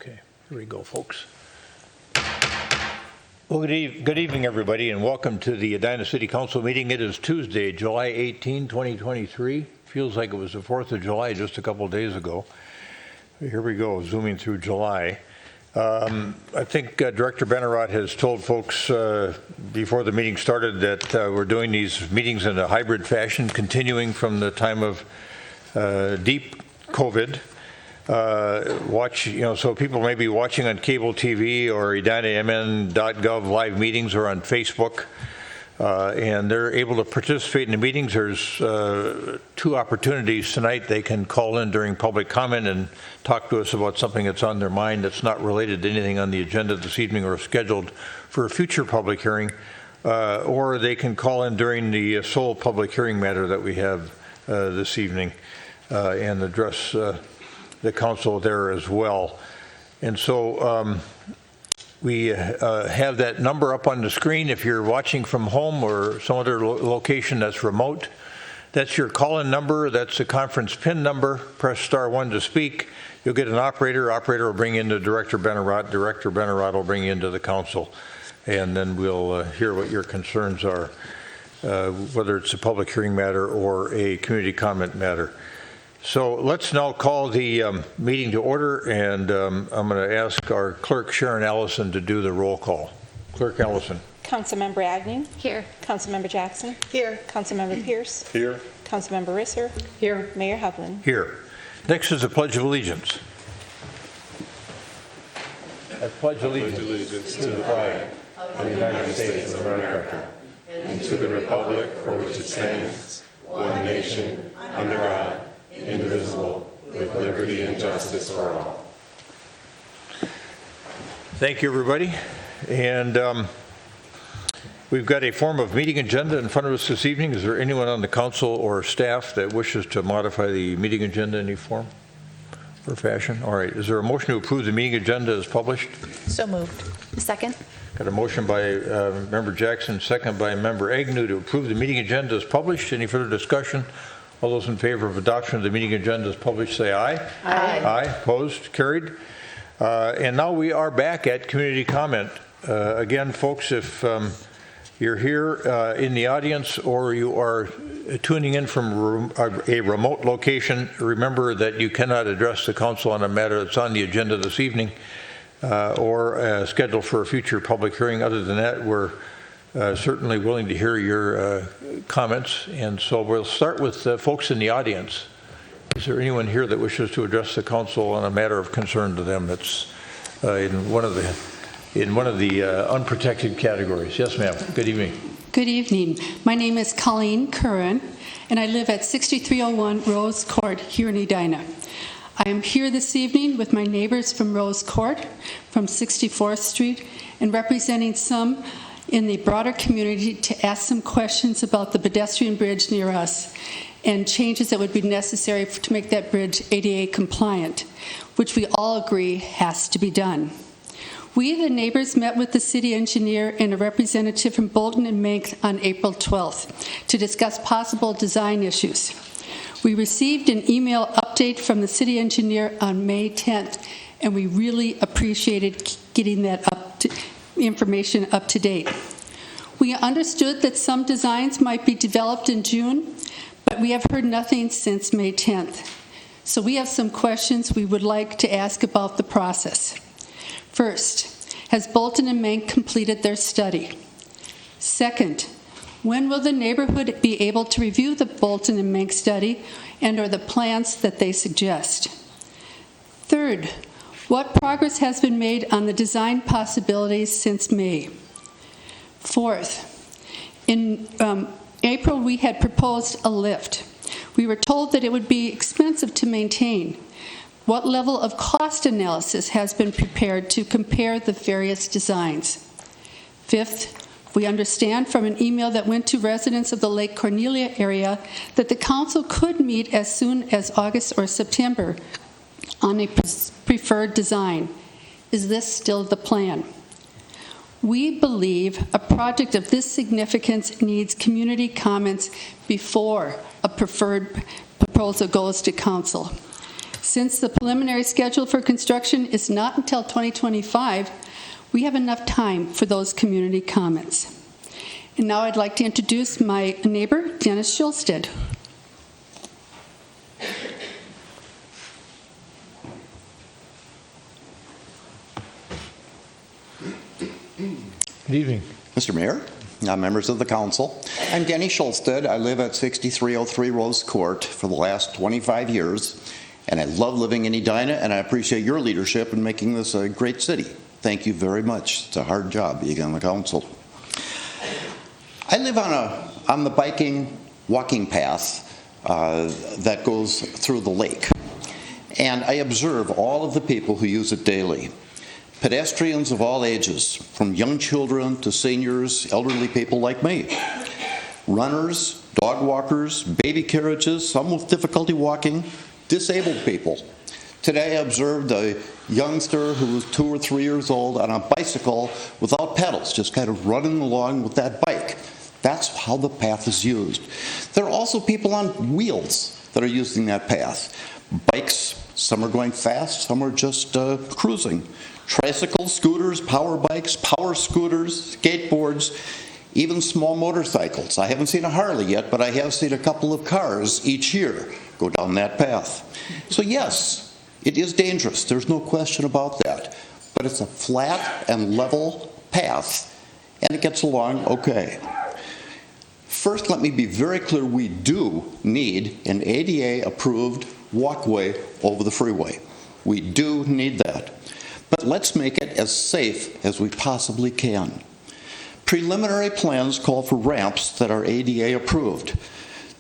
Okay, here we go, folks. Well, good evening, everybody, and welcome to the Edina City Council meeting. It is Tuesday, July 18, 2023. Feels like it was the 4th of July just a couple of days ago. Here we go, zooming through July. I think Director Benarott has told folks before the meeting started that we're doing these meetings in a hybrid fashion, continuing from the time of deep COVID. So people may be watching on cable TV or edinamn.gov live meetings or on Facebook, and they're able to participate in the meetings. There's two opportunities tonight. They can call in during public comment and talk to us about something that's on their mind that's not related to anything on the agenda this evening or scheduled for a future public hearing, or they can call in during the sole public hearing matter that we have this evening and address the council there as well. And so we have that number up on the screen. If you're watching from home or some other location that's remote, that's your call-in number. That's the conference PIN number. Press *1 to speak. You'll get an operator. Operator will bring you into Director Benarott. Director Benarott will bring you into the council. And then we'll hear what your concerns are, whether it's a public hearing matter or a community comment matter. So let's now call the meeting to order, and I'm going to ask our clerk, Sharon Allison, to do the roll call. Clerk Allison. Councilmember Agnew. Here. Councilmember Jackson. Here. Councilmember Pierce. Here. Councilmember Risser. Here. Mayor Hovland. Here. Next is the Pledge of Allegiance. I pledge Allegiance to the flag of the United States of America and to the republic for which it stands, one nation, under God, indivisible, with liberty and justice for all. Thank you, everybody. And we've got a form of meeting agenda in front of us this evening. Is there anyone on the council or staff that wishes to modify the meeting agenda in any form or fashion? All right. Is there a motion to approve the meeting agenda as published? So moved. Second. Got a motion by Member Jackson, second by Member Agnew to approve the meeting agenda as published. Any further discussion? All those in favor of adoption of the meeting agenda as published, say aye. Aye. Aye. Opposed? Carried. And now we are back at community comment. Again, folks, if you're here in the audience or you are tuning in from a remote location, remember that you cannot address the council on a matter that's on the agenda this evening or scheduled for a future public hearing. Other than that, we're certainly willing to hear your comments, and so we'll start with folks in the audience. Is there anyone here that wishes to address the council on a matter of concern to them that's in one of the unprotected categories? Yes, ma'am. Good evening. Good evening. My name is Colleen Curran, and I live at 6301 Rose Court here in Edina. I am here this evening with my neighbors from Rose Court, from 64th Street, and representing some in the broader community to ask some questions about the pedestrian bridge near us and changes that would be necessary to make that bridge ADA compliant, which we all agree has to be done. We, the neighbors, met with the city engineer and a representative from Bolton and Manx on April 12th to discuss possible design issues. We received an email update from the city engineer on May 10th, and we really appreciated getting that information up to date. We understood that some designs might be developed in June, but we have heard nothing since May 10th. So we have some questions we would like to ask about the process. First, has Bolton and Manx completed their study? Second, when will the neighborhood be able to review the Bolton and Manx study and or the plans that they suggest? Third, what progress has been made on the design possibilities since May? Fourth, in April we had proposed a lift. We were told that it would be expensive to maintain. What level of cost analysis has been prepared to compare the various designs? Fifth, we understand from an email that went to residents of the Lake Cornelia area that the council could meet as soon as August or September on a preferred design. Is this still the plan? We believe a project of this significance needs community comments before a preferred proposal goes to council. Since the preliminary schedule for construction is not until 2025, we have enough time for those community comments. And now I'd like to introduce my neighbor, Dennis Schulstead. Good evening. Mr. Mayor, members of the council, I'm Denny Schulstead. I live at 6303 Rose Court for the last 25 years, and I love living in Edina, and I appreciate your leadership in making this a great city. Thank you very much. It's a hard job being on the council. I live on the biking walking path that goes through the lake, and I observe all of the people who use it daily. Pedestrians of all ages, from young children to seniors, elderly people like me. Runners, dog walkers, baby carriages, some with difficulty walking, disabled people. Today I observed a youngster who was 2 or 3 years old on a bicycle without pedals, just kind of running along with that bike. That's how the path is used. There are also people on wheels that are using that path. Bikes, some are going fast, some are just cruising. Tricycles, scooters, power bikes, power scooters, skateboards, even small motorcycles. I haven't seen a Harley yet, but I have seen a couple of cars each year go down that path. So yes, it is dangerous. There's no question about that. But it's a flat and level path, and it gets along okay. First, let me be very clear, we do need an ADA-approved walkway over the freeway. We do need that. But let's make it as safe as we possibly can. Preliminary plans call for ramps that are ADA approved.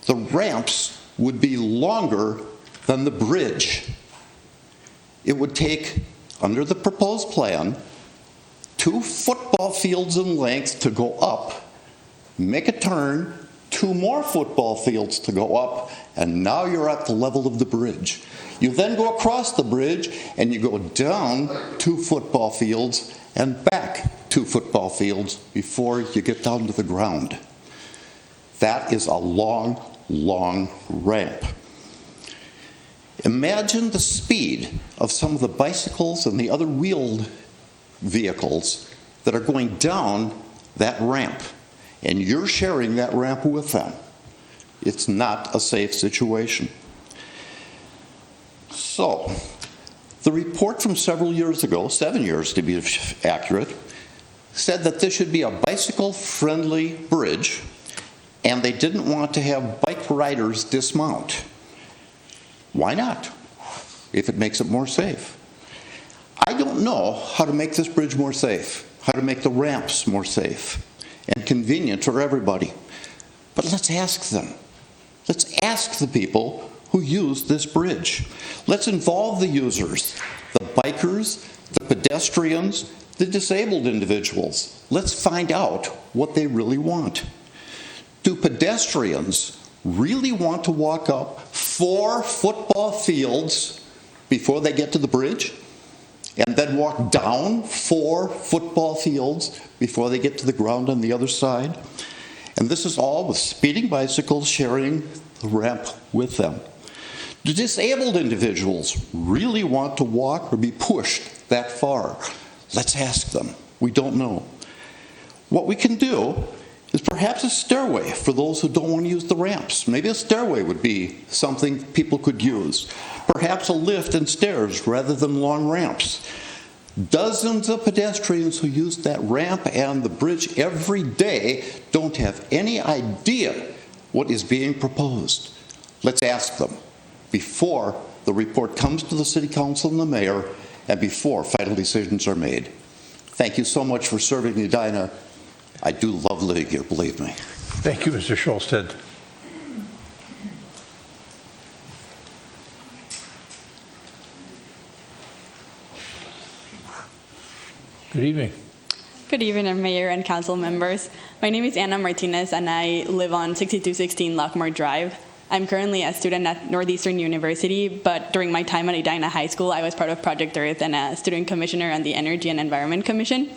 The ramps would be longer than the bridge. It would take, under the proposed plan, 2 football fields in length to go up, make a turn, 2 more football fields to go up, and now you're at the level of the bridge. You then go across the bridge and you go down 2 football fields and back 2 football fields before you get down to the ground. That is a long, long ramp. Imagine the speed of some of the bicycles and the other wheeled vehicles that are going down that ramp, and you're sharing that ramp with them. It's not a safe situation. So, the report from several years ago, 7 years to be accurate, said that this should be a bicycle-friendly bridge, and they didn't want to have bike riders dismount. Why not, if it makes it more safe? I don't know how to make this bridge more safe, how to make the ramps more safe and convenient for everybody. But let's ask them. Let's ask the people who use this bridge. Let's involve the users, the bikers, the pedestrians, the disabled individuals. Let's find out what they really want. Do pedestrians really want to walk up 4 football fields before they get to the bridge? And then walk down 4 football fields before they get to the ground on the other side? And this is all with speeding bicycles sharing the ramp with them. Do disabled individuals really want to walk or be pushed that far? Let's ask them. We don't know. What we can do is perhaps a stairway for those who don't want to use the ramps. Maybe a stairway would be something people could use. Perhaps a lift and stairs rather than long ramps. Dozens of pedestrians who use that ramp and the bridge every day don't have any idea what is being proposed. Let's ask them before the report comes to the City Council and the Mayor and before final decisions are made. Thank you so much for serving Edina. I do love living here, believe me. Thank you, Mr. Schulstead. Good evening. Good evening, Mayor and Council members. My name is Anna Martinez, and I live on 6216 Lockmore Drive. I'm currently a student at Northeastern University, but during my time at Edina High School, I was part of Project Earth and a student commissioner on the Energy and Environment Commission.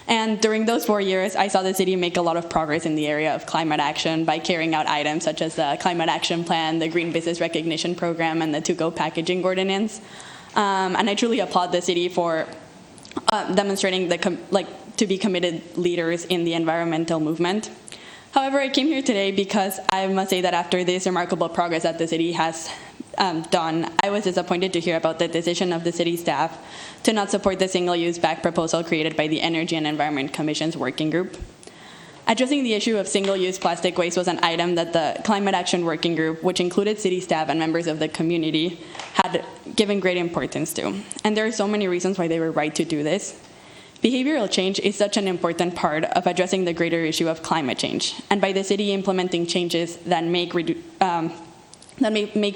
And during those 4 years, I saw the city make a lot of progress in the area of climate action by carrying out items such as the Climate Action Plan, the Green Business Recognition Program, and the To-Go Packaging Ordinance. And I truly applaud the city for demonstrating to be committed leaders in the environmental movement. However, I came here today because I must say that after this remarkable progress that the city has done, I was disappointed to hear about the decision of the city staff to not support the single-use bag proposal created by the Energy and Environment Commission's working group. Addressing the issue of single-use plastic waste was an item that the Climate Action Working Group, which included city staff and members of the community, had given great importance to. And there are so many reasons why they were right to do this. Behavioral change is such an important part of addressing the greater issue of climate change, and by the city implementing changes that make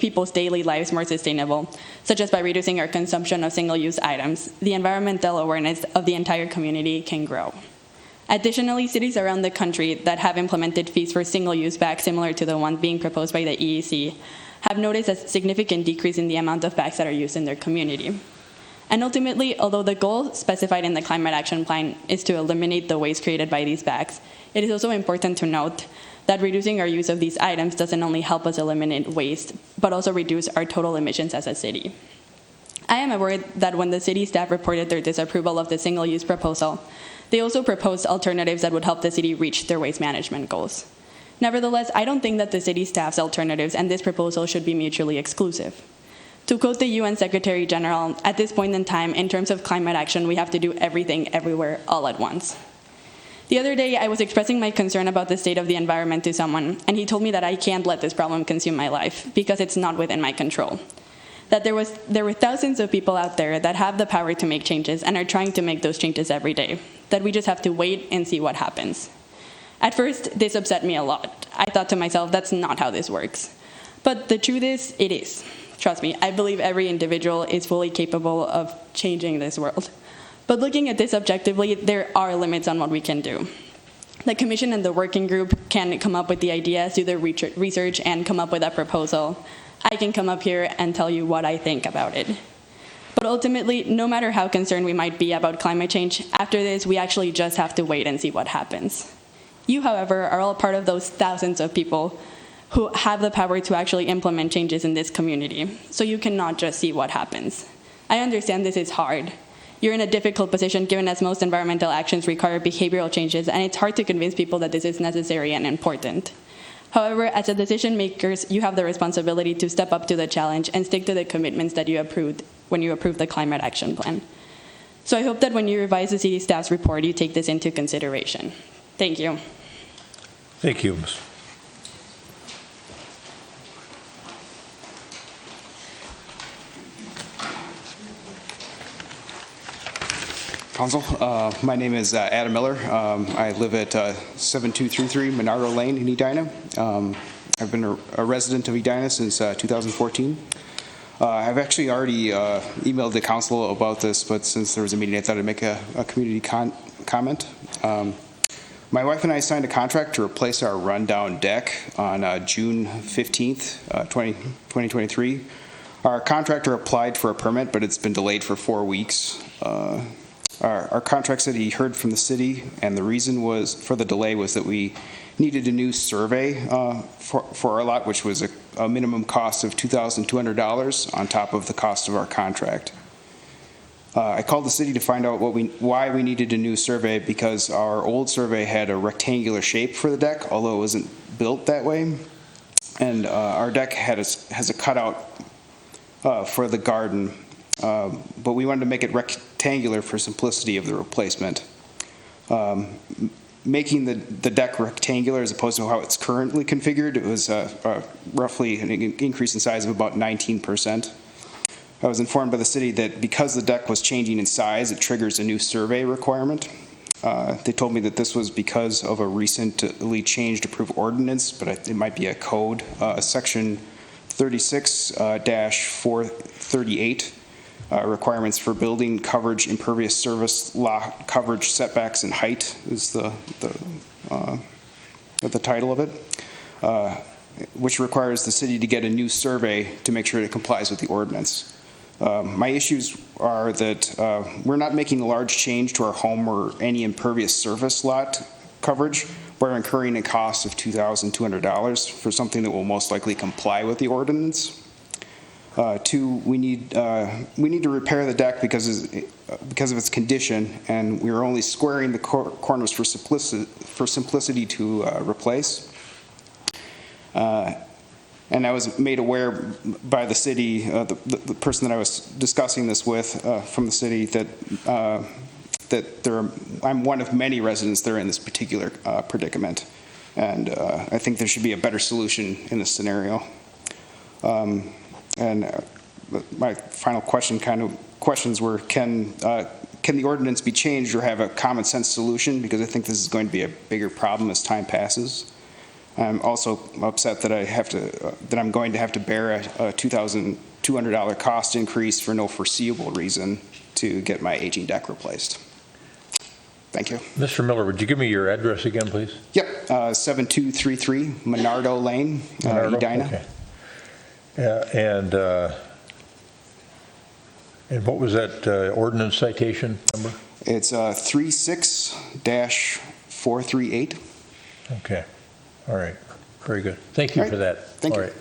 people's daily lives more sustainable, such as by reducing our consumption of single-use items, the environmental awareness of the entire community can grow. Additionally, cities around the country that have implemented fees for single-use bags similar to the one being proposed by the EEC have noticed a significant decrease in the amount of bags that are used in their community. And ultimately, although the goal specified in the Climate Action Plan is to eliminate the waste created by these bags, it is also important to note that reducing our use of these items doesn't only help us eliminate waste, but also reduce our total emissions as a city. I am aware that when the city staff reported their disapproval of the single-use proposal, they also proposed alternatives that would help the city reach their waste management goals. Nevertheless, I don't think that the city staff's alternatives and this proposal should be mutually exclusive. To quote the UN Secretary General, at this point in time, in terms of climate action, we have to do everything, everywhere, all at once. The other day, I was expressing my concern about the state of the environment to someone, and he told me that I can't let this problem consume my life because it's not within my control. That there were thousands of people out there that have the power to make changes and are trying to make those changes every day, that we just have to wait and see what happens. At first, this upset me a lot. I thought to myself, that's not how this works. But the truth is, it is. Trust me, I believe every individual is fully capable of changing this world. But looking at this objectively, there are limits on what we can do. The Commission and the working group can come up with the ideas, do their research, and come up with a proposal. I can come up here and tell you what I think about it. But ultimately, no matter how concerned we might be about climate change, after this, we actually just have to wait and see what happens. You, however, are all part of those thousands of people who have the power to actually implement changes in this community, so you cannot just see what happens. I understand this is hard. You're in a difficult position given as most environmental actions require behavioral changes, and it's hard to convince people that this is necessary and important. However, as a decision makers, you have the responsibility to step up to the challenge and stick to the commitments that you approved when you approved the Climate Action Plan. So I hope that when you revise the city staff's report, you take this into consideration. Thank you. Thank you. Council, my name is Adam Miller. I live at 7233 Monaro Lane in Edina. I've been a resident of Edina since 2014. I've actually already emailed the council about this, but since there was a meeting, I thought I'd make a community comment. My wife and I signed a contract to replace our rundown deck on June 15th, 2023. Our contractor applied for a permit, but it's been delayed for 4 weeks. Our contract said he heard from the city, and the reason for the delay was that we needed a new survey for our lot, which was a minimum cost of $2,200 on top of the cost of our contract. I called the city to find out why we needed a new survey, because our old survey had a rectangular shape for the deck, although it wasn't built that way. And our deck has a cutout for the garden, but we wanted to make it rectangular for simplicity of the replacement. Making the deck rectangular as opposed to how it's currently configured, it was roughly an increase in size of about 19%. I was informed by the city that because the deck was changing in size, it triggers a new survey requirement. They told me that this was because of a recently changed approved ordinance, but it might be a code, section 36-438, requirements for building coverage, impervious surface, lot coverage, setbacks, and height is the title of it, which requires the city to get a new survey to make sure it complies with the ordinance. My issues are that we're not making a large change to our home or any impervious surface lot coverage. We're incurring a cost of $2,200 for something that will most likely comply with the ordinance. Two, we need to repair the deck because of its condition, and we are only squaring the corners for simplicity to replace. And I was made aware by the city, the person that I was discussing this with from the city, that I'm one of many residents that are in this particular predicament, and I think there should be a better solution in this scenario. My final questions were, can the ordinance be changed or have a common sense solution? Because I think this is going to be a bigger problem as time passes. I'm also upset that I'm going to have to bear a $2,200 cost increase for no foreseeable reason to get my aging deck replaced. Thank you. Mr. Miller, would you give me your address again, please? Yep, 7233 Menardo Lane, Menardo? Edina. Okay. And what was that ordinance citation number? It's 36-438. Okay. All right. Very good. Thank you All right. for that. Thank All you. right.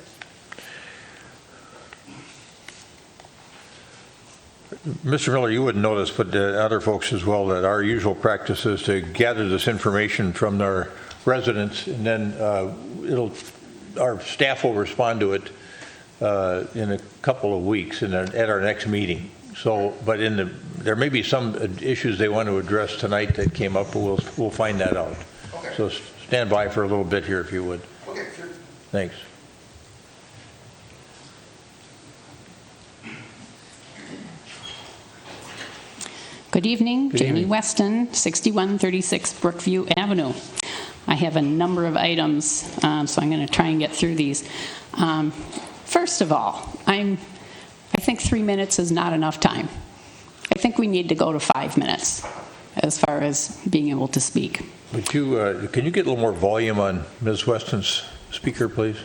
Mr. Miller, you wouldn't notice, but other folks as well, that our usual practice is to gather this information from our residents, and then our staff will respond to it in a couple of weeks at our next meeting. So, but there may be some issues they want to address tonight that came up, but we'll find that out. Okay. So stand by for a little bit here if you would. Okay, sure. Thanks. Good evening, Good Jamie evening. Weston, 6136 Brookview Avenue. I have a number of items, so I'm going to try and get through these. First of all, I think 3 minutes is not enough time. I think we need to go to 5 minutes as far as being able to speak. Would can you get a little more volume on Ms. Weston's speaker, please?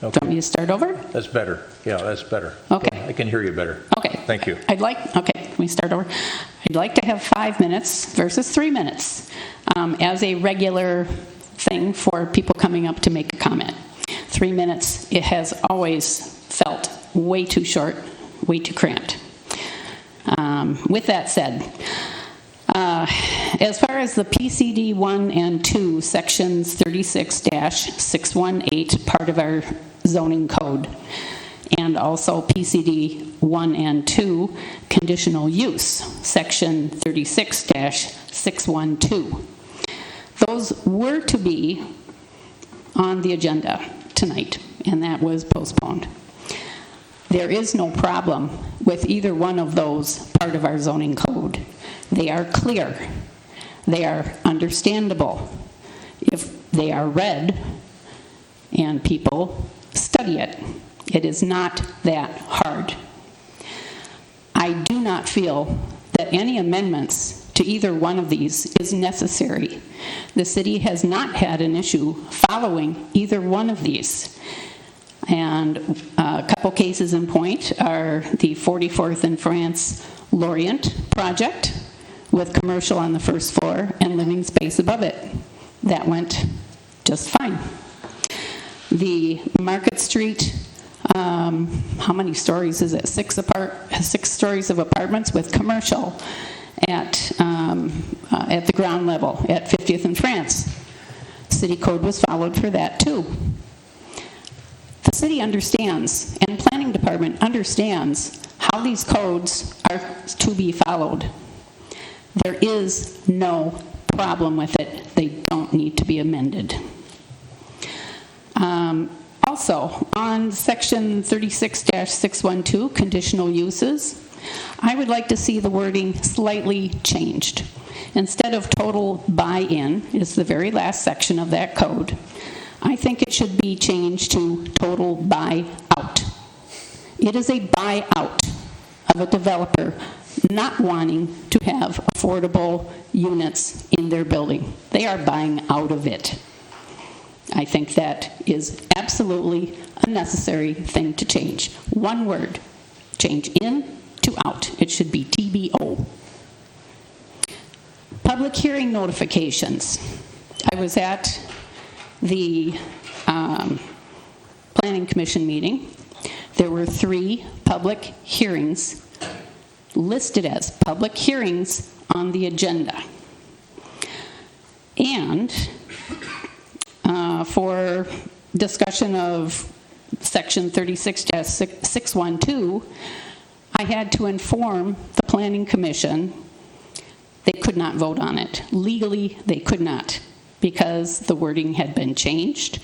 Do you want me to start over? That's better. Yeah, that's better. Okay. I can hear you better. Okay. Thank you. Okay, can we start over? I'd like to have 5 minutes versus 3 minutes as a regular thing for people coming up to make a comment. 3 minutes, it has always felt way too short, way too cramped. With that said, as far as the PCD 1 and 2, sections 36-618, part of our zoning code, and also PCD 1 and 2, conditional use, section 36-612. Those were to be on the agenda tonight, and that was postponed. There is no problem with either one of those part of our zoning code. They are clear. They are understandable if they are read and people study it. It is not that hard. I do not feel that any amendments to either one of these is necessary. The city has not had an issue following either one of these. And a couple cases in point are the 44th and France Lorient project with commercial on the first floor and living space above it. That went just fine. The Market Street, how many stories is it? 6 stories of apartments with commercial at the ground level at 50th and France. City code was followed for that too. The city understands, and planning department understands how these codes are to be followed. There is no problem with it. They don't need to be amended. Also, on section 36-612, conditional uses, I would like to see the wording slightly changed. Instead of total buy-in, it's the very last section of that code, I think it should be changed to total buy-out. It is a buy-out of a developer not wanting to have affordable units in their building. They are buying out of it. I think that is absolutely a necessary thing to change. One word, change in to out. It should be TBO. Public hearing notifications. I was at the Planning Commission meeting. There were 3 public hearings listed as public hearings on the agenda. And for discussion of Section 36-612, I had to inform the Planning Commission they could not vote on it. Legally, they could not, because the wording had been changed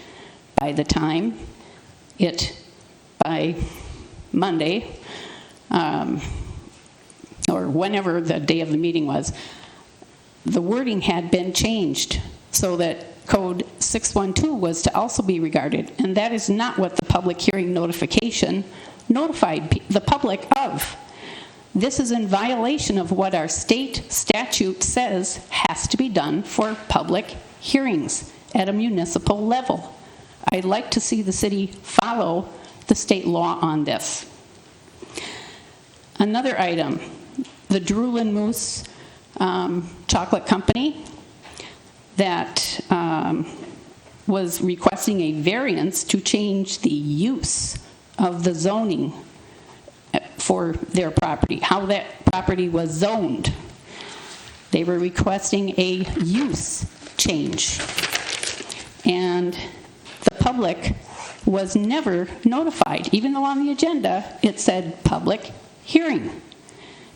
by the time by Monday, or whenever the day of the meeting was, the wording had been changed so that Code 612 was to also be regarded, and that is not what the public hearing notification notified the public of. This is in violation of what our state statute says has to be done for public hearings at a municipal level. I'd like to see the city follow the state law on this. Another item, the Droolin Moose Chocolate Company that was requesting a variance to change the use of the zoning for their property, how that property was zoned. They were requesting a use change. And the public was never notified, even though on the agenda it said public hearing.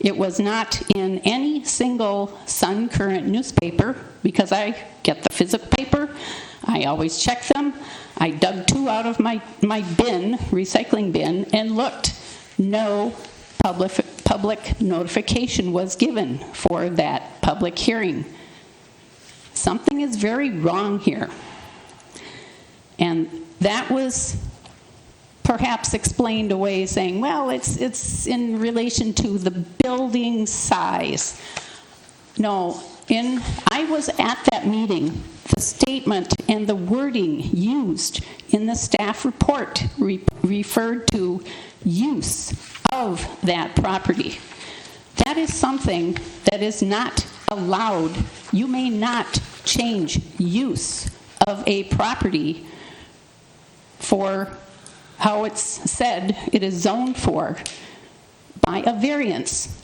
It was not in any single Sun Current newspaper, because I get the physical paper. I always check them. I dug 2 out of my bin, recycling bin, and looked. No public notification was given for that public hearing. Something is very wrong here. And that was perhaps explained away, saying, well, it's in relation to the building size. No, I was at that meeting. The statement and the wording used in the staff report referred to use of that property. That is something that is not allowed. You may not change use of a property for how it's said it is zoned for by a variance.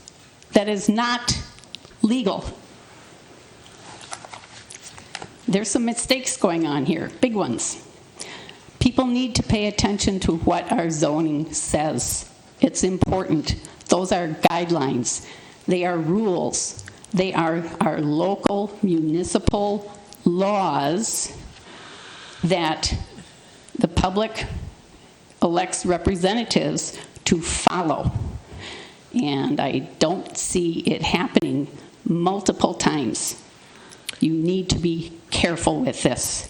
That is not legal. There's some mistakes going on here, big ones. People need to pay attention to what our zoning says. It's important. Those are guidelines. They are rules. They are our local municipal laws that the public elects representatives to follow. And I don't see it happening multiple times. You need to be careful with this.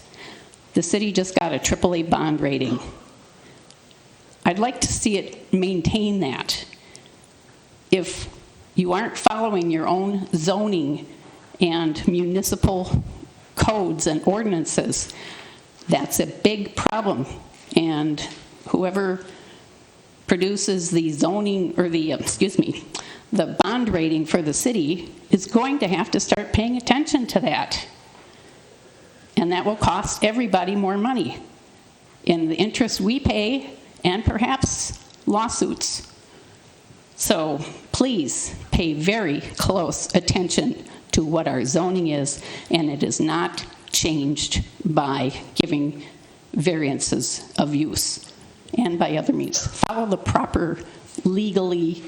The city just got a AAA bond rating. I'd like to see it maintain that. If you aren't following your own zoning and municipal codes and ordinances, that's a big problem. And whoever produces the zoning, or the bond rating for the city is going to have to start paying attention to that. And that will cost everybody more money in the interest we pay and perhaps lawsuits. So please pay very close attention to what our zoning is, and it is not changed by giving variances of use and by other means. Follow the proper legally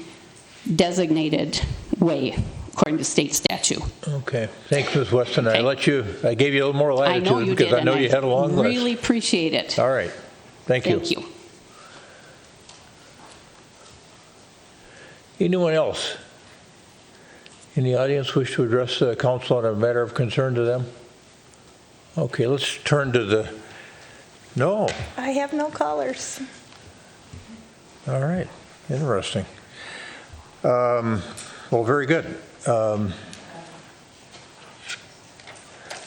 designated way according to state statute. Okay, thanks, Ms. Weston. Okay. I gave you a little more I know latitude you because did, I know and you had a long list. really appreciate it. All right, thank you. Thank you. Anyone else in the audience wish to address the council on a matter of concern to them? Okay, let's turn to the, no, I have no callers. all right, interesting. Well, very good.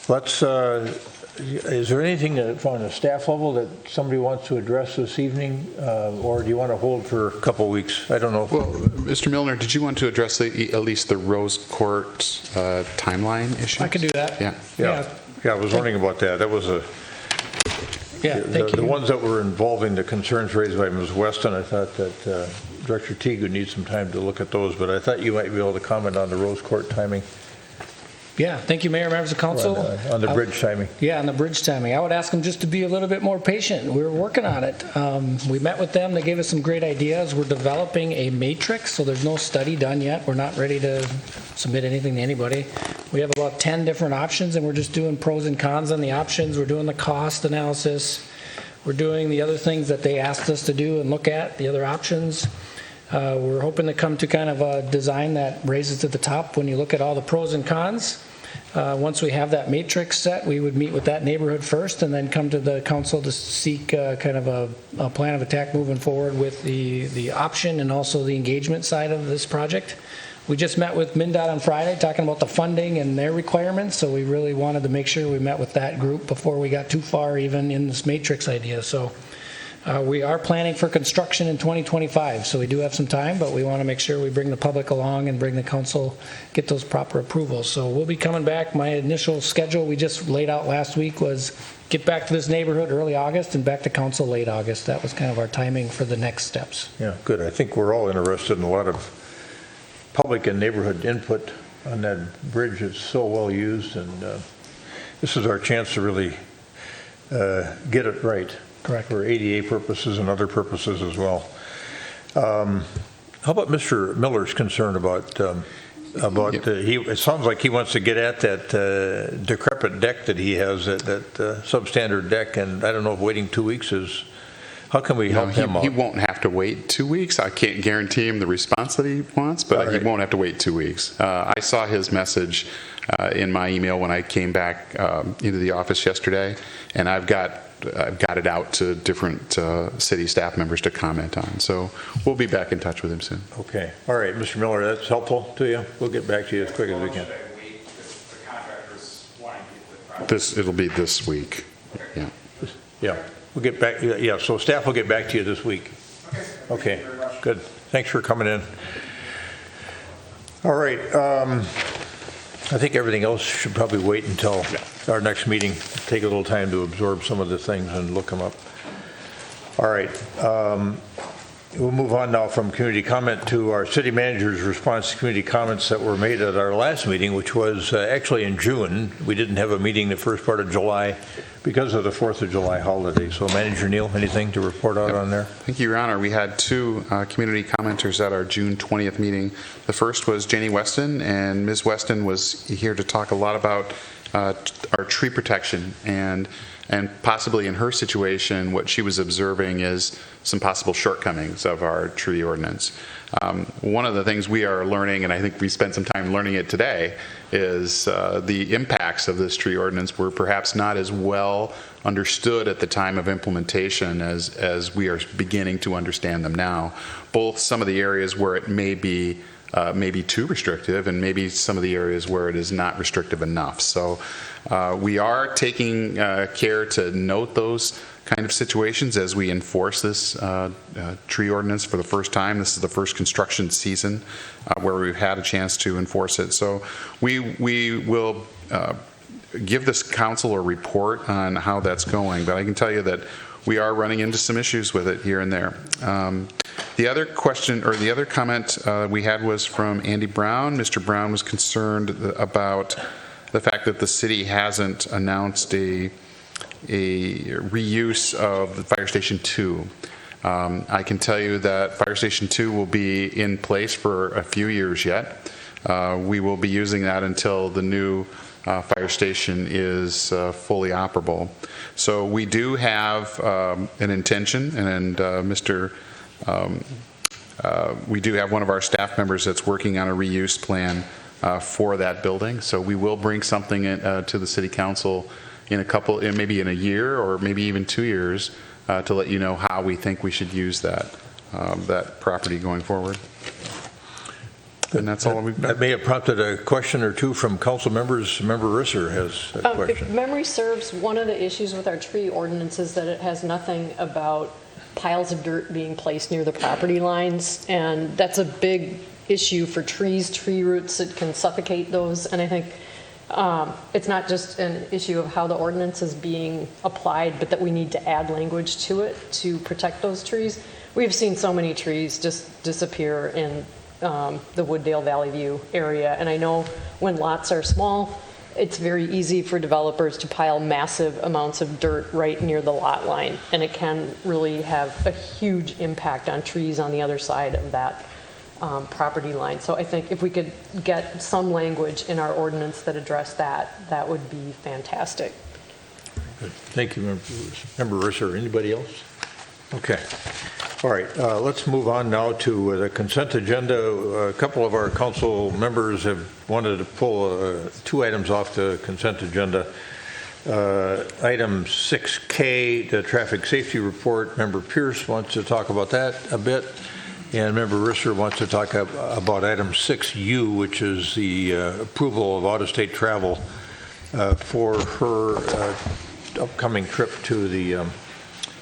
Let's Is there anything on the staff level that somebody wants to address this evening, or do you want to hold for a couple weeks? I don't know. Well, Mr. Milner, did you want to address at least the Rose Court timeline issue? I can do that. Yeah. Yeah, I was wondering about that. That was the ones that were involving the concerns raised by Ms. Weston. I thought that Director Teague would need some time to look at those, but I thought you might be able to comment on the Rose Court timing. Yeah, thank you, Mayor, members of council. On the bridge timing. Yeah, on the bridge timing. I would ask them just to be a little bit more patient. We're working on it. We met with them. They gave us some great ideas. We're developing a matrix, so there's no study done yet. We're not ready to submit anything to anybody. We have about 10 different options, and we're just doing pros and cons on the options. We're doing the cost analysis. We're doing the other things that they asked us to do and look at, the other options. We're hoping to come to kind of a design that raises to the top when you look at all the pros and cons. Once we have that matrix set, we would meet with that neighborhood first and then come to the council to seek kind of a plan of attack moving forward with the option and also the engagement side of this project. We just met with MnDOT on Friday talking about the funding and their requirements, so we really wanted to make sure we met with that group before we got too far even in this matrix idea. So we are planning for construction in 2025, so we do have some time, but we want to make sure we bring the public along and bring the council, get those proper approvals. So we'll be coming back. My initial schedule we just laid out last week was get back to this neighborhood early August and back to council late August. That was kind of our timing for the next steps. Yeah, good. I think we're all interested in a lot of public and neighborhood input on that bridge. It's so well used, and this is our chance to really get it right. Correct. For ADA purposes and other purposes as well. How about Mr. Miller's concern about it sounds like he wants to get at that decrepit deck that he has, that substandard deck, and I don't know if waiting 2 weeks is, how can we help him out? He won't have to wait 2 weeks. I can't guarantee him the response that he wants, but he won't have to wait 2 weeks. I saw his message in my email when I came back into the office yesterday, and I've got it out to different city staff members to comment on. So we'll be back in touch with him soon. Okay. All right, Mr. Miller, that's helpful to you? We'll get back to you as quick as we can. It'll be this week. Yeah. Yeah. We'll get back. Yeah. So staff will get back to you this week. Okay. Good. Thanks for coming in. All right. I think everything else should probably wait until our next meeting. Take a little time to absorb some of the things and look them up. All right. We'll move on now from community comment to our city manager's response to community comments that were made at our last meeting, which was actually in June. We didn't have a meeting the first part of July because of the 4th of July holiday. So Manager Neal, anything to report out on there? Thank you, Your Honor. We had two community commenters at our June 20th meeting. The first was Janie Weston, and Ms. Weston was here to talk a lot about our tree protection, and possibly in her situation, what she was observing is some possible shortcomings of our tree ordinance. One of the things we are learning, and I think we spent some time learning it today, is the impacts of this tree ordinance were perhaps not as well understood at the time of implementation as we are beginning to understand them now. Both some of the areas where it may be too restrictive, and maybe some of the areas where it is not restrictive enough. So we are taking care to note those kind of situations as we enforce this tree ordinance for the first time. This is the first construction season where we've had a chance to enforce it. So we will give this council a report on how that's going, but I can tell you that we are running into some issues with it here and there. The other question, or the other comment we had was from Andy Brown. Mr. Brown was concerned about the fact that the city hasn't announced a reuse of the Fire Station 2. I can tell you that Fire Station 2 will be in place for a few years yet. We will be using that until the new fire station is fully operable. So we do have an intention, and we do have one of our staff members that's working on a reuse plan for that building. So we will bring something to the city council in maybe in a year or maybe even 2 years to let you know how we think we should use that property going forward. And that's all we've That done. may have prompted a question or two from council members. Member Risser has a If question. memory serves, one of the issues with our tree ordinance is that it has nothing about piles of dirt being placed near the property lines, and that's a big issue for trees, tree roots. It can suffocate those, and I think it's not just an issue of how the ordinance is being applied, but that we need to add language to it to protect those trees. We've seen so many trees just disappear in the Wooddale Valley View area, and I know when lots are small, it's very easy for developers to pile massive amounts of dirt right near the lot line, and it can really have a huge impact on trees on the other side of that property line. So I think if we could get some language in our ordinance that address that, that would be fantastic. Good. Thank you, Member Risser. Anybody else? Okay. All right, let's move on now to the consent agenda. A couple of our council members have wanted to pull two items off the consent agenda. Item 6K, the traffic safety report. Member Pierce wants to talk about that a bit. And Member Risser wants to talk about item 6U, which is the approval of out-of-state travel for her upcoming trip to the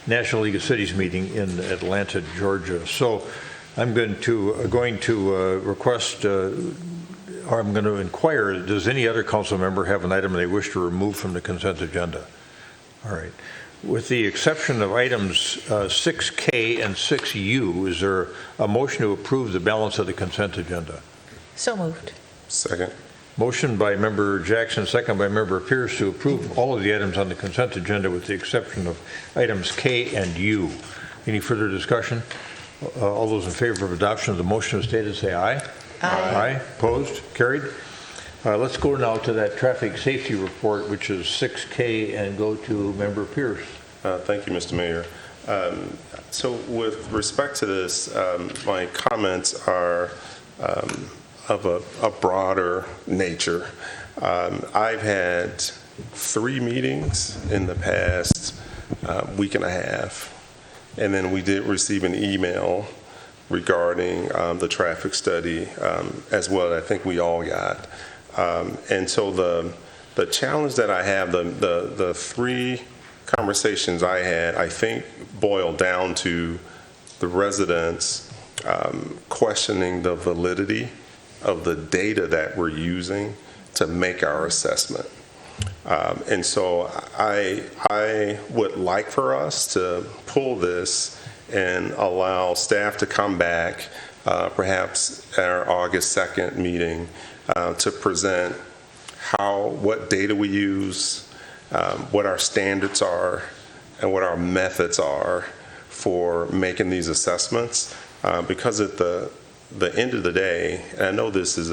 National League of Cities meeting in Atlanta, Georgia. So I'm going to request, or I'm going to inquire, does any other council member have an item they wish to remove from the consent agenda? All right. With the exception of items 6K and 6U, is there a motion to approve the balance of the consent agenda? So moved. Second. Motion by Member Jackson, second by Member Pierce to approve all of the items on the consent agenda with the exception of items K and U. Any further discussion? All those in favor of adoption of the motion as stated say aye. Aye. Aye. Opposed? Carried. Let's go now to that traffic safety report, which is 6K, and go to Member Pierce. Thank you, Mr. Mayor. So with respect to this, my comments are of a broader nature. I've had 3 meetings in the past week and a half, and then we did receive an email regarding the traffic study as well. I think we all got. And so the challenge that I have, the 3 conversations I had, I think boiled down to the residents questioning the validity of the data that we're using to make our assessment. And so I would like for us to pull this and allow staff to come back, perhaps at our August 2nd meeting, to present what data we use, what our standards are, and what our methods are for making these assessments. Because at the end of the day, and I know this is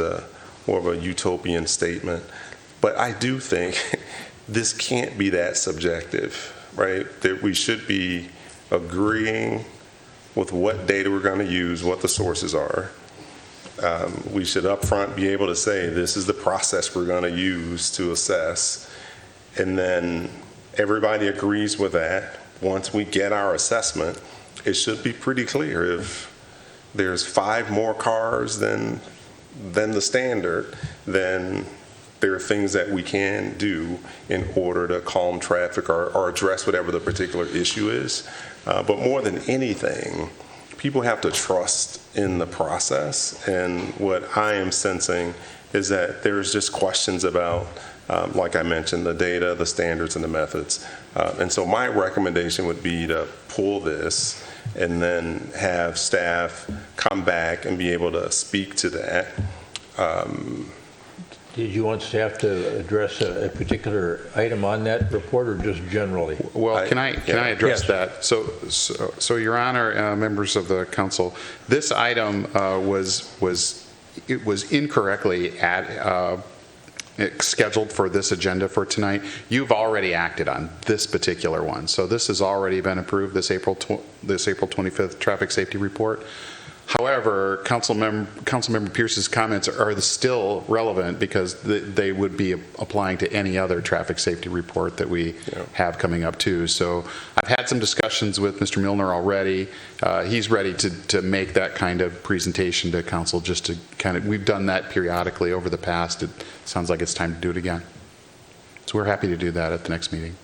more of a utopian statement, but I do think this can't be that subjective, right? That we should be agreeing with what data we're going to use, what the sources are. We should upfront be able to say, this is the process we're going to use to assess. And then everybody agrees with that. Once we get our assessment, it should be pretty clear. If there's 5 more cars than the standard, then there are things that we can do in order to calm traffic or address whatever the particular issue is. But more than anything, people have to trust in the process. And what I am sensing is that there's just questions about, like I mentioned, the data, the standards, and the methods. And so my recommendation would be to pull this and then have staff come back and be able to speak to that. Did you want staff to address a particular item on that report, or just generally? Well, can I address Yes. that? So Your Honor, members of the council, this item was incorrectly scheduled for this agenda for tonight. You've already acted on this particular one, so this has already been approved. This April 25th traffic safety report. However, Councilmember Pierce's comments are still relevant because they would be applying to any other traffic safety report that we have coming up too. So I've had some discussions with Mr. Milner already. He's ready to make that kind of presentation to council, just to we've done that periodically over the past. It sounds like it's time to do it again. So we're happy to do that at the next meeting.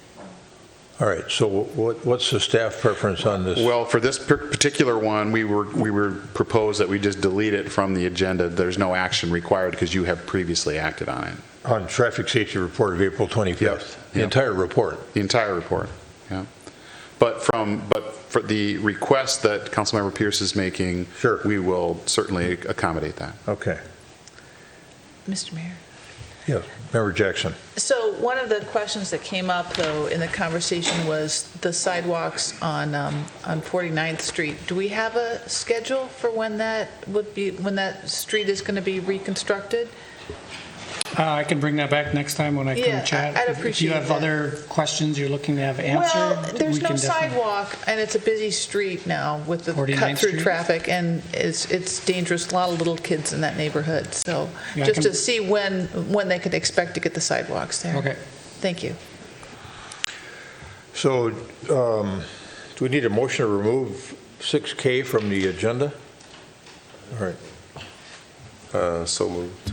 All right, so what's the staff preference on this? Well, for this particular one, we were proposed that we just delete it from the agenda. There's no action required because you have previously acted on it. On traffic safety report of April 25th? Yes. The entire report? The entire report, yeah. But for the request that Councilmember Pierce is making, sure, we will certainly accommodate that. Okay. Mr. Mayor. Yes, Member Jackson. So one of the questions that came up, though, in the conversation was the sidewalks on 49th Street. Do we have a schedule for when that street is going to be reconstructed? I can bring that back next time when I come chat. I'd appreciate If you have that. other questions you're looking to have answered, Well, there's we no can definitely- sidewalk, and it's a busy street now with the 49th cut-through Street? traffic, and it's dangerous. A lot of little kids in that neighborhood. So Yeah, I just can- to see when they could expect to get the sidewalks there. Okay. Thank you. So do we need a motion to remove 6K from the agenda? All right. So moved.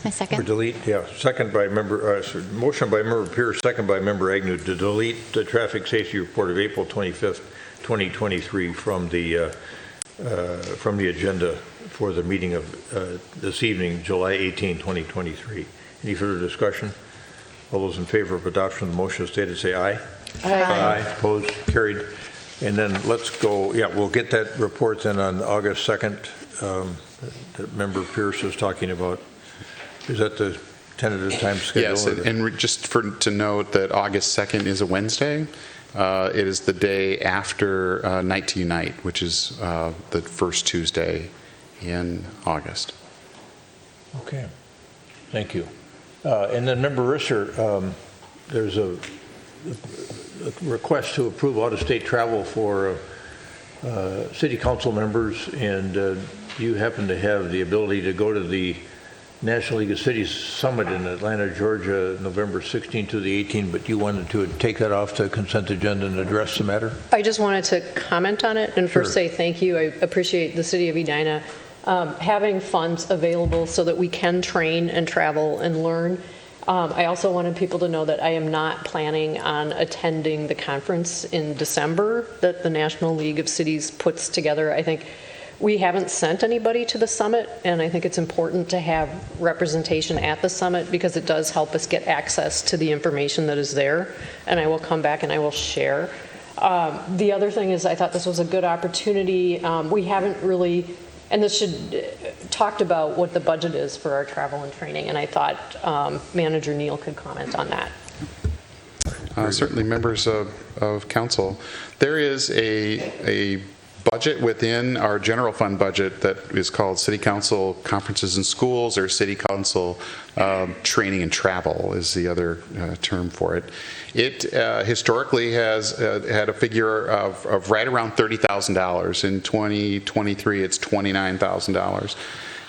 I Or second. delete, yeah. Second by motion by Member Pierce, second by Member Agnew to delete the traffic safety report of April 25th, 2023 from the agenda for the meeting of this evening, July 18, 2023. Any further discussion? All those in favor of adoption of the motion as stated, say aye. Aye. Opposed, carried. And then let's go, we'll get that report then on August 2nd that Member Pierce is talking about. Is that the tentative time schedule? Yes, and just to note that August 2nd is a Wednesday. It is the day after Night to Unite, which is the first Tuesday in August. Okay, thank you. And then Member Risser, there's a request to approve out-of-state travel for city council members, and you happen to have the ability to go to the National League of Cities Summit in Atlanta, Georgia, November 16 to the 18th, but you wanted to take that off the consent agenda and address the matter? I just wanted to comment on it and first Sure. say thank you. I appreciate the city of Edina having funds available so that we can train and travel and learn. I also wanted people to know that I am not planning on attending the conference in December that the National League of Cities puts together. I think we haven't sent anybody to the summit, and I think it's important to have representation at the summit because it does help us get access to the information that is there, and I will come back and I will share. The other thing is I thought this was a good opportunity. We haven't really, and this should talked about what the budget is for our travel and training, and I thought Manager Neal could comment on that. Certainly, members of council. There is a budget within our general fund budget that is called City Council Conferences and Schools, or City Council Training and Travel is the other term for it. It historically has had a figure of right around $30,000. In 2023, it's $29,000.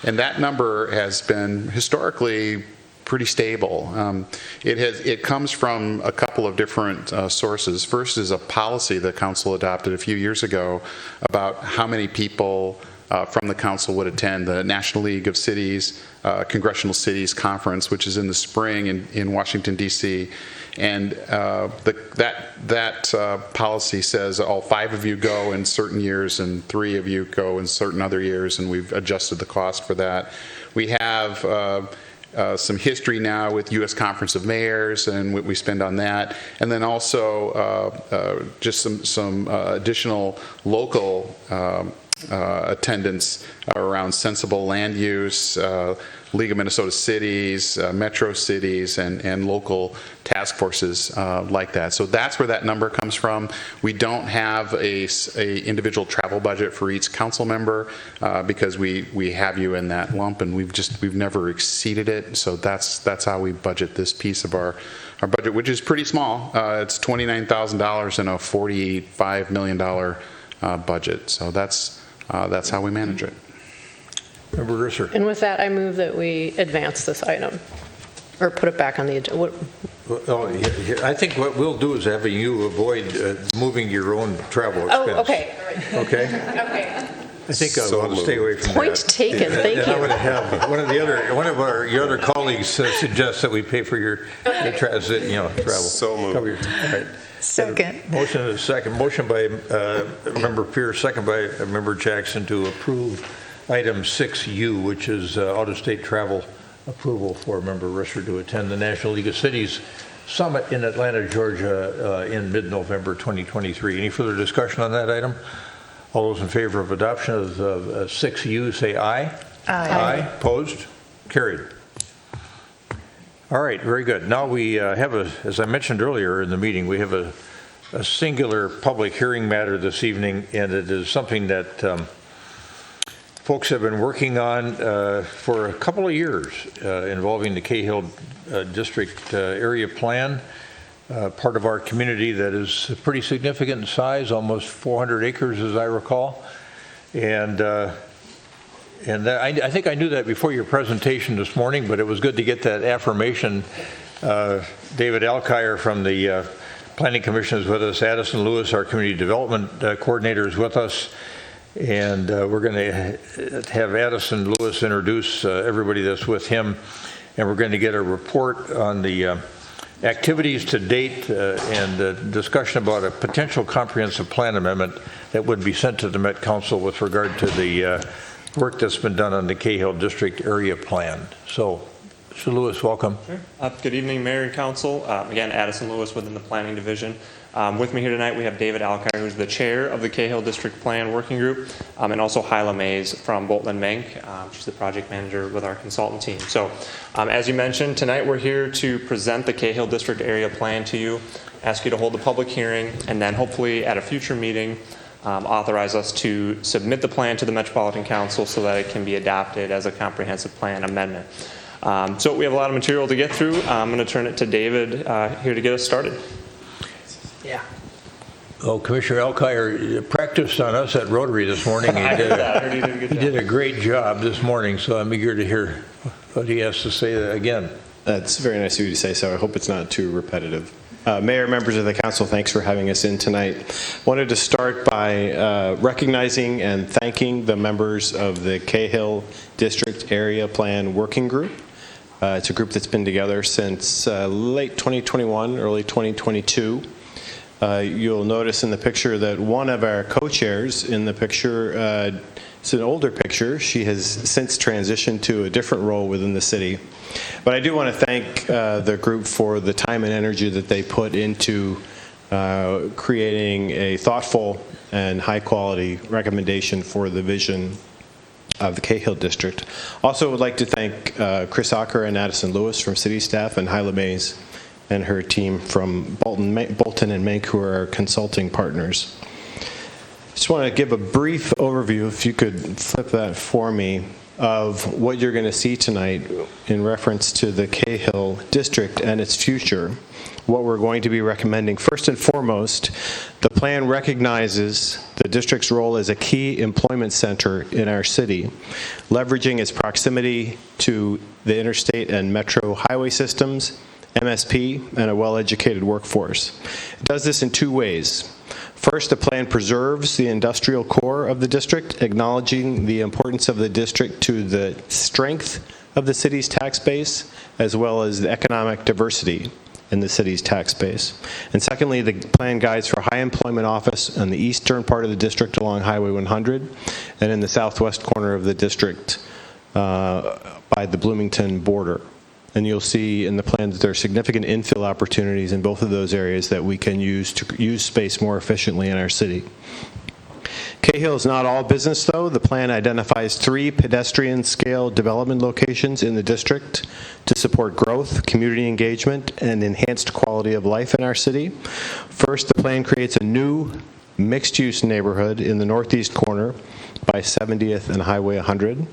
And that number has been historically pretty stable. It comes from a couple of different sources. First is a policy the council adopted a few years ago about how many people from the council would attend the National League of Cities Congressional Cities Conference, which is in the spring in Washington, D.C. And that policy says all 5 of you go in certain years and 3 of you go in certain other years, and we've adjusted the cost for that. We have some history now with U.S. Conference of Mayors and what we spend on that, and then also just some additional local attendance around sensible land use, League of Minnesota Cities, metro cities, and local task forces like that. So that's where that number comes from. We don't have a individual travel budget for each council member because we have you in that lump, and we've never exceeded it. So that's how we budget this piece of our budget, which is pretty small. It's $29,000 in a $45 million budget. So that's that's how we manage it. Member Risser. And with that, I move that we advance this item, or put it back on the agenda. Oh, I think what we'll do is having you avoid moving your own travel expense. Oh, okay. Okay? Okay. I think I want to stay away from that. Point taken, thank And I'm you. going to have one of your other colleagues suggest that we pay for your transit, travel. So moved. Cover all right. Second. Motion is second. Motion by Member Pierce, second by Member Jackson to approve item 6U, which is out-of-state travel approval for Member Risser to attend the National League of Cities Summit in Atlanta, Georgia in mid-November 2023. Any further discussion on that item? All those in favor of adoption of 6U, say aye. Aye. Opposed? Carried. All right, very good. Now we have as I mentioned earlier in the meeting, we have a singular public hearing matter this evening, and it is something that folks have been working on for a couple of years involving the Cahill District Area Plan, part of our community that is pretty significant in size, almost 400 acres as I recall. And I think I knew that before your presentation this morning, but it was good to get that affirmation. David Alkire from the Planning Commission is with us. Addison Lewis, our Community Development Coordinator, is with us. And we're going to have Addison Lewis introduce everybody that's with him. And we're going to get a report on the activities to date and a discussion about a potential comprehensive plan amendment that would be sent to the Met Council with regard to the work that's been done on the Cahill District Area Plan. So, Mr. Lewis, welcome. Sure. Good evening, Mayor and Council. Again, Addison Lewis within the Planning Division. With me here tonight, we have David Alkire, who's the chair of the Cahill District Plan Working Group, and also Hyla Mays from Bolton & Mank. She's the project manager with our consultant team. So, as you mentioned, tonight we're here to present the Cahill District Area Plan to you, ask you to hold a public hearing, and then hopefully at a future meeting, authorize us to submit the plan to the Metropolitan Council so that it can be adopted as a comprehensive plan amendment. So we have a lot of material to get through. I'm going to turn it to David here to get us started. Yeah. Oh, Commissioner Alkire practiced on us at Rotary this morning. I heard that. I heard he did a good He job. did a great job this morning, so I'm eager to hear what he has to say again. That's very nice of you to say so. I hope it's not too repetitive. Mayor, members of the council, thanks for having us in tonight. Wanted to start by recognizing and thanking the members of the Cahill District Area Plan Working Group. It's a group that's been together since late 2021, early 2022. You'll notice in the picture that one of our co-chairs in the picture, it's an older picture. She has since transitioned to a different role within the city. But I do want to thank the group for the time and energy that they put into creating a thoughtful and high-quality recommendation for the vision of the Cahill District. Also would like to thank Chris Ocker and Addison Lewis from city staff and Hyla Mays and her team from Bolton and Mank, who are our consulting partners. Just want to give a brief overview, if you could flip that for me, of what you're going to see tonight in reference to the Cahill District and its future, what we're going to be recommending. First and foremost, the plan recognizes the district's role as a key employment center in our city, leveraging its proximity to the interstate and metro highway systems, MSP, and a well-educated workforce. It does this in two ways. First, the plan preserves the industrial core of the district, acknowledging the importance of the district to the strength of the city's tax base, as well as the economic diversity in the city's tax base. And secondly, the plan guides for high employment office on the eastern part of the district along Highway 100, and in the southwest corner of the district by the Bloomington border. And you'll see in the plan that there are significant infill opportunities in both of those areas that we can use to use space more efficiently in our city. Cahill is not all business, though. The plan identifies 3 pedestrian-scale development locations in the district to support growth, community engagement, and enhanced quality of life in our city. First, the plan creates a new mixed-use neighborhood in the northeast corner by 70th and Highway 100.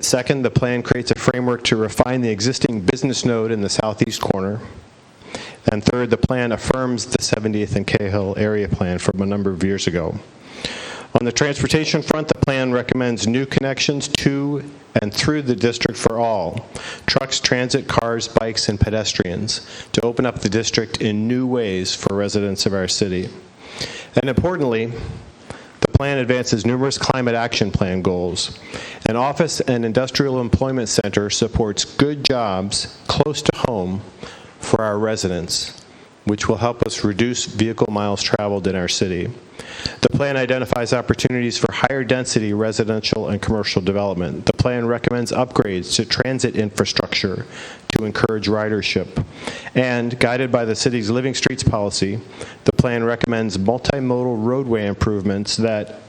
Second, the plan creates a framework to refine the existing business node in the southeast corner. And third, the plan affirms the 70th and Cahill area plan from a number of years ago. On the transportation front, the plan recommends new connections to and through the district for all trucks, transit, cars, bikes, and pedestrians to open up the district in new ways for residents of our city. And importantly, the plan advances numerous climate action plan goals. An office and industrial employment center supports good jobs close to home for our residents, which will help us reduce vehicle miles traveled in our city. The plan identifies opportunities for higher density residential and commercial development. The plan recommends upgrades to transit infrastructure to encourage ridership. And guided by the city's Living Streets policy, the plan recommends multimodal roadway improvements that,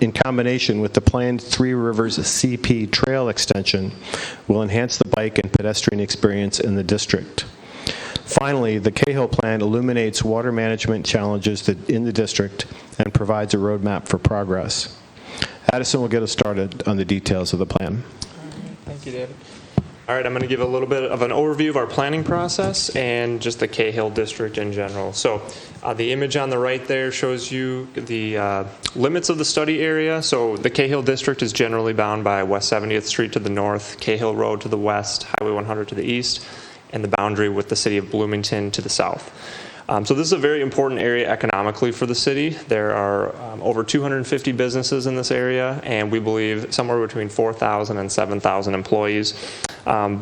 in combination with the planned Three Rivers CP trail extension, will enhance the bike and pedestrian experience in the district. Finally, the Cahill Plan illuminates water management challenges in the district and provides a roadmap for progress. Addison will get us started on the details of the plan. Thank you, David. All right, I'm going to give a little bit of an overview of our planning process and just the Cahill district in general. So the image on the right there shows you the limits of the study area. So the Cahill district is generally bound by West 70th Street to the north, Cahill Road to the west, Highway 100 to the east, and the boundary with the city of Bloomington to the south. So this is a very important area economically for the city. There are over 250 businesses in this area, and we believe somewhere between 4,000 and 7,000 employees.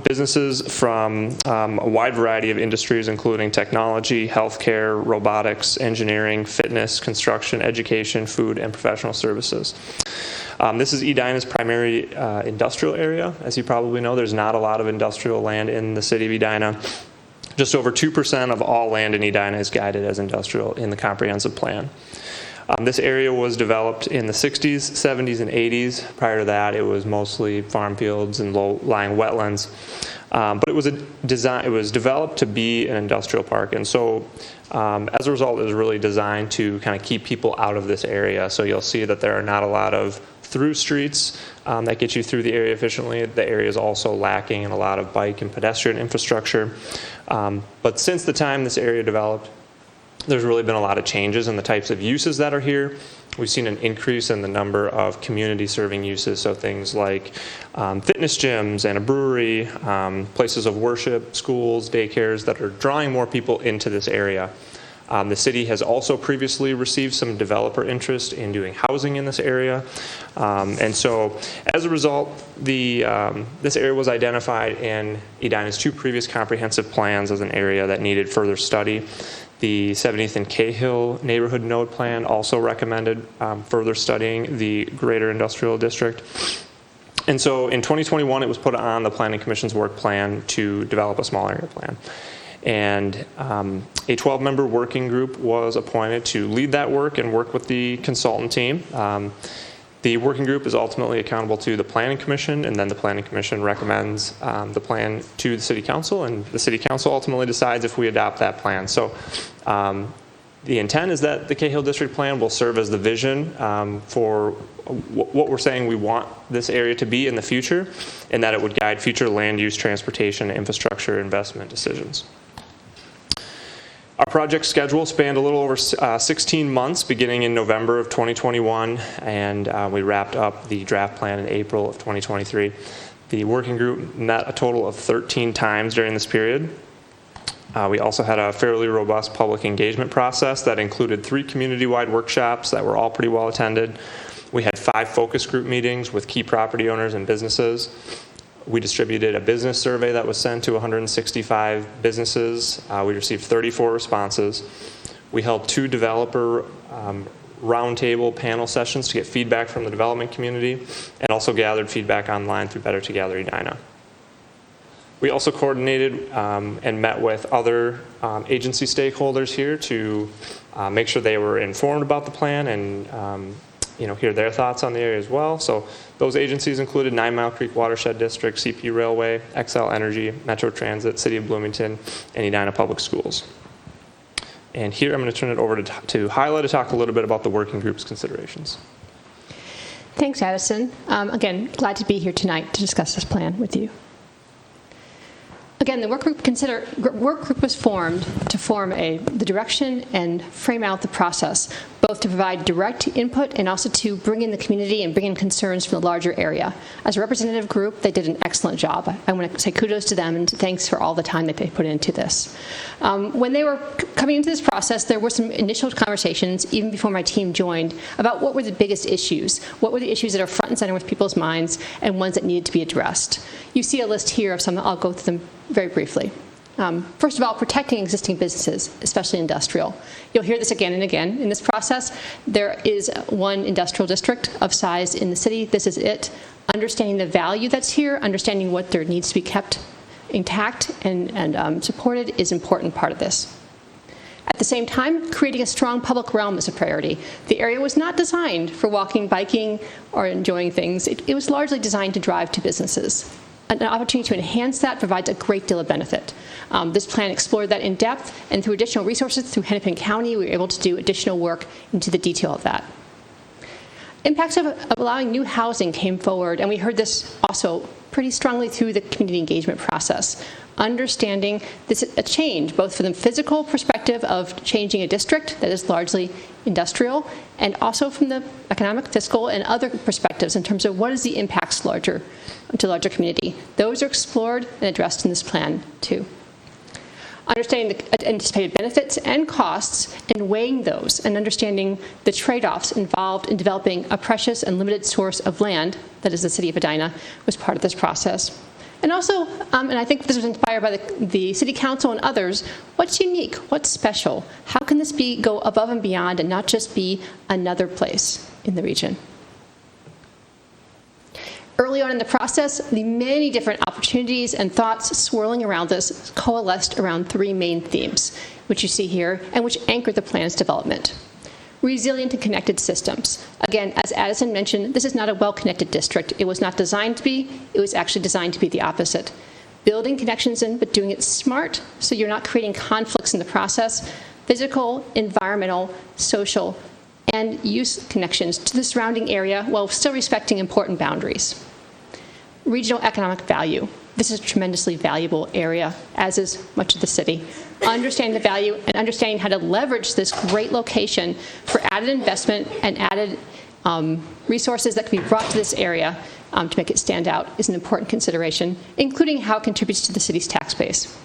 Businesses from a wide variety of industries, including technology, healthcare, robotics, engineering, fitness, construction, education, food, and professional services. This is Edina's primary industrial area. As you probably know, there's not a lot of industrial land in the city of Edina. Just over 2% of all land in Edina is guided as industrial in the comprehensive plan. This area was developed in the 60s, 70s, and 80s. Prior to that, it was mostly farm fields and low-lying wetlands. But it was developed to be an industrial park, and so as a result, it was really designed to kind of keep people out of this area. So you'll see that there are not a lot of through streets that get you through the area efficiently. The area is also lacking in a lot of bike and pedestrian infrastructure. But since the time this area developed, there's really been a lot of changes in the types of uses that are here. We've seen an increase in the number of community-serving uses, so things like fitness gyms and a brewery, places of worship, schools, daycares that are drawing more people into this area. The city has also previously received some developer interest in doing housing in this area. And so as a result, this area was identified in Edina's two previous comprehensive plans as an area that needed further study. The 70th and Cahill Neighborhood Node Plan also recommended further studying the greater industrial district. And so in 2021, it was put on the Planning Commission's work plan to develop a small area plan. And a 12-member working group was appointed to lead that work and work with the consultant team. The working group is ultimately accountable to the Planning Commission, and then the Planning Commission recommends the plan to the City Council, and the City Council ultimately decides if we adopt that plan. So the intent is that the Cahill District Plan will serve as the vision for what we're saying we want this area to be in the future, and that it would guide future land use, transportation, infrastructure, investment decisions. Our project schedule spanned a little over 16 months, beginning in November of 2021, and we wrapped up the draft plan in April of 2023. The working group met a total of 13 times during this period. We also had a fairly robust public engagement process that included 3 community-wide workshops that were all pretty well attended. We had 5 focus group meetings with key property owners and businesses. We distributed a business survey that was sent to 165 businesses. We received 34 responses. We held 2 developer roundtable panel sessions to get feedback from the development community, and also gathered feedback online through Better Together Edina. We also coordinated and met with other agency stakeholders here to make sure they were informed about the plan and hear their thoughts on the area as well. So those agencies included 9 Mile Creek Watershed District, CP Railway, XL Energy, Metro Transit, City of Bloomington, and Edina Public Schools. And here I'm going to turn it over to Hyla to talk a little bit about the working group's considerations. Thanks, Addison. Again, glad to be here tonight to discuss this plan with you. Again, the work group was formed to form the direction and frame out the process, both to provide direct input and also to bring in the community and bring in concerns from the larger area. As a representative group, they did an excellent job. I want to say kudos to them and thanks for all the time that they put into this. When they were coming into this process, there were some initial conversations, even before my team joined, about what were the biggest issues, what were the issues that are front and center with people's minds, and ones that needed to be addressed. You see a list here of some. I'll go through them very briefly. First of all, protecting existing businesses, especially industrial. You'll hear this again and again in this process. There is one industrial district of size in the city. This is it. Understanding the value that's here, understanding what there needs to be kept intact and supported is an important part of this. At the same time, creating a strong public realm is a priority. The area was not designed for walking, biking, or enjoying things. It was largely designed to drive to businesses. An opportunity to enhance that provides a great deal of benefit. This plan explored that in depth, and through additional resources through Hennepin County, we were able to do additional work into the detail of that. Impacts of allowing new housing came forward, and we heard this also pretty strongly through the community engagement process. Understanding this is a change, both from the physical perspective of changing a district that is largely industrial, and also from the economic, fiscal, and other perspectives in terms of what is the impacts to larger community. Those are explored and addressed in this plan, too. Understanding the anticipated benefits and costs and weighing those and understanding the trade-offs involved in developing a precious and limited source of land, that is the city of Edina, was part of this process. And also, and I think this was inspired by the City Council and others, what's unique, what's special? How can this go above and beyond and not just be another place in the region? Early on in the process, the many different opportunities and thoughts swirling around this coalesced around three main themes, which you see here, and which anchor the plan's development. Resilient and connected systems. Again, as Addison mentioned, this is not a well-connected district. It was not designed to be. It was actually designed to be the opposite. Building connections in, but doing it smart, so you're not creating conflicts in the process. Physical, environmental, social, and use connections to the surrounding area while still respecting important boundaries. Regional economic value. This is a tremendously valuable area, as is much of the city. Understanding the value and understanding how to leverage this great location for added investment and added resources that can be brought to this area to make it stand out is an important consideration, including how it contributes to the city's tax base.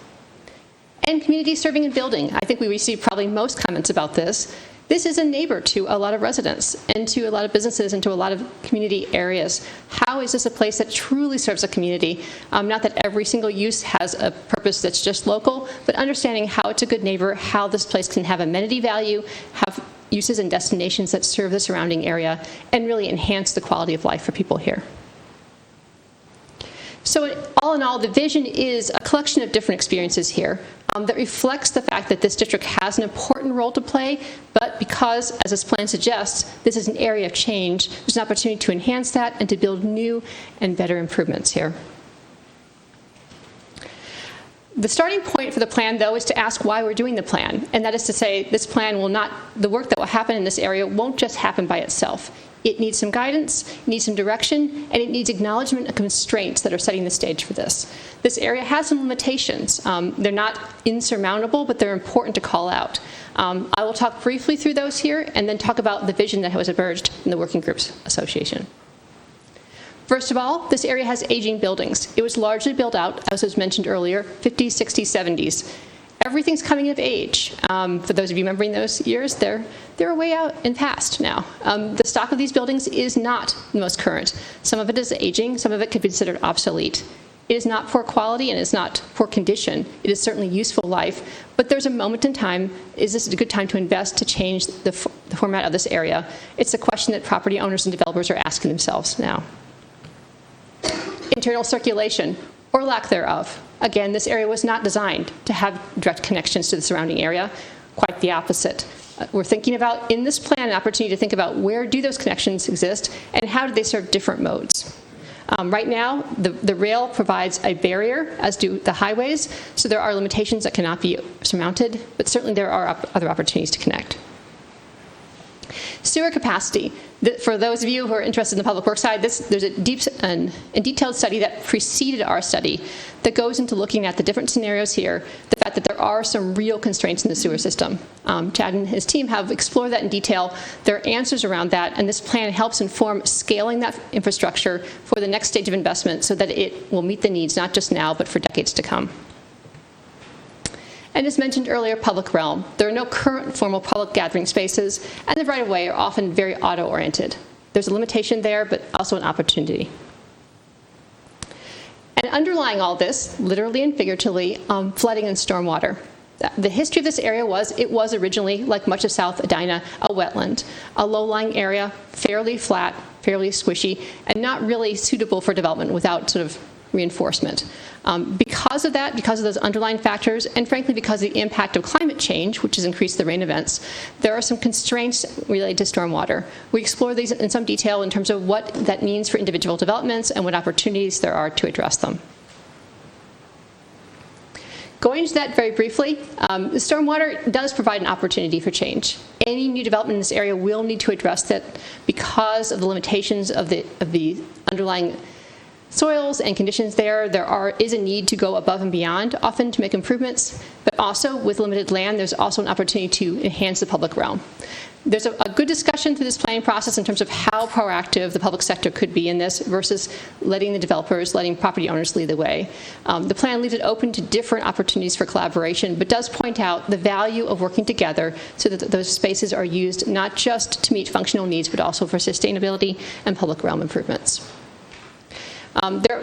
And community serving and building. I think we received probably most comments about this. This is a neighbor to a lot of residents and to a lot of businesses and to a lot of community areas. How is this a place that truly serves a community? Not that every single use has a purpose that's just local, but understanding how it's a good neighbor, how this place can have amenity value, have uses and destinations that serve the surrounding area, and really enhance the quality of life for people here. So all in all, the vision is a collection of different experiences here that reflects the fact that this district has an important role to play, but because, as this plan suggests, this is an area of change, there's an opportunity to enhance that and to build new and better improvements here. The starting point for the plan, though, is to ask why we're doing the plan, and that is to say this plan will not, the work that will happen in this area won't just happen by itself. It needs some guidance, it needs some direction, and it needs acknowledgement of constraints that are setting the stage for this. This area has some limitations. They're not insurmountable, but they're important to call out. I will talk briefly through those here and then talk about the vision that has emerged in the Working Groups Association. First of all, this area has aging buildings. It was largely built out, as was mentioned earlier, 50s, 60s, 70s. Everything's coming of age. For those of you remembering those years, they're way out and past now. The stock of these buildings is not the most current. Some of it is aging, some of it could be considered obsolete. It is not poor quality and it's not poor condition. It is certainly useful life, but there's a moment in time, is this a good time to invest to change the format of this area? It's a question that property owners and developers are asking themselves now. Internal circulation, or lack thereof. Again, this area was not designed to have direct connections to the surrounding area, quite the opposite. We're thinking about, in this plan, an opportunity to think about where do those connections exist and how do they serve different modes. Right now, the rail provides a barrier, as do the highways, so there are limitations that cannot be surmounted, but certainly there are other opportunities to connect. Sewer capacity. For those of you who are interested in the public works side, there's a deep and detailed study that preceded our study that goes into looking at the different scenarios here, the fact that there are some real constraints in the sewer system. Chad and his team have explored that in detail. There are answers around that, and this plan helps inform scaling that infrastructure for the next stage of investment so that it will meet the needs not just now, but for decades to come. And as mentioned earlier, public realm. There are no current formal public gathering spaces, and the right-of-way are often very auto-oriented. There's a limitation there, but also an opportunity. And underlying all this, literally and figuratively, flooding and stormwater. The history of this area was, it was originally, like much of South Edina, a wetland, a low-lying area, fairly flat, fairly squishy, and not really suitable for development without sort of reinforcement. Because of that, because of those underlying factors, and frankly because of the impact of climate change, which has increased the rain events, there are some constraints related to stormwater. We explore these in some detail in terms of what that means for individual developments and what opportunities there are to address them. Going into that very briefly, the stormwater does provide an opportunity for change. Any new development in this area will need to address that because of the limitations of the underlying soils and conditions there. There is a need to go above and beyond, often to make improvements, but also with limited land, there's also an opportunity to enhance the public realm. There's a good discussion through this planning process in terms of how proactive the public sector could be in this versus letting the developers, letting property owners lead the way. The plan leaves it open to different opportunities for collaboration, but does point out the value of working together so that those spaces are used not just to meet functional needs, but also for sustainability and public realm improvements.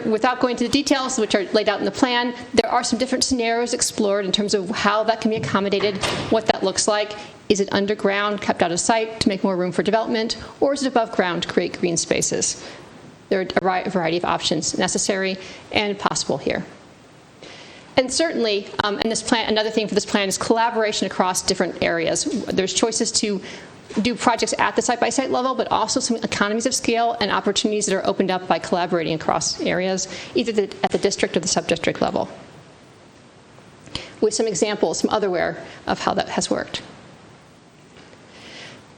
Without going into the details, which are laid out in the plan, there are some different scenarios explored in terms of how that can be accommodated, what that looks like. Is it underground, kept out of sight to make more room for development, or is it above ground to create green spaces? There are a variety of options necessary and possible here. And certainly, in this plan, another thing for this plan is collaboration across different areas. There's choices to do projects at the site-by-site level, but also some economies of scale and opportunities that are opened up by collaborating across areas, either at the district or the sub-district level. With some examples from otherwhere of how that has worked.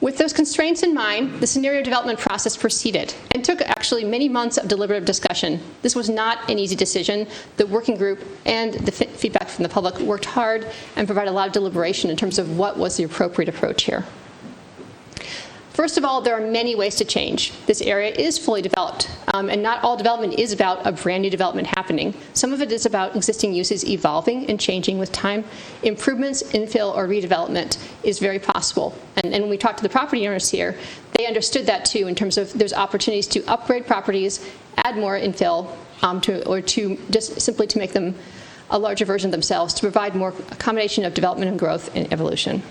With those constraints in mind, the scenario development process proceeded and took actually many months of deliberative discussion. This was not an easy decision. The working group and the feedback from the public worked hard and provided a lot of deliberation in terms of what was the appropriate approach here. First of all, there are many ways to change. This area is fully developed, and not all development is about a brand new development happening. Some of it is about existing uses evolving and changing with time. Improvements, infill, or redevelopment is very possible. And when we talked to the property owners here, they understood that too in terms of there's opportunities to upgrade properties, add more infill, or to just simply to make them a larger version of themselves, to provide more accommodation of development and growth and evolution.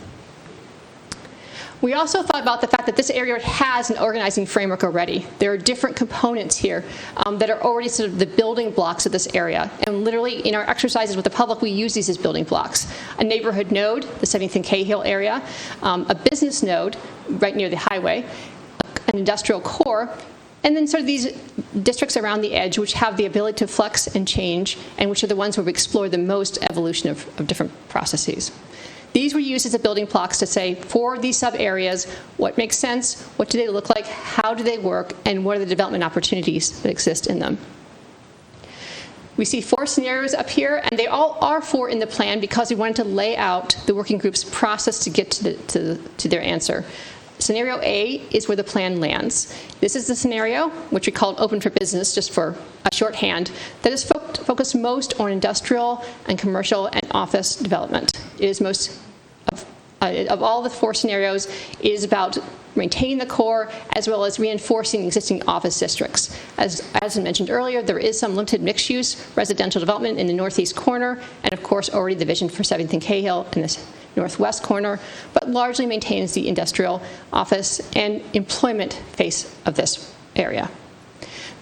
We also thought about the fact that this area has an organizing framework already. There are different components here that are already sort of the building blocks of this area. And literally in our exercises with the public, we use these as building blocks. A neighborhood node, the 70th and Cahill area, a business node right near the highway, an industrial core, and then sort of these districts around the edge which have the ability to flex and change, and which are the ones where we explore the most evolution of different processes. These were used as the building blocks to say, for these sub-areas, what makes sense, what do they look like, how do they work, and what are the development opportunities that exist in them. We see 4 scenarios up here, and they all are 4 in the plan because we wanted to lay out the working group's process to get to their answer. Scenario A is where the plan lands. This is the scenario, which we called open for business, just for a shorthand, that is focused most on industrial and commercial and office development. It is most, of all the 4 scenarios, it is about maintaining the core as well as reinforcing existing office districts. As I mentioned earlier, there is some limited mixed-use residential development in the northeast corner, and of course already the vision for 7th and Cahill in this northwest corner, but largely maintains the industrial, office, and employment face of this area.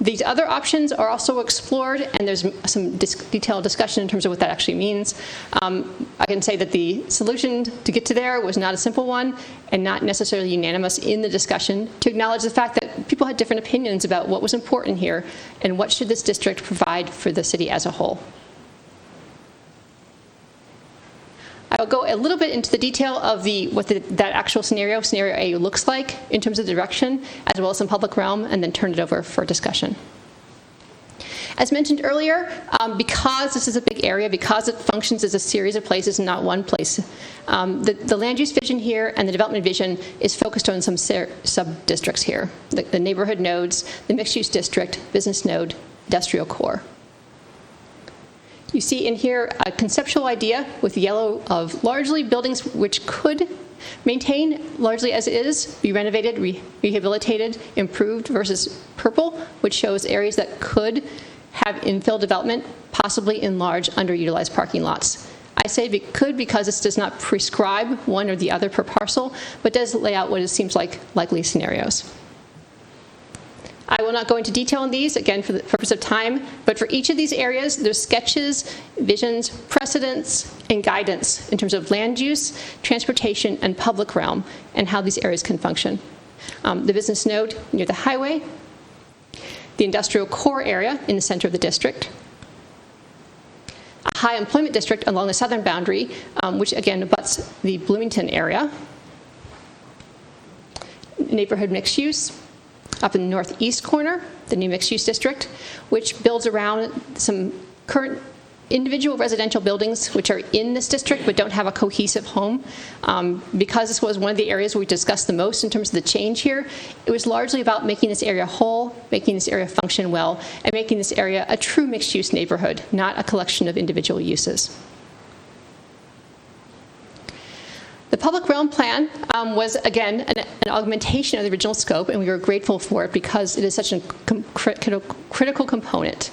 These other options are also explored, and there's some detailed discussion in terms of what that actually means. I can say that the solution to get to there was not a simple one and not necessarily unanimous in the discussion, to acknowledge the fact that people had different opinions about what was important here and what should this district provide for the city as a whole. I will go a little bit into the detail of that actual scenario A looks like in terms of the direction, as well as some public realm, and then turn it over for discussion. As mentioned earlier, because this is a big area, because it functions as a series of places and not one place, the land use vision here and the development vision is focused on some sub-districts here, the neighborhood nodes, the mixed-use district, business node, industrial core. You see in here a conceptual idea with yellow of largely buildings which could maintain largely as is, be renovated, rehabilitated, improved, versus purple, which shows areas that could have infill development, possibly in large underutilized parking lots. I say could because this does not prescribe one or the other per parcel, but does lay out what it seems like likely scenarios. I will not go into detail on these, again, for the purpose of time, but for each of these areas, there's sketches, visions, precedents, and guidance in terms of land use, transportation, and public realm, and how these areas can function. The business node near the highway, the industrial core area in the center of the district, a high employment district along the southern boundary, which again abuts the Bloomington area, neighborhood mixed use, up in the northeast corner, the new mixed-use district, which builds around some current individual residential buildings which are in this district but don't have a cohesive home. Because this was one of the areas we discussed the most in terms of the change here, it was largely about making this area whole, making this area function well, and making this area a true mixed-use neighborhood, not a collection of individual uses. The public realm plan was, again, an augmentation of the original scope, and we were grateful for it because it is such a critical component.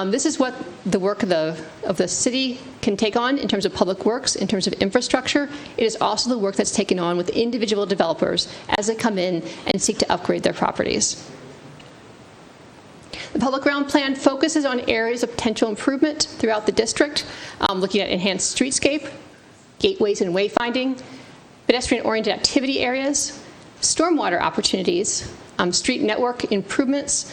This is what the work of the city can take on in terms of public works, in terms of infrastructure. It is also the work that's taken on with individual developers as they come in and seek to upgrade their properties. The public realm plan focuses on areas of potential improvement throughout the district, looking at enhanced streetscape, gateways and wayfinding, pedestrian-oriented activity areas, stormwater opportunities, street network improvements,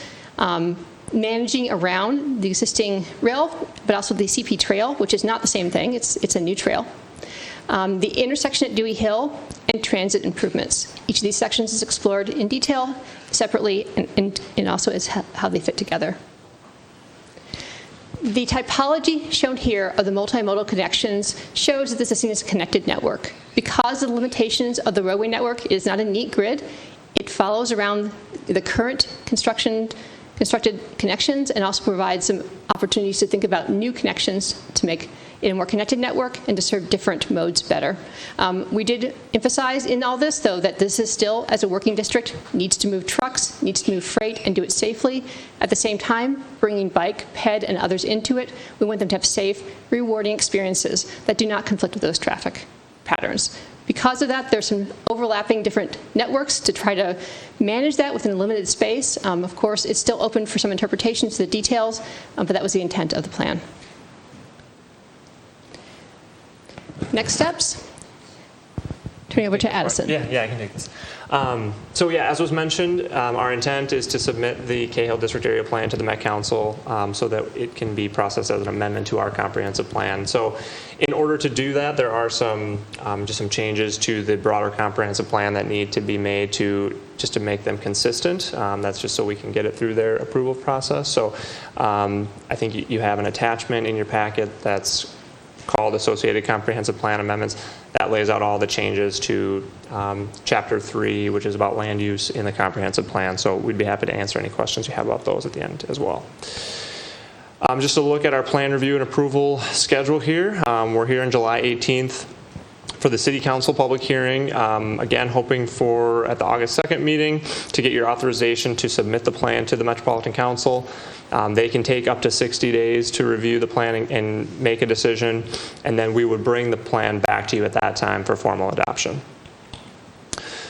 managing around the existing rail, but also the CP trail, which is not the same thing, it's a new trail. The intersection at Dewey Hill, and transit improvements. Each of these sections is explored in detail, separately, and also is how they fit together. The typology shown here of the multimodal connections shows that this is seen as a connected network. Because of the limitations of the roadway network, it is not a neat grid. It follows around the current constructed connections and also provides some opportunities to think about new connections to make it a more connected network and to serve different modes better. We did emphasize in all this, though, that this is still, as a working district, needs to move trucks, needs to move freight, and do it safely. At the same time, bringing bike, ped, and others into it, we want them to have safe, rewarding experiences that do not conflict with those traffic patterns. Because of that, there's some overlapping different networks to try to manage that within a limited space. Of course, it's still open for some interpretations to the details, but that was the intent of the plan. Next steps. Turning over to Addison. Yeah, I can take this. So yeah, as was mentioned, our intent is to submit the Cahill District Area Plan to the Met Council so that it can be processed as an amendment to our comprehensive plan. So in order to do that, there are some just some changes to the broader comprehensive plan that need to be made just to make them consistent. That's just so we can get it through their approval process. So I think you have an attachment in your packet that's called Associated Comprehensive Plan Amendments. That lays out all the changes to Chapter 3, which is about land use in the comprehensive plan. So we'd be happy to answer any questions you have about those at the end as well. Just to look at our plan review and approval schedule here. We're here on July 18th for the City Council public hearing. Again, hoping for, at the August 2nd meeting, to get your authorization to submit the plan to the Metropolitan Council. They can take up to 60 days to review the plan and make a decision, and then we would bring the plan back to you at that time for formal adoption.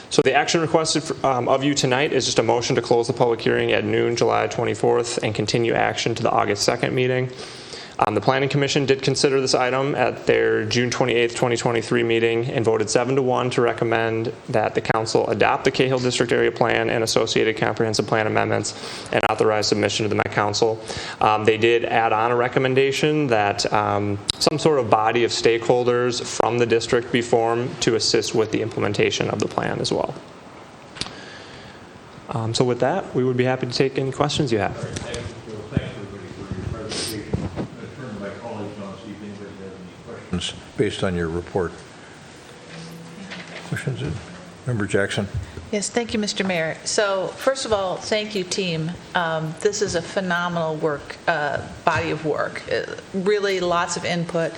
So the action requested of you tonight is just a motion to close the public hearing at noon, July 24th, and continue action to the August 2nd meeting. The Planning Commission did consider this item at their June 28th, 2023 meeting and voted 7-1 to recommend that the council adopt the Cahill District Area Plan and associated comprehensive plan amendments and authorize submission to the Met Council. They did add on a recommendation that some sort of body of stakeholders from the district be formed to assist with the implementation of the plan as well. So with that, we would be happy to take any questions you have. Thanks everybody for your presentation. I'm going to turn to my colleagues now, see if anybody has any questions based on your report. Questions? Member Jackson. Yes, thank you, Mr. Mayor. So first of all, thank you, team. This is a phenomenal body of work. Really lots of input,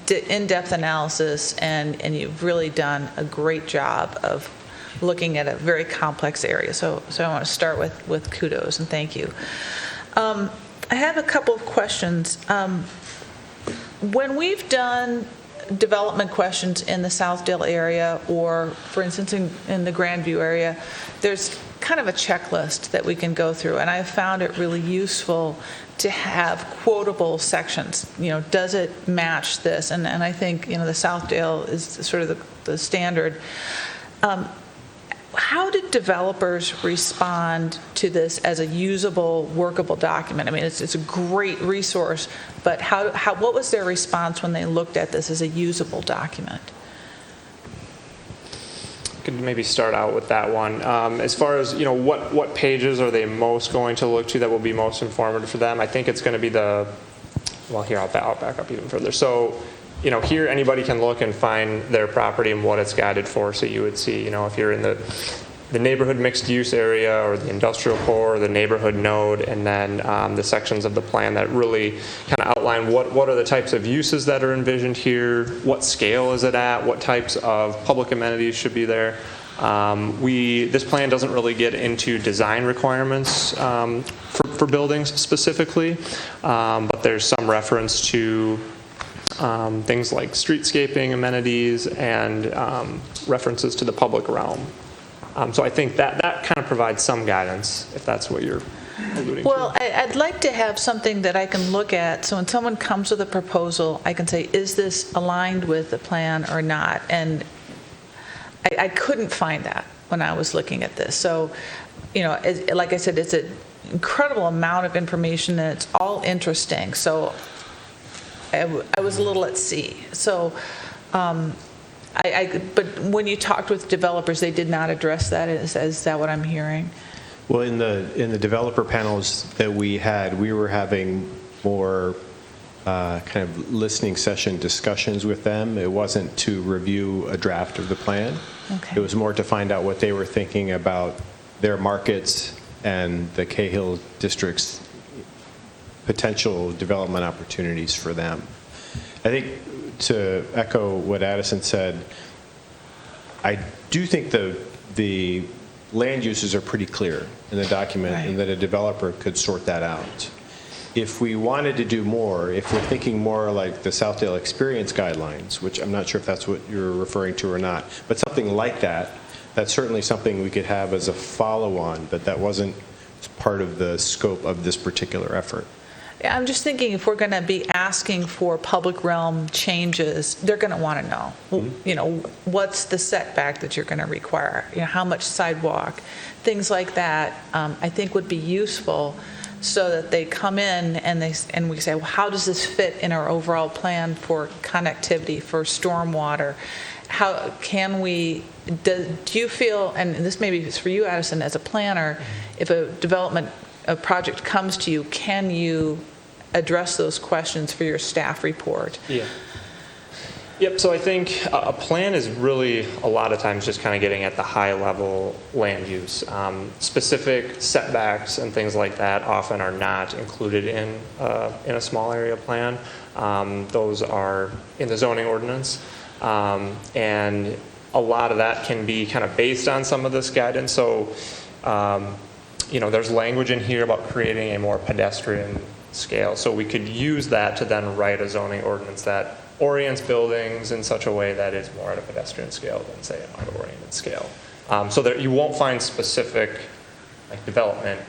in-depth analysis, and you've really done a great job of looking at a very complex area. So I want to start with kudos and thank you. I have a couple of questions. When we've done development questions in the Southdale area, or for instance in the Grandview area, there's kind of a checklist that we can go through, and I found it really useful to have quotable sections. Does it match this? And I think the Southdale is sort of the standard. How did developers respond to this as a usable, workable document? I mean, it's a great resource, but what was their response when they looked at this as a usable document? I could maybe start out with that one. As far as what pages are they most going to look to that will be most informative for them? I think it's going to be here I'll back up even further. So. Here anybody can look and find their property and what it's guided for. So you would see, if you're in the neighborhood mixed use area or the industrial core or the neighborhood node, and then the sections of the plan that really kind of outline what are the types of uses that are envisioned here, what scale is it at, what types of public amenities should be there. This plan doesn't really get into design requirements for buildings specifically, but there's some reference to things like streetscaping amenities and references to the public realm. So I think that kind of provides some guidance, if that's what you're alluding to. Well, I'd like to have something that I can look at, so when someone comes with a proposal, I can say, is this aligned with the plan or not? And I couldn't find that when I was looking at this. So, like I said, it's an incredible amount of information, and it's all interesting. So I was a little at sea. So, but when you talked with developers, they did not address that. Is that what I'm hearing? Well, in the developer panels that we had, we were having more kind of listening session discussions with them. It wasn't to review a draft of the plan. Okay. It was more to find out what they were thinking about their markets and the Cahill District's potential development opportunities for them. I think, to echo what Addison said, I do think the land uses are pretty clear in the document, right, and that a developer could sort that out. If we wanted to do more, if we're thinking more like the Southdale Experience Guidelines, which I'm not sure if that's what you're referring to or not, but something like that, that's certainly something we could have as a follow-on, but that wasn't part of the scope of this particular effort. I'm just thinking, if we're going to be asking for public realm changes, they're going to want to know, mm-hmm, what's the setback that you're going to require, how much sidewalk, things like that, I think would be useful, so that they come in and we say, well, how does this fit in our overall plan for connectivity, for stormwater? How can we, do you feel, and this maybe is for you, Addison, as a planner, if a project comes to you, can you address those questions for your staff report? Yeah. Yep, so I think a plan is really a lot of times just kind of getting at the high level land use. Specific setbacks and things like that often are not included in a small area plan. Those are in the zoning ordinance. And a lot of that can be kind of based on some of this guidance. So, there's language in here about creating a more pedestrian scale. So we could use that to then write a zoning ordinance that orients buildings in such a way that is more at a pedestrian scale than, say, an auto-oriented scale. So that you won't find specific development,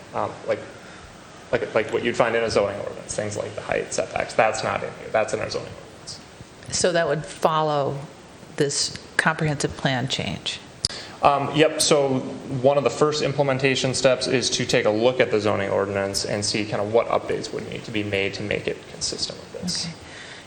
like what you'd find in a zoning ordinance, things like the height setbacks. That's not in here. That's in our zoning ordinance. So that would follow this comprehensive plan change? Yep, so one of the first implementation steps is to take a look at the zoning ordinance and see kind of what updates would need to be made to make it consistent with this. Okay.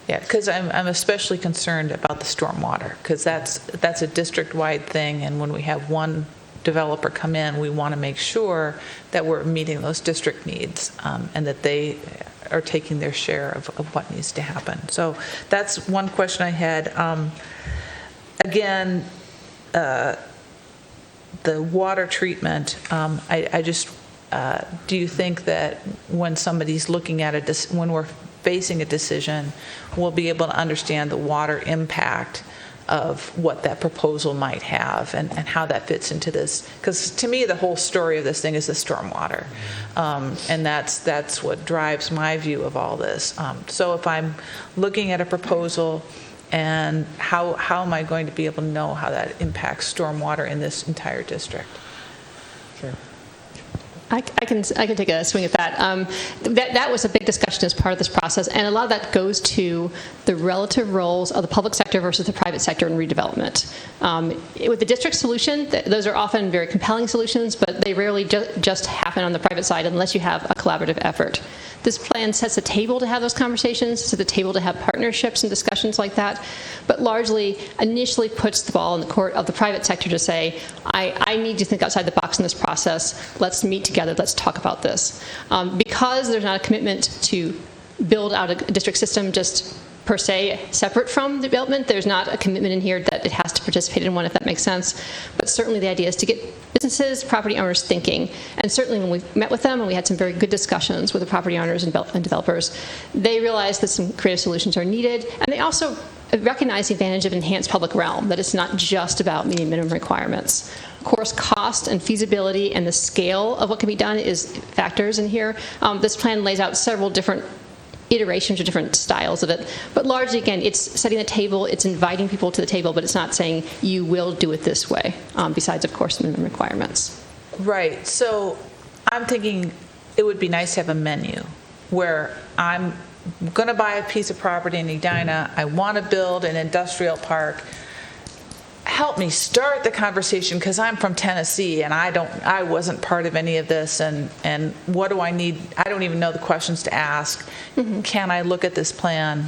Yeah, because I'm especially concerned about the stormwater, because that's a district-wide thing, and when we have one developer come in, we want to make sure that we're meeting those district needs, and that they are taking their share of what needs to happen. So that's one question I had. Again, the water treatment, I just, do you think that when somebody's looking at when we're facing a decision, we'll be able to understand the water impact of what that proposal might have and how that fits into this? Because to me, the whole story of this thing is the stormwater. And that's what drives my view of all this. So if I'm looking at a proposal, and how am I going to be able to know how that impacts stormwater in this entire district? Sure. I can take a swing at that. That was a big discussion as part of this process, and a lot of that goes to the relative roles of the public sector versus the private sector in redevelopment. With the district solution, those are often very compelling solutions, but they rarely just happen on the private side unless you have a collaborative effort. This plan sets the table to have those conversations, sets the table to have partnerships and discussions like that, but largely initially puts the ball in the court of the private sector to say, I need to think outside the box in this process. Let's meet together. Let's talk about this. Because there's not a commitment to build out a district system just per se separate from the development, there's not a commitment in here that it has to participate in one, if that makes sense. But certainly the idea is to get businesses, property owners thinking. And certainly when we met with them and we had some very good discussions with the property owners and developers, they realized that some creative solutions are needed. And they also recognize the advantage of enhanced public realm, that it's not just about meeting minimum requirements. Of course, cost and feasibility and the scale of what can be done is factors in here. This plan lays out several different iterations or different styles of it. But largely, again, it's setting the table, it's inviting people to the table, but it's not saying you will do it this way, besides, of course, minimum requirements. Right. So I'm thinking it would be nice to have a menu where I'm going to buy a piece of property in Edina. I want to build an industrial park. Help me start the conversation, because I'm from Tennessee and I wasn't part of any of this, and what do I need? I don't even know the questions to ask. Mm-hmm. Can I look at this plan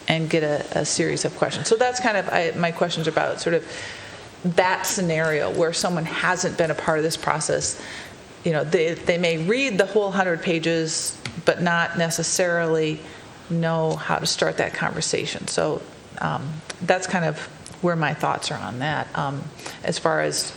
and get a series of questions? So that's kind of my questions about sort of that scenario where someone hasn't been a part of this process. You know, they may read the whole 100 pages but not necessarily know how to start that conversation. So that's kind of where my thoughts are on that, as far as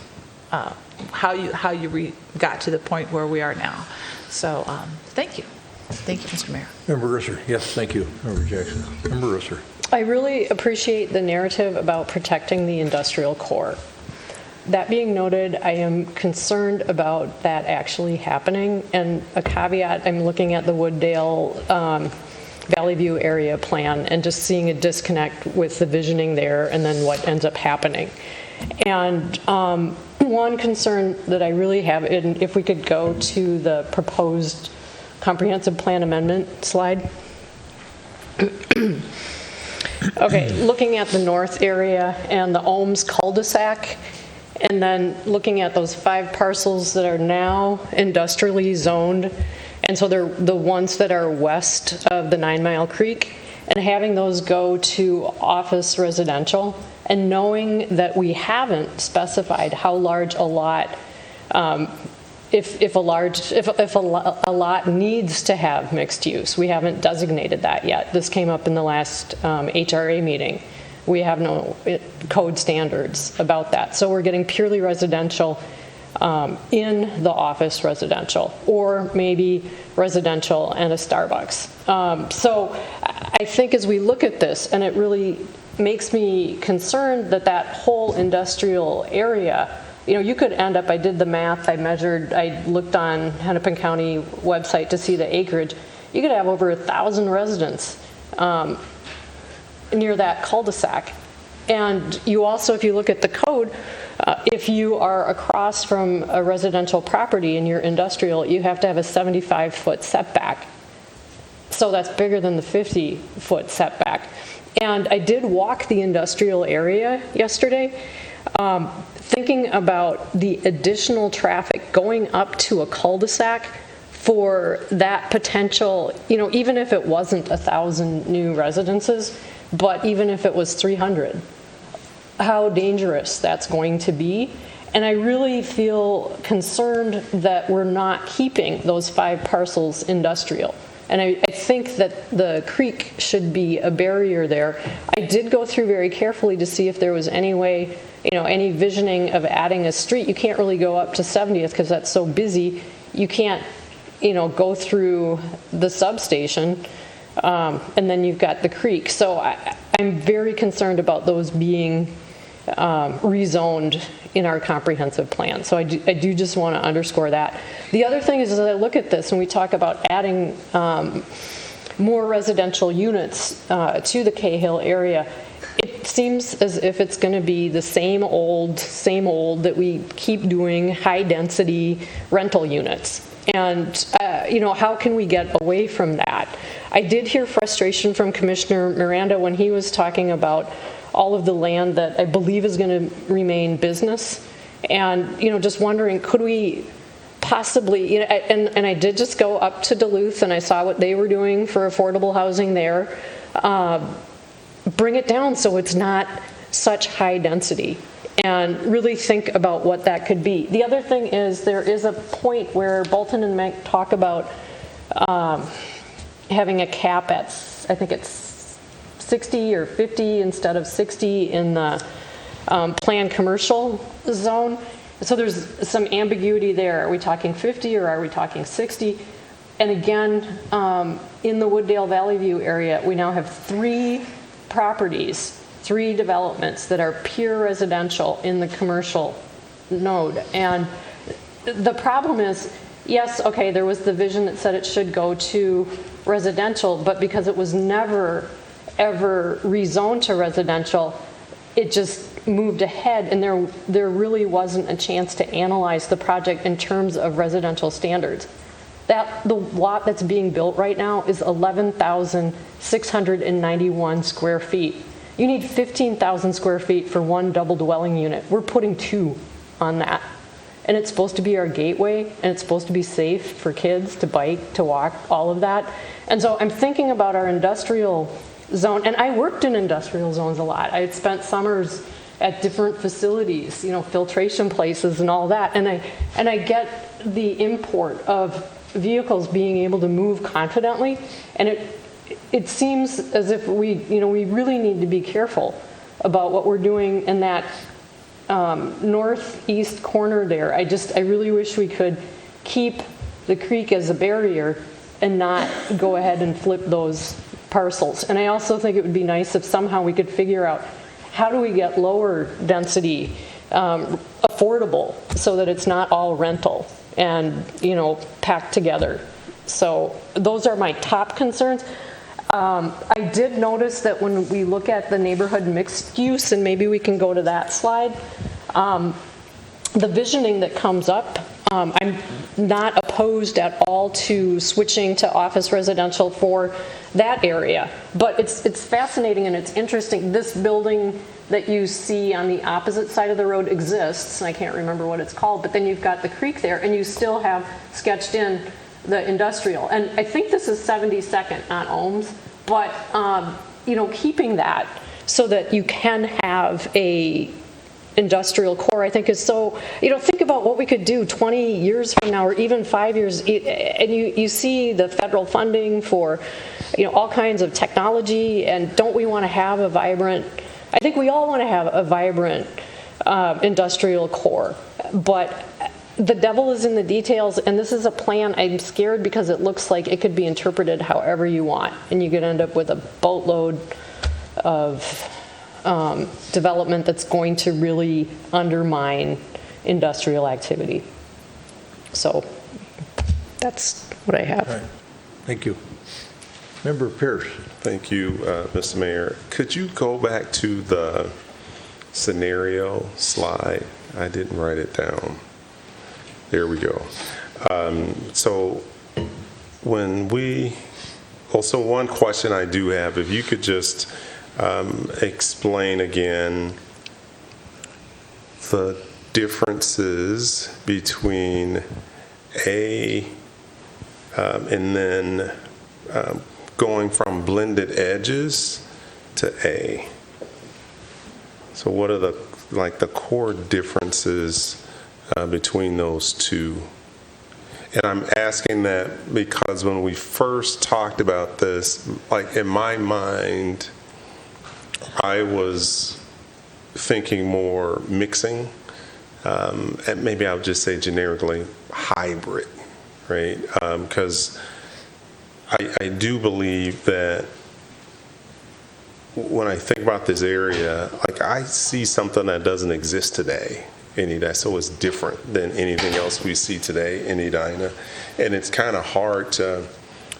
how you got to the point where we are now. So thank you. Thank you, Mr. Mayor. Member Risser. Yes, thank you, Member Jackson. Member Risser. I really appreciate the narrative about protecting the industrial core. That being noted, I am concerned about that actually happening. And a caveat, I'm looking at the Wooddale Valley View area plan and just seeing a disconnect with the visioning there and then what ends up happening. And one concern that I really have, and if we could go to the proposed comprehensive plan amendment slide. Okay, looking at the north area and the Ohms cul-de-sac, and then looking at those 5 parcels that are now industrially zoned, and so they're the ones that are west of the 9 Mile Creek, and having those go to office residential, and knowing that we haven't specified how large a lot, if a lot needs to have mixed use. We haven't designated that yet. This came up in the last HRA meeting. We have no code standards about that. So we're getting purely residential in the office residential, or maybe residential and a Starbucks. So I think as we look at this, and it really makes me concerned that that whole industrial area, you know, you could end up, I did the math, I looked on Hennepin County website to see the acreage. You could have over 1,000 residents near that cul-de-sac. And you also, if you look at the code, If you are across from a residential property and you're industrial, you have to have a 75-foot setback. So that's bigger than the 50-foot setback. And I did walk the industrial area yesterday, thinking about the additional traffic going up to a cul-de-sac for that potential, even if it wasn't 1,000 new residences, but even if it was 300, how dangerous that's going to be. And I really feel concerned that we're not keeping those 5 parcels industrial. And I think that the creek should be a barrier there. I did go through very carefully to see if there was any way, any visioning of adding a street. You can't really go up to 70th because that's so busy. You can't, go through the substation, and then you've got the creek. So I'm very concerned about those being rezoned in our comprehensive plan. So I do just want to underscore that. The other thing is, as I look at this and we talk about adding more residential units to the Cahill area, it seems as if it's going to be the same old that we keep doing, high density rental units. And, how can we get away from that? I did hear frustration from Commissioner Miranda when he was talking about all of the land that I believe is going to remain business. And, just wondering, could we possibly, and I did just go up to Duluth and I saw what they were doing for affordable housing there. Bring it down so it's not such high density, and really think about what that could be. The other thing is, there is a point where Bolton and Menk talk about having a cap at, I think it's 60 or 50 instead of 60 in the planned commercial zone. So there's some ambiguity there. Are we talking 50 or are we talking 60? And again, in the Wooddale Valley View area, we now have 3 properties, 3 developments that are pure residential in the commercial node. And the problem is, yes, okay, there was the vision that said it should go to residential, but because it was never, ever rezoned to residential, it just moved ahead, and there really wasn't a chance to analyze the project in terms of residential standards. The lot that's being built right now is 11,691 square feet. You need 15,000 square feet for 1 double dwelling unit. We're putting 2 on that. And it's supposed to be our gateway, and it's supposed to be safe for kids to bike, to walk, all of that. And so I'm thinking about our industrial zone, and I worked in industrial zones a lot. I had spent summers at different facilities, filtration places and all that. And I get the import of vehicles being able to move confidently, and it seems as if we really need to be careful about what we're doing in that northeast corner there. I really wish we could keep the creek as a barrier and not go ahead and flip those parcels. And I also think it would be nice if somehow we could figure out how do we get lower density affordable so that it's not all rental and packed together. So those are my top concerns. I did notice that when we look at the neighborhood mixed use, and maybe we can go to that slide, the visioning that comes up, I'm not opposed at all to switching to office residential for that area. But it's fascinating and it's interesting. This building that you see on the opposite side of the road exists, and I can't remember what it's called, but then you've got the creek there, and you still have sketched in the industrial. And I think this is 72nd, not Ohms, but keeping that so that you can have a industrial core, I think is so, think about what we could do 20 years from now or even 5 years, and you see the federal funding for, all kinds of technology, and don't we want to have a vibrant, I think we all want to have a vibrant industrial core, but the devil is in the details, and this is a plan. I'm scared because it looks like it could be interpreted however you want, and you could end up with a boatload of development that's going to really undermine industrial activity. So that's what I have. All right. Thank you. Member Pierce. Thank you, Mr. Mayor. Could you go back to the scenario slide I didn't write it down. There we go. So one question I do have, if you could just explain again the differences between A and then going from blended edges to A. So what are the core differences between those two? And I'm asking that because when we first talked about this, like in my mind, I was thinking more mixing, and maybe I'll just say generically hybrid, right? Because I do believe that when I think about this area, like I see something that doesn't exist today in Edina, so it's different than anything else we see today in Edina. And it's kind of hard to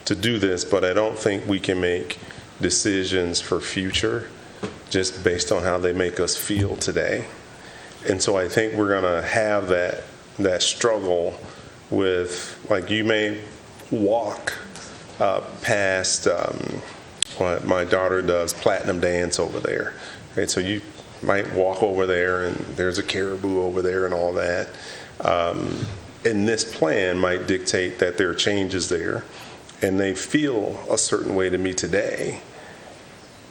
do this, but I don't think we can make decisions for future just based on how they make us feel today. And so I think we're going to have that struggle with, like, you may walk past what my daughter does, Platinum Dance over there, right? So you might walk over there and there's a caribou over there and all that. And this plan might dictate that there are changes there and they feel a certain way to me today.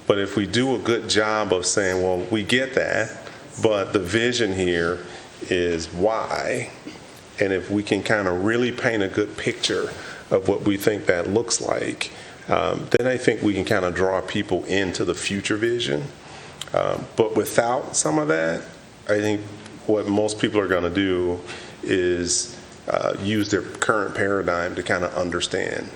But if we do a good job of saying, well, we get that, but the vision here is Y, and if we can kind of really paint a good picture of what we think that looks like, then I think we can kind of draw people into the future vision. But without some of that, I think what most people are going to do is use their current paradigm to kind of understand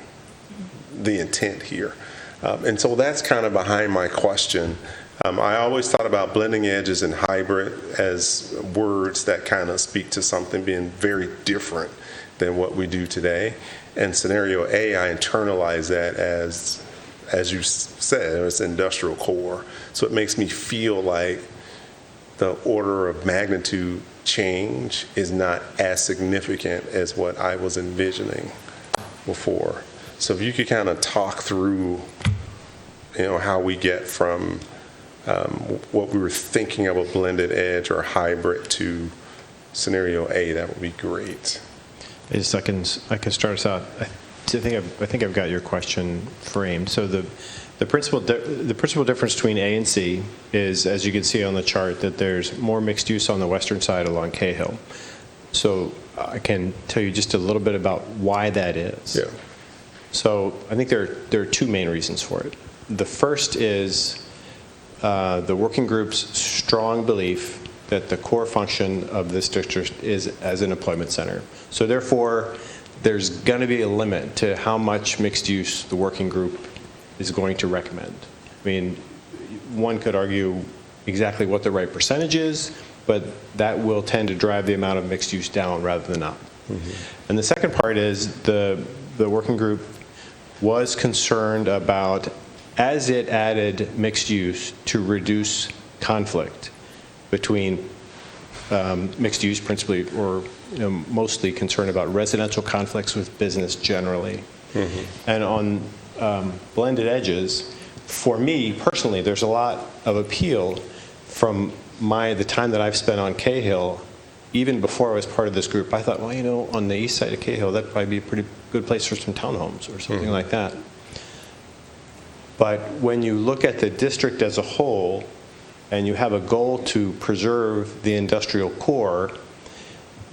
the intent here. And so that's kind of behind my question. I always thought about blending edges and hybrid as words that kind of speak to something being very different than what we do today. And scenario A, I internalize that as you said, it's industrial core. So it makes me feel like the order of magnitude change is not as significant as what I was envisioning before. So if you could kind of talk through, how we get from what we were thinking of a blended edge or hybrid to scenario A, that would be great. I can start us out. I think I've got your question framed. So the principal difference between A and C is, as you can see on the chart, that there's more mixed use on the western side along Cahill. So I can tell you just a little bit about why that is. Yeah. So I think there are two main reasons for it. The first is the working group's strong belief that the core function of this district is as an employment center. So therefore, there's going to be a limit to how much mixed use the working group is going to recommend. I mean, one could argue exactly what the right percentage is, but that will tend to drive the amount of mixed use down rather than up. Mm-hmm. And the second part is the working group was concerned about, as it added mixed use, to reduce conflict between mixed use principally, or mostly concerned about residential conflicts with business generally. Mm-hmm. And on blended edges, for me personally, there's a lot of appeal from the time that I've spent on Cahill. Even before I was part of this group, I thought, well, on the east side of Cahill, that'd probably be a pretty good place for some townhomes or something like that. But when you look at the district as a whole, and you have a goal to preserve the industrial core,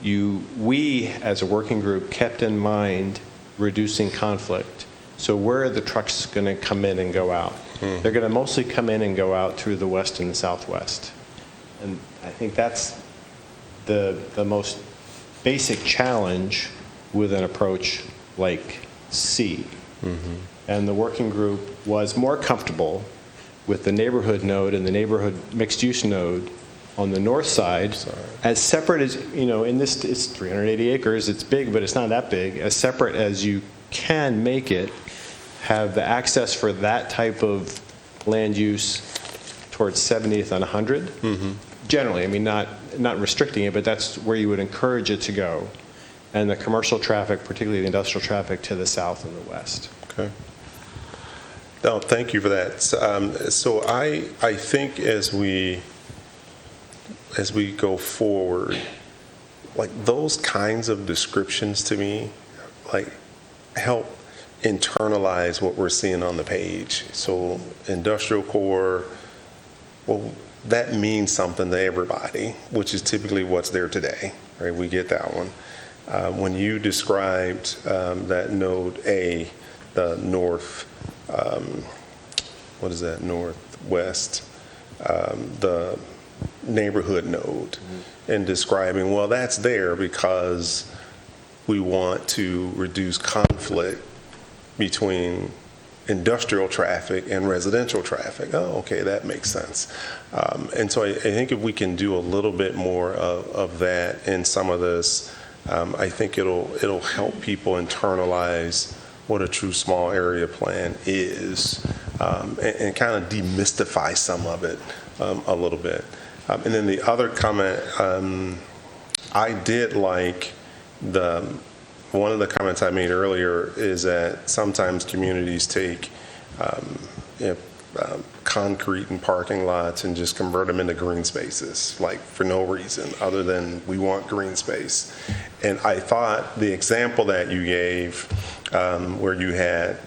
we as a working group kept in mind reducing conflict. So where are the trucks going to come in and go out? They're going to mostly come in and go out through the west and the southwest. And I think that's the most basic challenge with an approach like C. Mm-hmm. And the working group was more comfortable with the neighborhood node and the neighborhood mixed-use node on the north side, as separate as, in this, it's 380 acres, it's big, but it's not that big, as separate as you can make it, have the access for that type of land use towards 70th and 100, mm-hmm. generally, I mean, not restricting it, but that's where you would encourage it to go. And the commercial traffic, particularly the industrial traffic, to the south and the west. Okay. No, thank you for that. So I think as we go forward, like those kinds of descriptions to me, like help internalize what we're seeing on the page. So industrial core, well, that means something to everybody, which is typically what's there today, right? We get that one. When you described that node A, the north, what is that, northwest, the neighborhood node, and describing, well, that's there because we want to reduce conflict between industrial traffic and residential traffic. Oh, okay, that makes sense. And so I think if we can do a little bit more of that in some of this, I think it'll help people internalize what a true small area plan is, and kind of demystify some of it a little bit. And then the other comment, I did like one of the comments I made earlier is that sometimes communities take concrete and parking lots and just convert them into green spaces, like for no reason other than we want green space. And I thought the example that you gave, where you had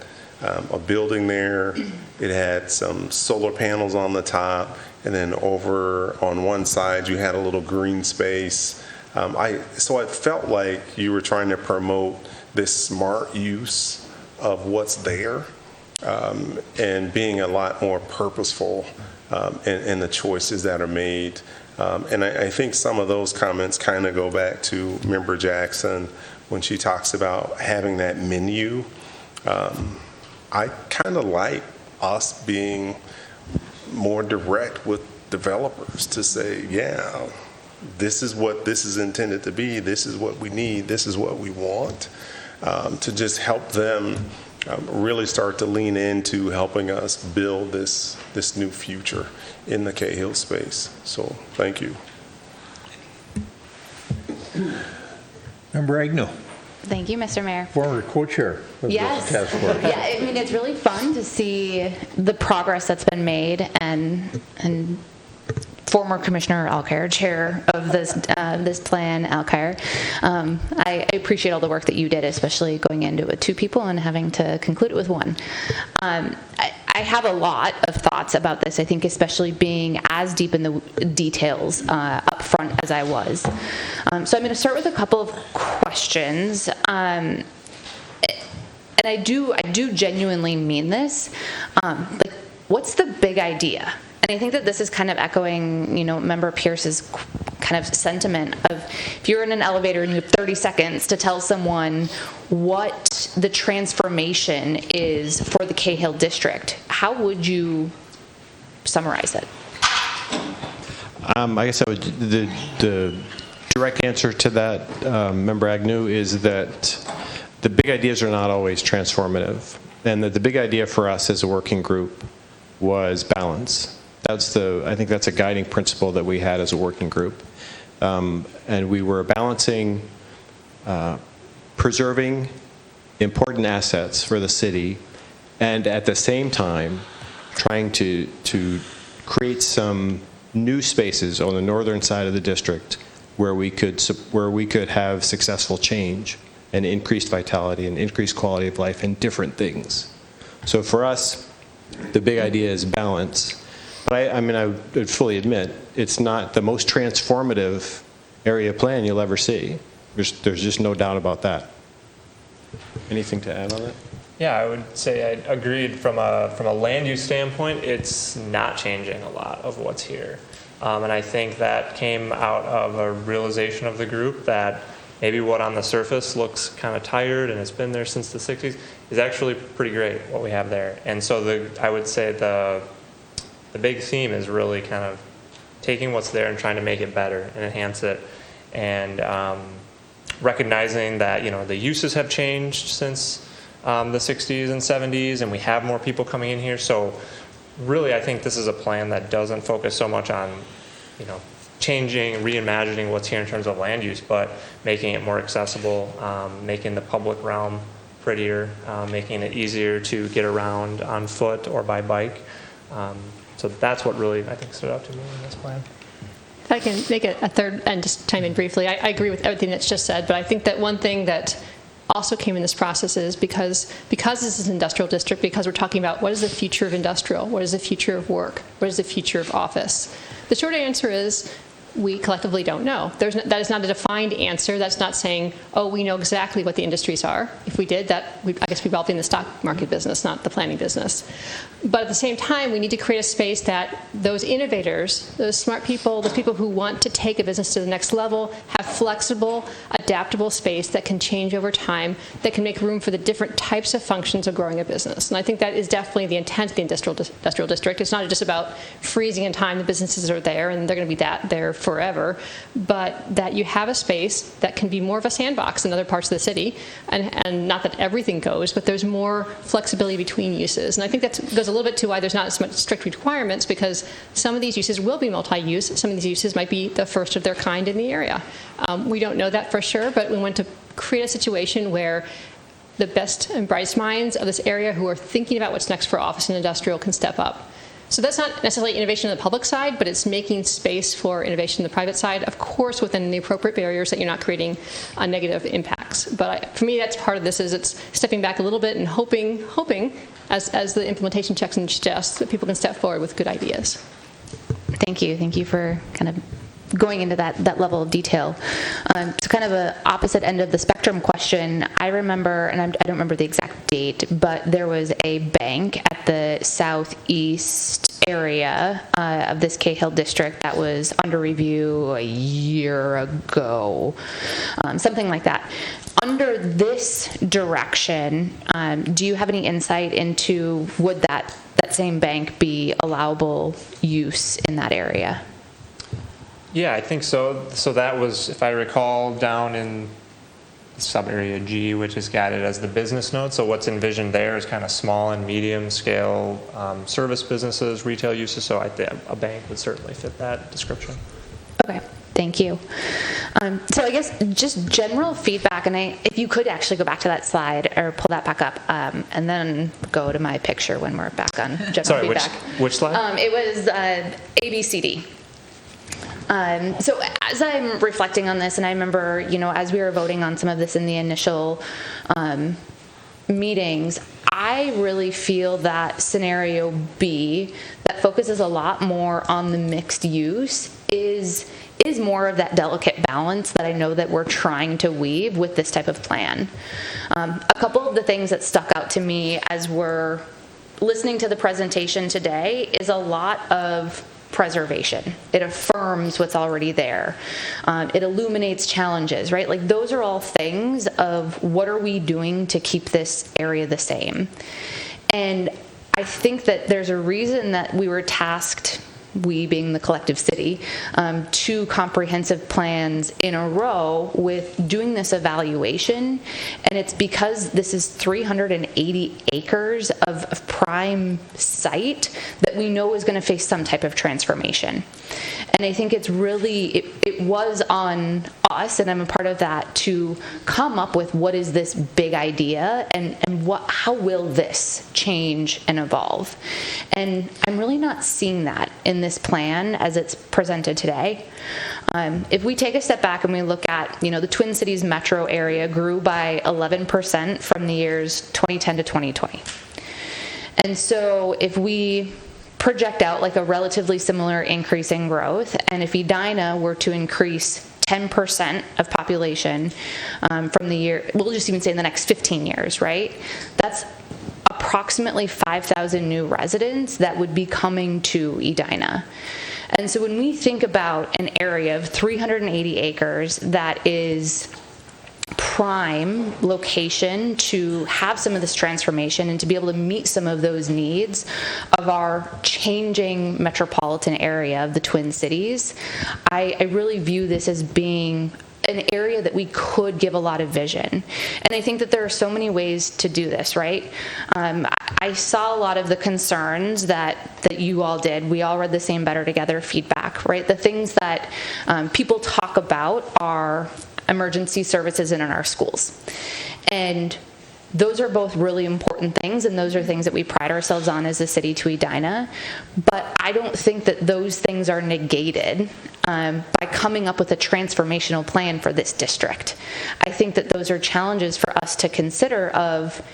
a building there, it had some solar panels on the top, and then over on one side you had a little green space. So it felt like you were trying to promote this smart use of what's there, and being a lot more purposeful in the choices that are made. And I think some of those comments kind of go back to Member Jackson when she talks about having that menu. I kind of like us being more direct with developers to say, yeah, this is what this is intended to be, this is what we need, this is what we want, to just help them really start to lean into helping us build this new future in the Cahill space. So thank you. Member Agnew, Thank you, Mr. Mayor. former co-chair of Yes. the task force. Yeah, I mean, it's really fun to see the progress that's been made, and former Commissioner Alkire, chair of this plan, Alkire. I appreciate all the work that you did, especially going into it with two people and having to conclude it with one. I have a lot of thoughts about this, I think, especially being as deep in the details up front as I was. So I'm going to start with a couple of questions. And I do genuinely mean this. Like, what's the big idea? And I think that this is kind of echoing, Member Pierce's kind of sentiment of, if you're in an elevator and you have 30 seconds to tell someone what the transformation is for the Cahill district, how would you summarize it? I guess the direct answer to that, Member Agnew, is that the big ideas are not always transformative, and that the big idea for us as a working group was balance. I think that's a guiding principle that we had as a working group. And we were balancing preserving important assets for the city, and at the same time trying to create some new spaces on the northern side of the district where we could have successful change and increased vitality and increased quality of life and different things. So for us, the big idea is balance. But I would fully admit, it's not the most transformative area plan you'll ever see. There's just no doubt about that. Anything to add on that? Yeah, I would say I agreed from a land use standpoint, it's not changing a lot of what's here. And I think that came out of a realization of the group that maybe what on the surface looks kind of tired and it's been there since the 60s is actually pretty great, what we have there. And so I would say the big theme is really kind of taking what's there and trying to make it better and enhance it, and recognizing that the uses have changed since the 60s and 70s, and we have more people coming in here. So really, I think this is a plan that doesn't focus so much on changing, reimagining what's here in terms of land use, but making it more accessible, making the public realm prettier, making it easier to get around on foot or by bike. So that's what really, I think, stood out to me in this plan. If I can make a third and just chime in briefly, I agree with everything that's just said, but I think that one thing that also came in this process is because this is an industrial district, because we're talking about what is the future of industrial, what is the future of work, what is the future of office. The short answer is we collectively don't know. That is not a defined answer. That's not saying, oh, we know exactly what the industries are. If we did, I guess we'd all be in the stock market business, not the planning business. But at the same time, we need to create a space that those innovators, those smart people, those people who want to take a business to the next level, have flexible, adaptable space that can change over time, that can make room for the different types of functions of growing a business. And I think that is definitely the intent of the industrial district. It's not just about freezing in time. The businesses are there, and they're going to be there forever, but that you have a space that can be more of a sandbox in other parts of the city, and not that everything goes, but there's more flexibility between uses. And I think that goes a little bit to why there's not as much strict requirements, because some of these uses will be multi-use. Some of these uses might be the first of their kind in the area. We don't know that for sure, but we want to create a situation where the best and brightest minds of this area who are thinking about what's next for office and industrial can step up. So that's not necessarily innovation on the public side, but it's making space for innovation on the private side, of course within the appropriate barriers that you're not creating negative impacts. But for me, that's part of this, is it's stepping back a little bit and hoping as the implementation checks and suggests, that people can step forward with good ideas. Thank you. Thank you for kind of going into that level of detail. So kind of an opposite end of the spectrum question, I remember, and I don't remember the exact date, but there was a bank at the southeast area of this Cahill district that was under review a year ago, something like that. Under this direction, do you have any insight into would that same bank be allowable use in that area? Yeah, I think so. So that was, if I recall, down in sub-area G, which is got it as the business node. So what's envisioned there is kind of small and medium scale service businesses, retail uses. So I think a bank would certainly fit that description. Okay, thank you. So I guess just general feedback, and if you could actually go back to that slide or pull that back up, and then go to my picture when we're back on general feedback. Which slide? It was ABCD. So as I'm reflecting on this, and I remember, as we were voting on some of this in the initial meetings, I really feel that scenario B, that focuses a lot more on the mixed use, is more of that delicate balance that I know that we're trying to weave with this type of plan. A couple of the things that stuck out to me as we're listening to the presentation today is a lot of preservation. It affirms what's already there. It illuminates challenges, right? Like those are all things of what are we doing to keep this area the same. And I think that there's a reason that we were tasked, we being the collective city, 2 comprehensive plans in a row with doing this evaluation. And it's because this is 380 acres of prime site that we know is going to face some type of transformation. And I think it's really, it was on us, and I'm a part of that, to come up with what is this big idea and how will this change and evolve. And I'm really not seeing that in this plan as it's presented today. If we take a step back and we look at, the Twin Cities metro area grew by 11% from the years 2010 to 2020. And so if we project out like a relatively similar increase in growth, and if Edina were to increase 10% of population from the year, we'll just even say in the next 15 years, right? That's approximately 5,000 new residents that would be coming to Edina. And so when we think about an area of 380 acres that is prime location to have some of this transformation and to be able to meet some of those needs of our changing metropolitan area of the Twin Cities, I really view this as being an area that we could give a lot of vision. And I think that there are so many ways to do this, right? I I saw a lot of the concerns that you all did. We all read the same Better Together feedback, right? The things that people talk about are emergency services in our schools. And those are both really important things, and those are things that we pride ourselves on as a city to Edina. But I don't think that those things are negated by coming up with a transformational plan for this district. I think that those are challenges for us to consider of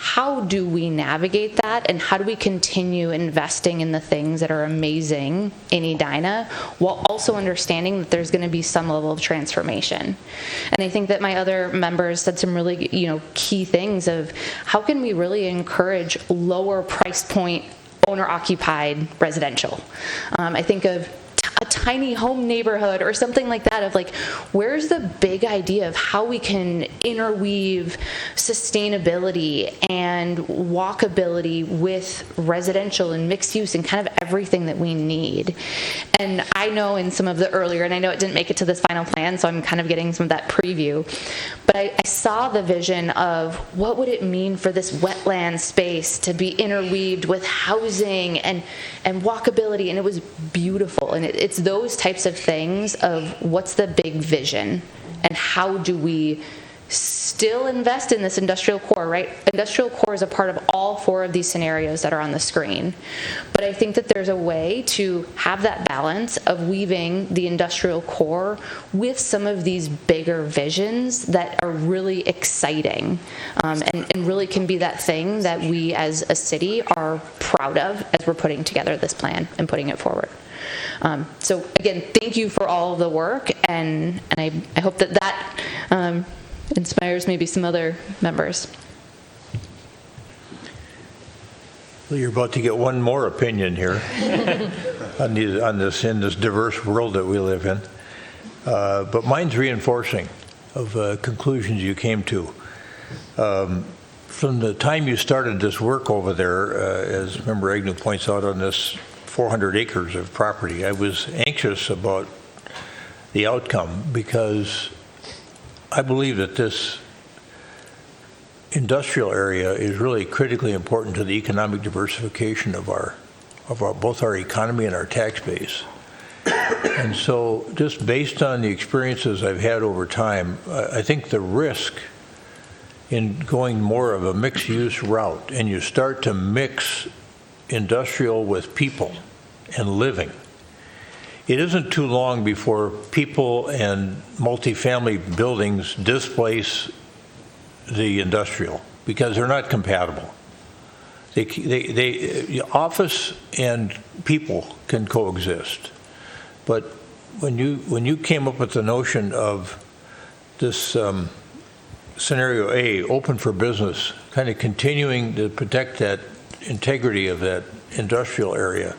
how do we navigate that, and how do we continue investing in the things that are amazing in Edina while also understanding that there's going to be some level of transformation. And I think that my other members said some really key things of how can we really encourage lower price point owner-occupied residential. I think of a tiny home neighborhood or something like that, of like, where's the big idea of how we can interweave sustainability and walkability with residential and mixed use and kind of everything that we need. And I know in some of the earlier, and I know it didn't make it to this final plan, so I'm kind of getting some of that preview, but I saw the vision of what would it mean for this wetland space to be interweaved with housing and walkability, and it was beautiful. And it's those types of things of what's the big vision and how do we still invest in this industrial core, right? Industrial core is a part of all four of these scenarios that are on the screen. But I think that there's a way to have that balance of weaving the industrial core with some of these bigger visions that are really exciting and really can be that thing that we as a city are proud of as we're putting together this plan and putting it forward. So again, thank you for all of the work, and I hope that inspires maybe some other members. Well, you're about to get one more opinion here on this in this diverse world that we live in. But mine's reinforcing of conclusions you came to. From the time you started this work over there, as Member Agnew points out, on this 400 acres of property, I was anxious about the outcome because I believe that this industrial area is really critically important to the economic diversification of both our economy and our tax base. And so just based on the experiences I've had over time, I think the risk in going more of a mixed use route, and you start to mix industrial with people and living, it isn't too long before people and multifamily buildings displace the industrial because they're not compatible. Office and people can coexist, but when you came up with the notion of this scenario A, open for business, kind of continuing to protect that integrity of that industrial area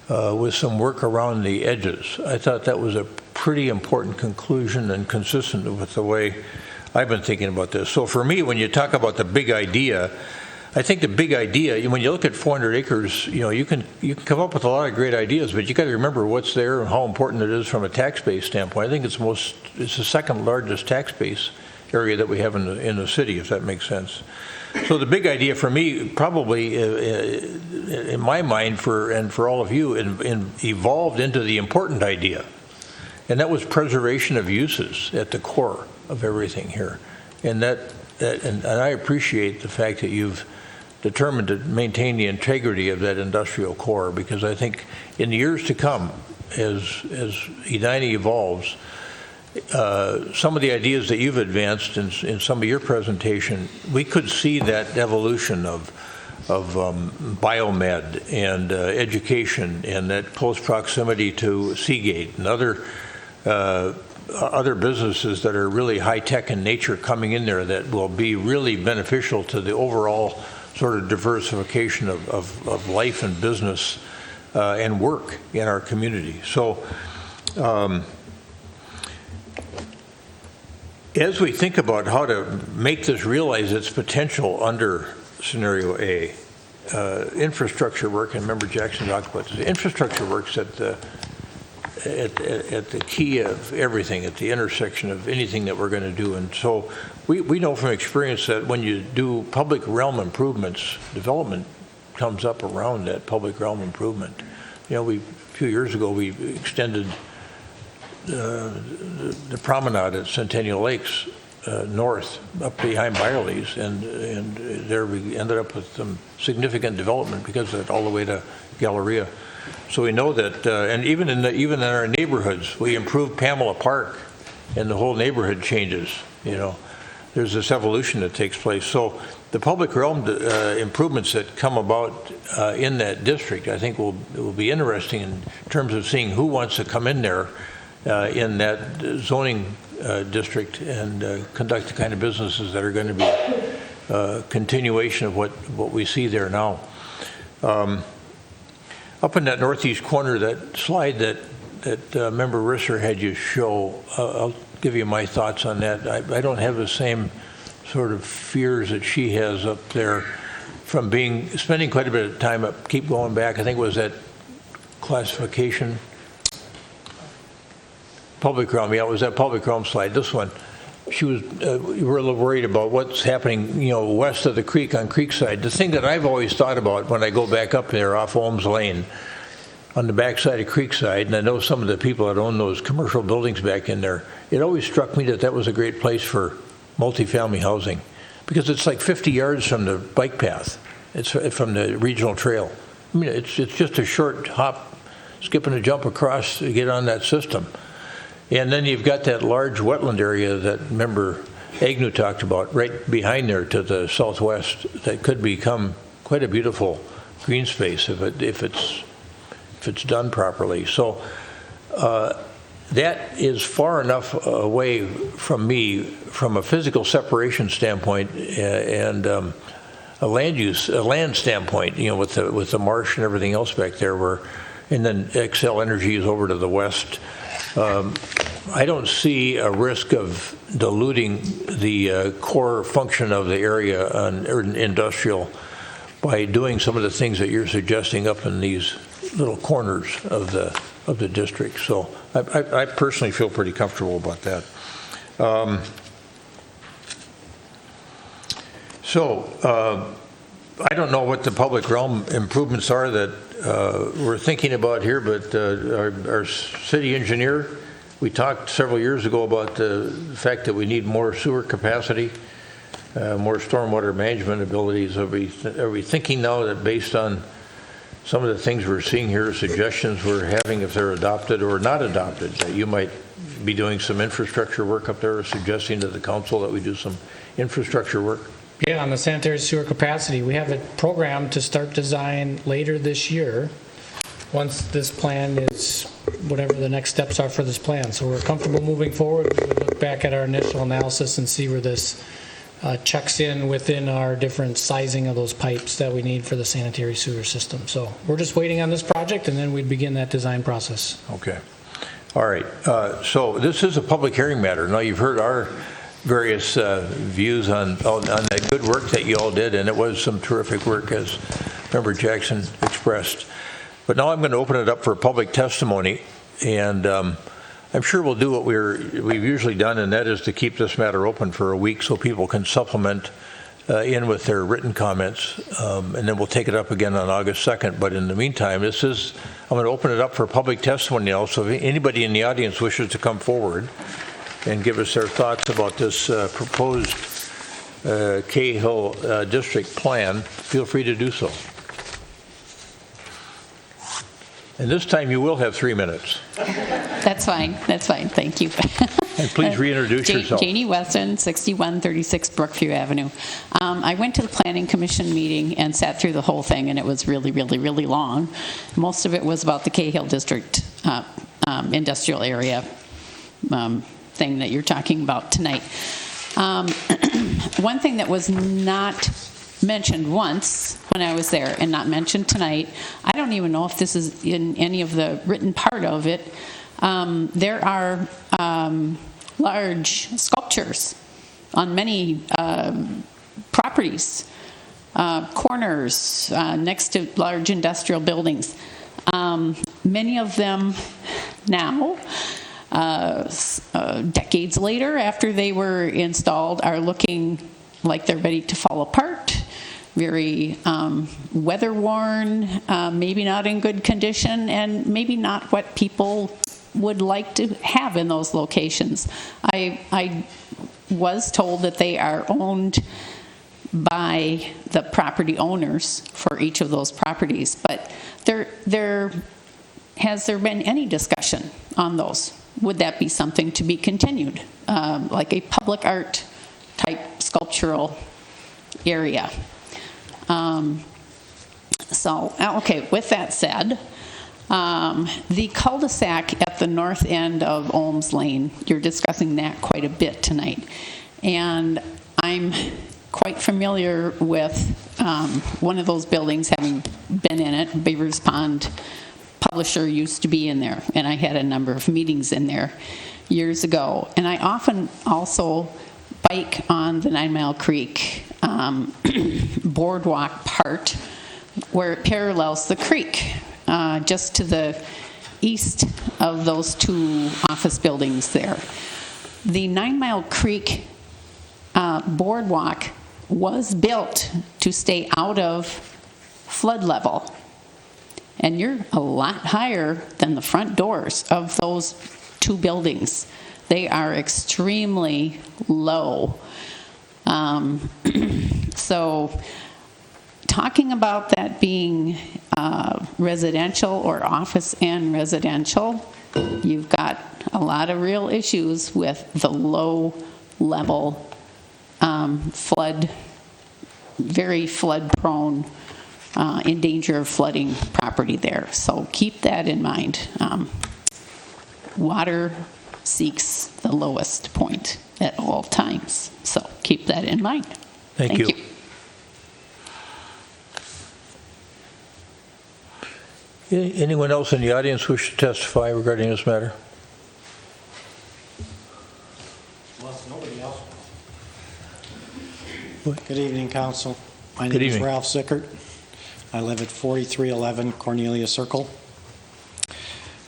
with some work around the edges, I thought that was a pretty important conclusion and consistent with the way I've been thinking about this. So for me, when you talk about the big idea, I think the big idea, when you look at 400 acres, you can come up with a lot of great ideas, but you got to remember what's there and how important it is from a tax base standpoint. I think it's the second largest tax base area that we have in the city, if that makes sense. So the big idea for me, probably in my mind, and for all of you, evolved into the important idea, and that was preservation of uses at the core of everything here. And and I appreciate the fact that you've determined to maintain the integrity of that industrial core, because I think in the years to come, as Edina evolves, some of the ideas that you've advanced in some of your presentation, we could see that evolution of biomed and education and that close proximity to Seagate and other businesses that are really high-tech in nature coming in there that will be really beneficial to the overall sort of diversification of life and business and work in our community. So as we think about how to make this realize its potential under scenario A, infrastructure work, and Member Jackson talked about this, infrastructure works at the key of everything, at the intersection of anything that we're going to do. And so we know from experience that when you do public realm improvements, development comes up around that public realm improvement. You know, a few years ago, we extended the promenade at Centennial Lakes north up behind Byerly's, and there we ended up with some significant development because of it all the way to Galleria. So we know that, and even in our neighborhoods, we improved Pamela Park, and the whole neighborhood changes. You know, there's this evolution that takes place. So the public realm improvements that come about in that district, I think, will be interesting in terms of seeing who wants to come in there in that zoning district and conduct the kind of businesses that are going to be a continuation of what we see there now. Up in that northeast corner, that slide that Member Risser had you show, I'll give you my thoughts on that. I don't have the same sort of fears that she has up there from spending quite a bit of time up. Keep going back. I think it was that classification. Public realm, yeah, it was that public realm slide. This one, we were a little worried about what's happening, you know, west of the creek on Creekside. The thing that I've always thought about when I go back up there off Ohms Lane, on the backside of Creekside, and I know some of the people that own those commercial buildings back in there, it always struck me that was a great place for multifamily housing, because it's like 50 yards from the bike path. It's from the regional trail. I mean, it's just a short hop, skip and a jump across to get on that system. And then you've got that large wetland area that Member Agnew talked about right behind there to the southwest that could become quite a beautiful green space if it's done properly. So that is far enough away from me from a physical separation standpoint and a land standpoint, you know, with the marsh and everything else back there, and then Xcel Energy is over to the west. I don't see a risk of diluting the core function of the area on industrial by doing some of the things that you're suggesting up in these little corners of the district. So I personally feel pretty comfortable about that. I don't know what the public realm improvements are that we're thinking about here, but our city engineer, we talked several years ago about the fact that we need more sewer capacity, more stormwater management abilities. Are we thinking now that based on some of the things we're seeing here, suggestions we're having, if they're adopted or not adopted, that you might be doing some infrastructure work up there, or suggesting to the council that we do some infrastructure work? Yeah, on the sanitary sewer capacity, we have it programmed to start design later this year, once this plan is, whatever the next steps are for this plan. So we're comfortable moving forward. We would look back at our initial analysis and see where this checks in within our different sizing of those pipes that we need for the sanitary sewer system. So we're just waiting on this project, and then we'd begin that design process. Okay. All right. So this is a public hearing matter. Now, you've heard our various views on that good work that you all did, and it was some terrific work, as Member Jackson expressed. But now I'm going to open it up for public testimony, and I'm sure we'll do what we've usually done, and that is to keep this matter open for a week so people can supplement in with their written comments, and then we'll take it up again on August 2nd. But in the meantime, I'm going to open it up for public testimony now, so if anybody in the audience wishes to come forward and give us their thoughts about this proposed Cahill district plan, feel free to do so. And this time you will have 3 minutes. That's fine. That's fine. Thank you. And please reintroduce yourself. Janie Weston, 6136 Brookview Avenue. I went to the Planning Commission meeting and sat through the whole thing, and it was really, really, really long. Most of it was about the Cahill District industrial area thing that you're talking about tonight. One thing that was not mentioned once when I was there and not mentioned tonight, I don't even know if this is in any of the written part of it, there are large sculptures on many properties, corners next to large industrial buildings. Many of them now, decades later after they were installed, are looking like they're ready to fall apart, very weather-worn, maybe not in good condition, and maybe not what people would like to have in those locations. I was told that they are owned by the property owners for each of those properties, but has there been any discussion on those? Would that be something to be continued, like a public art type sculptural area? Okay, with that said, the cul-de-sac at the north end of Olms Lane, you're discussing that quite a bit tonight. And I'm quite familiar with one of those buildings, having been in it. Beavers Pond Publisher used to be in there, and I had a number of meetings in there years ago. And I often also bike on the 9 Mile Creek boardwalk part where it parallels the creek, just to the east of those two office buildings there. The 9 Mile Creek boardwalk was built to stay out of flood level. And you're a lot higher than the front doors of those two buildings. They are extremely low. So talking about that being residential or office and residential, you've got a lot of real issues with the low level flood, very flood prone, in danger of flooding property there. So keep that in mind. Water seeks the lowest point at all times. So keep that in mind. Thank you. Anyone else in the audience wish to testify regarding this matter? Well, nobody else. Good evening, Council. My Good name is evening. Ralph Sickert. I live at 4311 Cornelia Circle.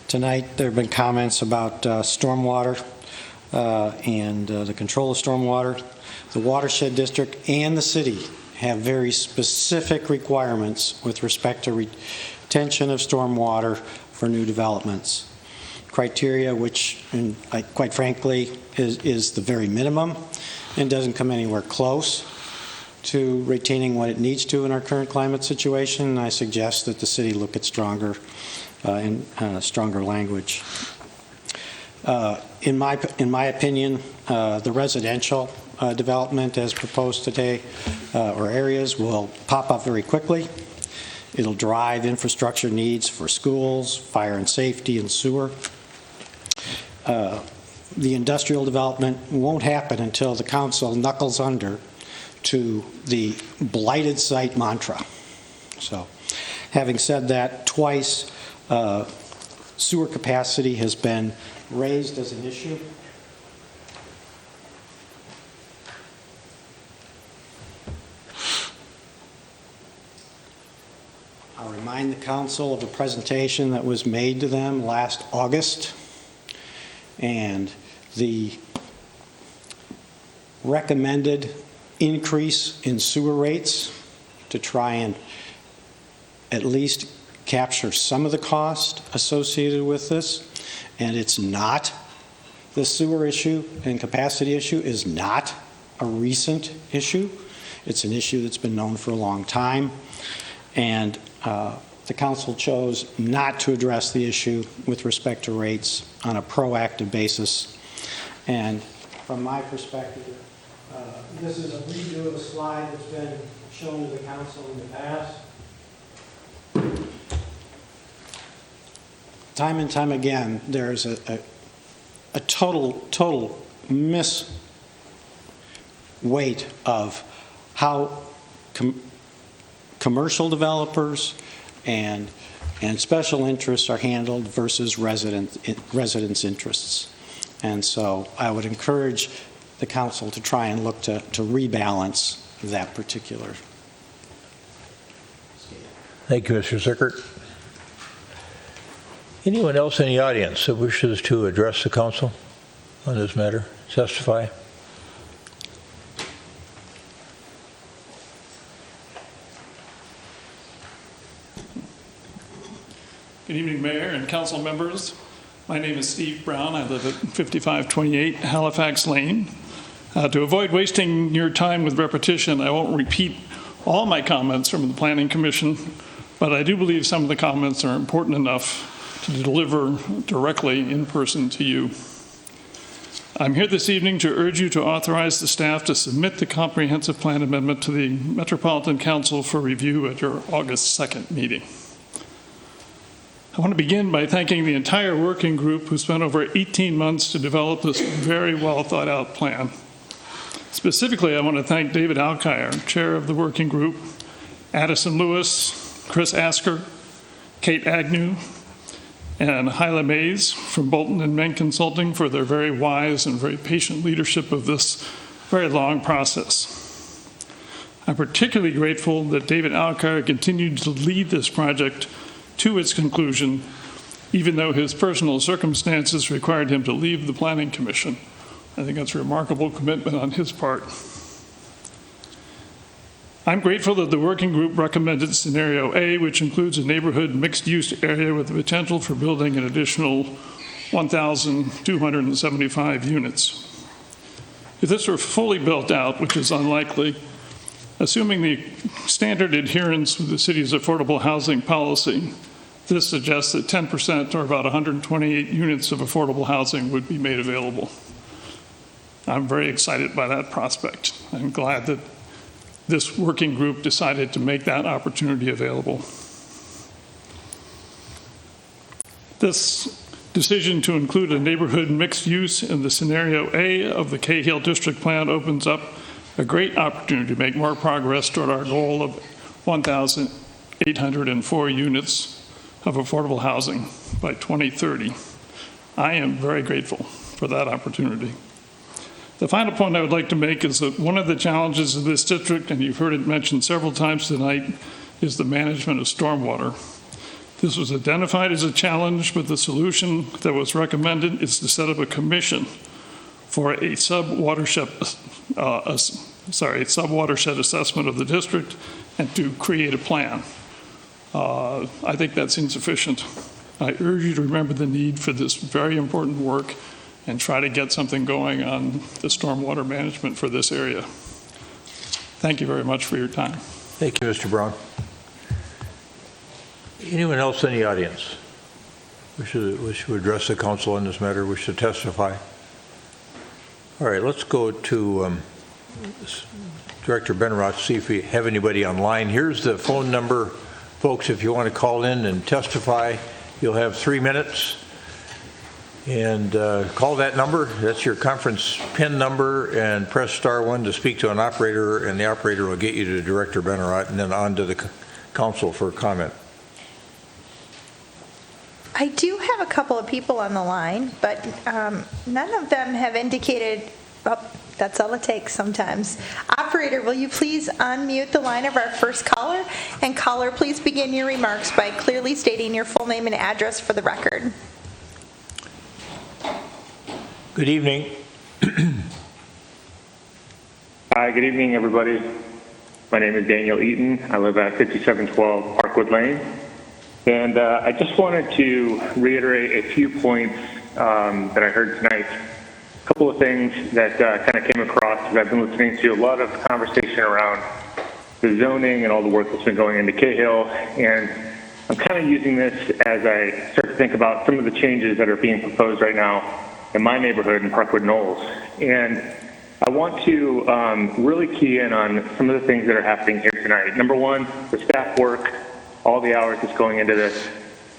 Tonight, there have been comments about stormwater and the control of stormwater. The watershed district and the city have very specific requirements with respect to retention of stormwater for new developments. Criteria which, quite frankly, is the very minimum and doesn't come anywhere close to retaining what it needs to in our current climate situation. I suggest that the city look at stronger language. In my opinion, the residential development as proposed today or areas will pop up very quickly. It'll drive infrastructure needs for schools, fire and safety, and sewer. The industrial development won't happen until the council knuckles under to the blighted site mantra. So, having said that, twice sewer capacity has been raised as an issue. I'll remind the council of a presentation that was made to them last August, and the recommended increase in sewer rates to try and at least capture some of the cost associated with this. And it's not, the sewer issue and capacity issue is not a recent issue. It's an issue that's been known for a long time. And the council chose not to address the issue with respect to rates on a proactive basis. And from my perspective, this is a redo of a slide that's been shown to the council in the past. Time and time again, there's a total misweight of how commercial developers and special interests are handled versus residents' interests. And so I would encourage the council to try and look to rebalance that particular. Thank you, Mr. Sickert. Anyone else in the audience that wishes to address the council on this matter? Testify. Good evening, Mayor and council members. My name is Steve Brown. I live at 5528 Halifax Lane. To avoid wasting your time with repetition, I won't repeat all my comments from the Planning Commission, but I do believe some of the comments are important enough to deliver directly in person to you. I'm here this evening to urge you to authorize the staff to submit the comprehensive plan amendment to the Metropolitan Council for review at your August 2nd meeting. I want to begin by thanking the entire working group who spent over 18 months to develop this very well thought out plan. Specifically, I want to thank David Alkire, chair of the working group, Addison Lewis, Chris Asker, Kate Agnew, and Hyla Mays from Bolton and Menk Consulting for their very wise and very patient leadership of this very long process. I'm particularly grateful that David Alkire continued to lead this project to its conclusion, even though his personal circumstances required him to leave the Planning Commission. I think that's a remarkable commitment on his part. I'm grateful that the working group recommended scenario A, which includes a neighborhood mixed-use area with the potential for building an additional 1,275 units. If this were fully built out, which is unlikely, assuming the standard adherence with the city's affordable housing policy, this suggests that 10%, or about 128 units of affordable housing, would be made available. I'm very excited by that prospect. I'm glad that this working group decided to make that opportunity available. This decision to include a neighborhood mixed use in the scenario A of the Cahill District Plan opens up a great opportunity to make more progress toward our goal of 1,804 units of affordable housing by 2030. I am very grateful for that opportunity. The final point I would like to make is that one of the challenges of this district, and you've heard it mentioned several times tonight, is the management of stormwater. This was identified as a challenge, but the solution that was recommended is to set up a commission for a sub-watershed assessment of the district and to create a plan. I think that's insufficient. I urge you to remember the need for this very important work and try to get something going on the stormwater management for this area. Thank you very much for your time. Thank you, Mr. Brown. Anyone else in the audience wish to address the council on this matter, wish to testify? All right, let's go to Director Benrot, see if we have anybody online. Here's the phone number, folks, if you want to call in and testify. You'll have 3 minutes. And call that number. That's your conference PIN number, and press *1 to speak to an operator, and the operator will get you to Director Benrot and then on to the council for comment. I do have a couple of people on the line, but none of them have indicated, oh, that's all it takes sometimes. Operator, will you please unmute the line of our first caller? And caller, please begin your remarks by clearly stating your full name and address for the record. Good evening. Hi, good evening, everybody. My name is Daniel Eaton. I live at 5712 Parkwood Lane. And I just wanted to reiterate a few points that I heard tonight. A couple of things that kind of came across as I've been listening to a lot of conversation around the zoning and all the work that's been going into Cahill. And I'm kind of using this as I start to think about some of the changes that are being proposed right now in my neighborhood in Parkwood Knolls. And I want to really key in on some of the things that are happening here tonight. Number one, the staff work, all the hours that's going into this.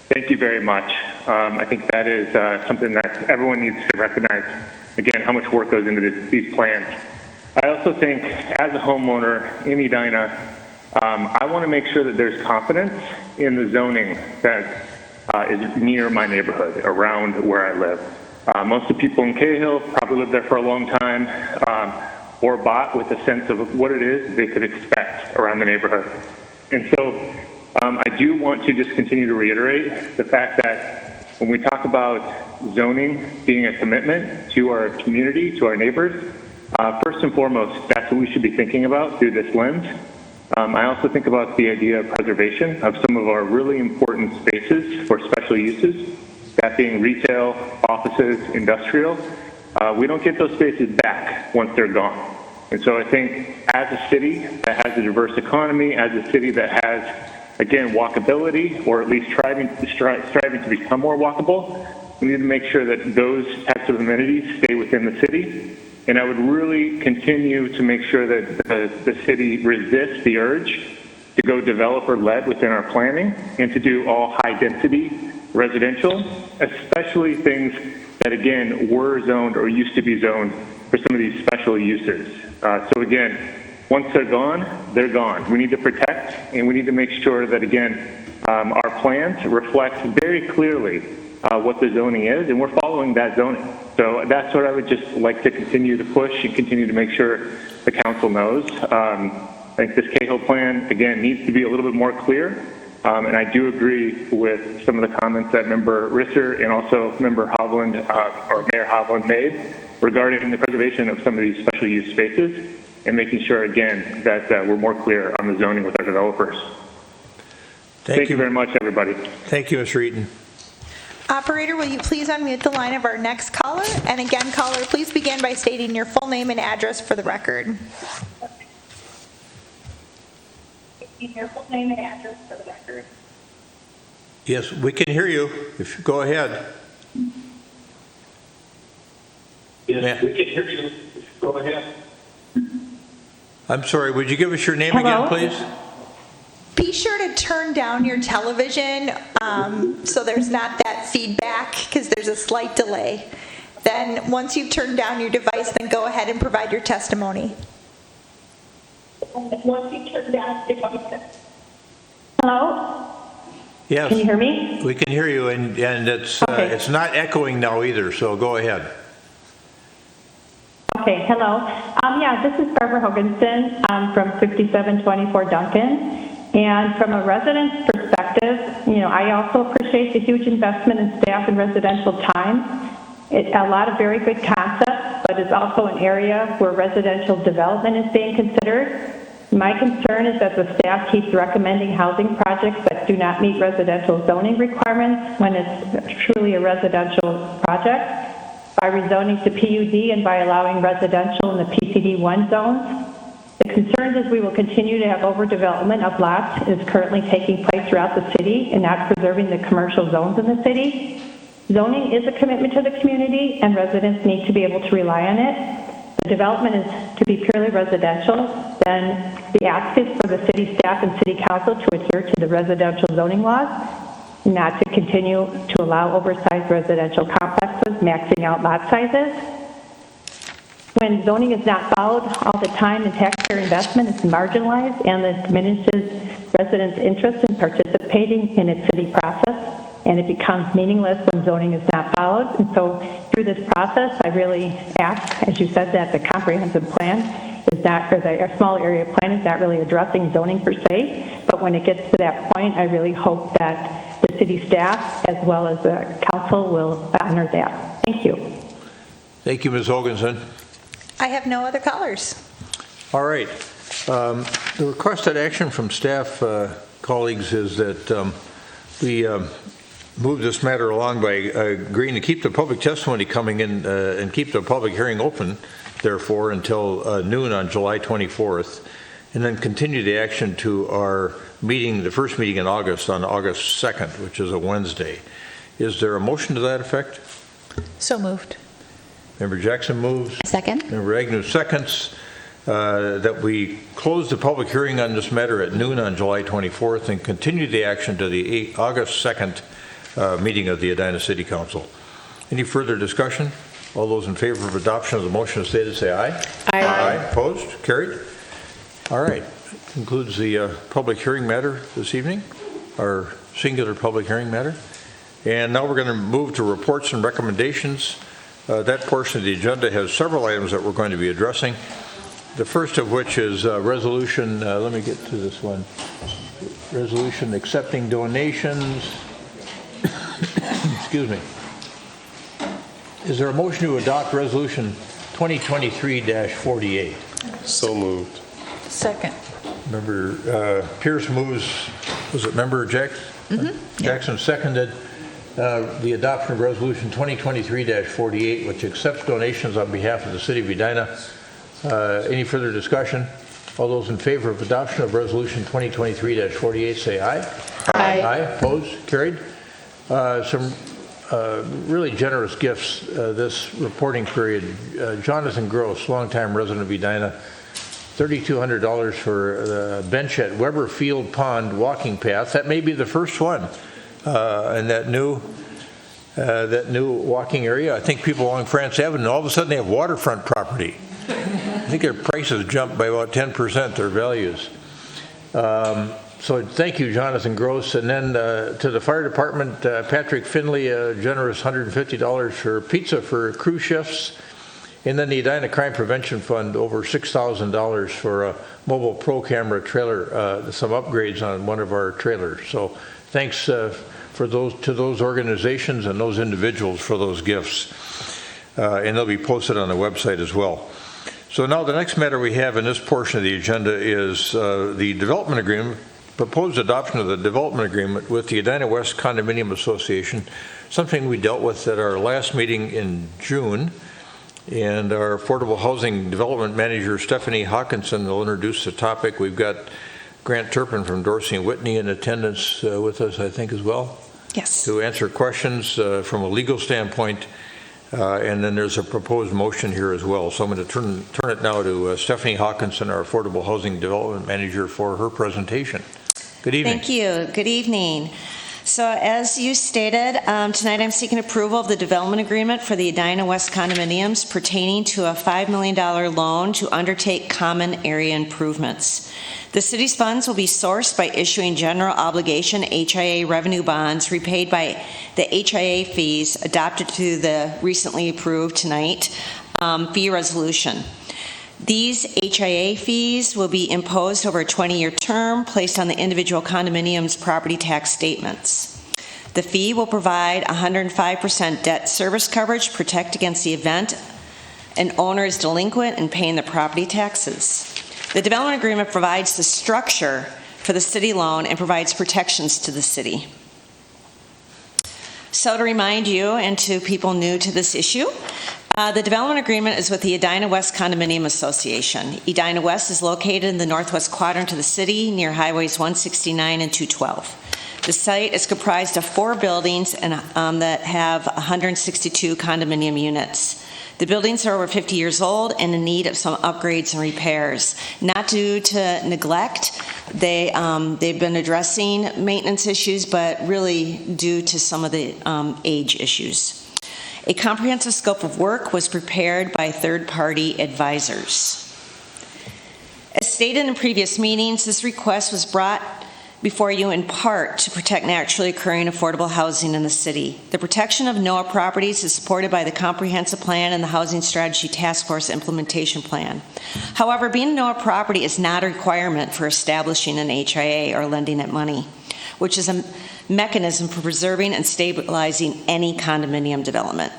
Thank you very much. I think that is something that everyone needs to recognize, again, how much work goes into these plans. I also think as a homeowner in Edina, I want to make sure that there's confidence in the zoning that is near my neighborhood, around where I live. Most of the people in Cahill probably lived there for a long time, or bought with a sense of what it is they could expect around the neighborhood. And so I do want to just continue to reiterate the fact that when we talk about zoning being a commitment to our community, to our neighbors, first and foremost, that's what we should be thinking about through this lens. I also think about the idea of preservation of some of our really important spaces for special uses, that being retail, offices, industrial. We don't get those spaces back once they're gone. And so I think as a city that has a diverse economy, as a city that has, again, walkability, or at least striving to become more walkable, we need to make sure that those types of amenities stay within the city. And I would really continue to make sure that the city resists the urge to go developer-led within our planning and to do all high-density residential, especially things that, again, were zoned or used to be zoned for some of these special uses. So again, once they're gone, they're gone. We need to protect, and we need to make sure that, again, our plans reflect very clearly what the zoning is, and we're following that zoning. So that's what I would just like to continue to push and continue to make sure the council knows. I think this Cahill plan, again, needs to be a little bit more clear. And I do agree with some of the comments that Member Risser and also Member Hovland, or Mayor Hovland made regarding the preservation of some of these special use spaces and making sure, again, that we're more clear on the zoning with our developers. Thank you very much, everybody. Thank you, Mr. Eaton. Operator, will you please unmute the line of our next caller? And again, caller, please begin by stating your full name and address for the record. Your full name and address for the record. Yes, we can hear you. If you go ahead. Yes, we can hear you. Go ahead. I'm sorry, would you give us your name Hello? again, please? Be sure to turn down your television so there's not that feedback, because there's a slight delay. Then once you've turned down your device, then go ahead and provide your testimony. Once you turn down your device. Hello? Yes. Can you hear me? We can hear you, and it's Okay. it's not echoing now either, so go ahead. Okay, hello. Yeah, this is Barbara Hoganson. I'm from 5724 Duncan. And from a resident's perspective, I also appreciate the huge investment in staff and residential time. A lot of very good concepts, but it's also an area where residential development is being considered. My concern is that the staff keeps recommending housing projects that do not meet residential zoning requirements when it's truly a residential project. By rezoning to PUD and by allowing residential in the PCD1 zones. The concern is we will continue to have overdevelopment of lots that is currently taking place throughout the city and not preserving the commercial zones in the city. Zoning is a commitment to the community, and residents need to be able to rely on it. The development is to be purely residential, then the ask is for the city staff and city council to adhere to the residential zoning laws, not to continue to allow oversized residential complexes, maxing out lot sizes. When zoning is not followed all the time and taxpayer investment is marginalized, and this diminishes residents' interest in participating in its city process, and it becomes meaningless when zoning is not followed. And so through this process, I really ask, as you said, that the comprehensive plan is not, or the small area plan is not really addressing zoning per se, but when it gets to that point, I really hope that the city staff as well as the council will honor that. Thank you. Thank you, Ms. Hoganson. I have no other callers. All right. The requested action from staff colleagues is that we move this matter along by agreeing to keep the public testimony coming in and keep the public hearing open, therefore, until noon on July 24th, and then continue the action to our meeting, the first meeting in August, on August 2nd, which is a Wednesday. Is there a motion to that effect? So moved. Member Jackson moves. Second. Member Agnew seconds. That we close the public hearing on this matter at noon on July 24th and continue the action to the August 2nd meeting of the Edina City Council. Any further discussion? All those in favor of adoption of the motion as stated say aye. Aye. Aye. Opposed? Carried. All right. Concludes the public hearing matter this evening, our singular public hearing matter. And now we're going to move to reports and recommendations. That portion of the agenda has several items that we're going to be addressing. The first of which is resolution, let me get to this one, resolution accepting donations, excuse me. Is there a motion to adopt Resolution 2023-48? So moved. Second. Member Pierce moves, was it Member Jackson? Jackson seconded the adoption of Resolution 2023-48, which accepts donations on behalf of the City of Edina. Any further discussion? All those in favor of adoption of Resolution 2023-48 say aye. Aye. Aye. Opposed? Carried. Some really generous gifts this reporting period. Jonathan Gross, longtime resident of Edina, $3,200 for the bench at Weber Field Pond walking path. That may be the first one in that new walking area. I think people along France Avenue, all of a sudden they have waterfront property. I think their prices jumped by about 10%, their values. So thank you, Jonathan Gross. And then to the fire department, Patrick Finley, a generous $150 for pizza for crew shifts. And then the Edina Crime Prevention Fund, over $6,000 for a mobile pro camera trailer, some upgrades on one of our trailers. So thanks to those organizations and those individuals for those gifts. And they'll be posted on the website as well. So now the next matter we have in this portion of the agenda is the development agreement, proposed adoption of the development agreement with the Edina West Condominium Association, something we dealt with at our last meeting in June. And our Affordable Housing Development Manager, Stephanie Hawkinson, will introduce the topic. We've got Grant Turpin from Dorsey and Whitney in attendance with us, I think, as well. Yes. To answer questions from a legal standpoint. And then there's a proposed motion here as well. So I'm going to turn it now to Stephanie Hawkinson, our Affordable Housing Development Manager, for her presentation. Good evening. Thank you. Good evening. So as you stated, tonight I'm seeking approval of the development agreement for the Edina West condominiums pertaining to a $5 million loan to undertake common area improvements. The city's funds will be sourced by issuing general obligation HIA revenue bonds repaid by the HIA fees adopted to the recently approved tonight fee resolution. These HIA fees will be imposed over a 20-year term placed on the individual condominium's property tax statements. The fee will provide 105% debt service coverage, protect against the event an owner is delinquent in paying the property taxes. The development agreement provides the structure for the city loan and provides protections to the city. So to remind you and to people new to this issue, the development agreement is with the Edina West Condominium Association. Edina West is located in the northwest quadrant of the city near highways 169 and 212. The site is comprised of 4 buildings and, that have 162 condominium units. The buildings are over 50 years old and in need of some upgrades and repairs. Not due to neglect, they've been addressing maintenance issues, but really due to some of the age issues. A comprehensive scope of work was prepared by third-party advisors. As stated in previous meetings, this request was brought before you in part to protect naturally occurring affordable housing in the city. The protection of NOAA properties is supported by the Comprehensive Plan and the Housing Strategy Task Force Implementation Plan. However, being a NOAA property is not a requirement for establishing an HIA or lending it money, which is a mechanism for preserving and stabilizing any condominium development.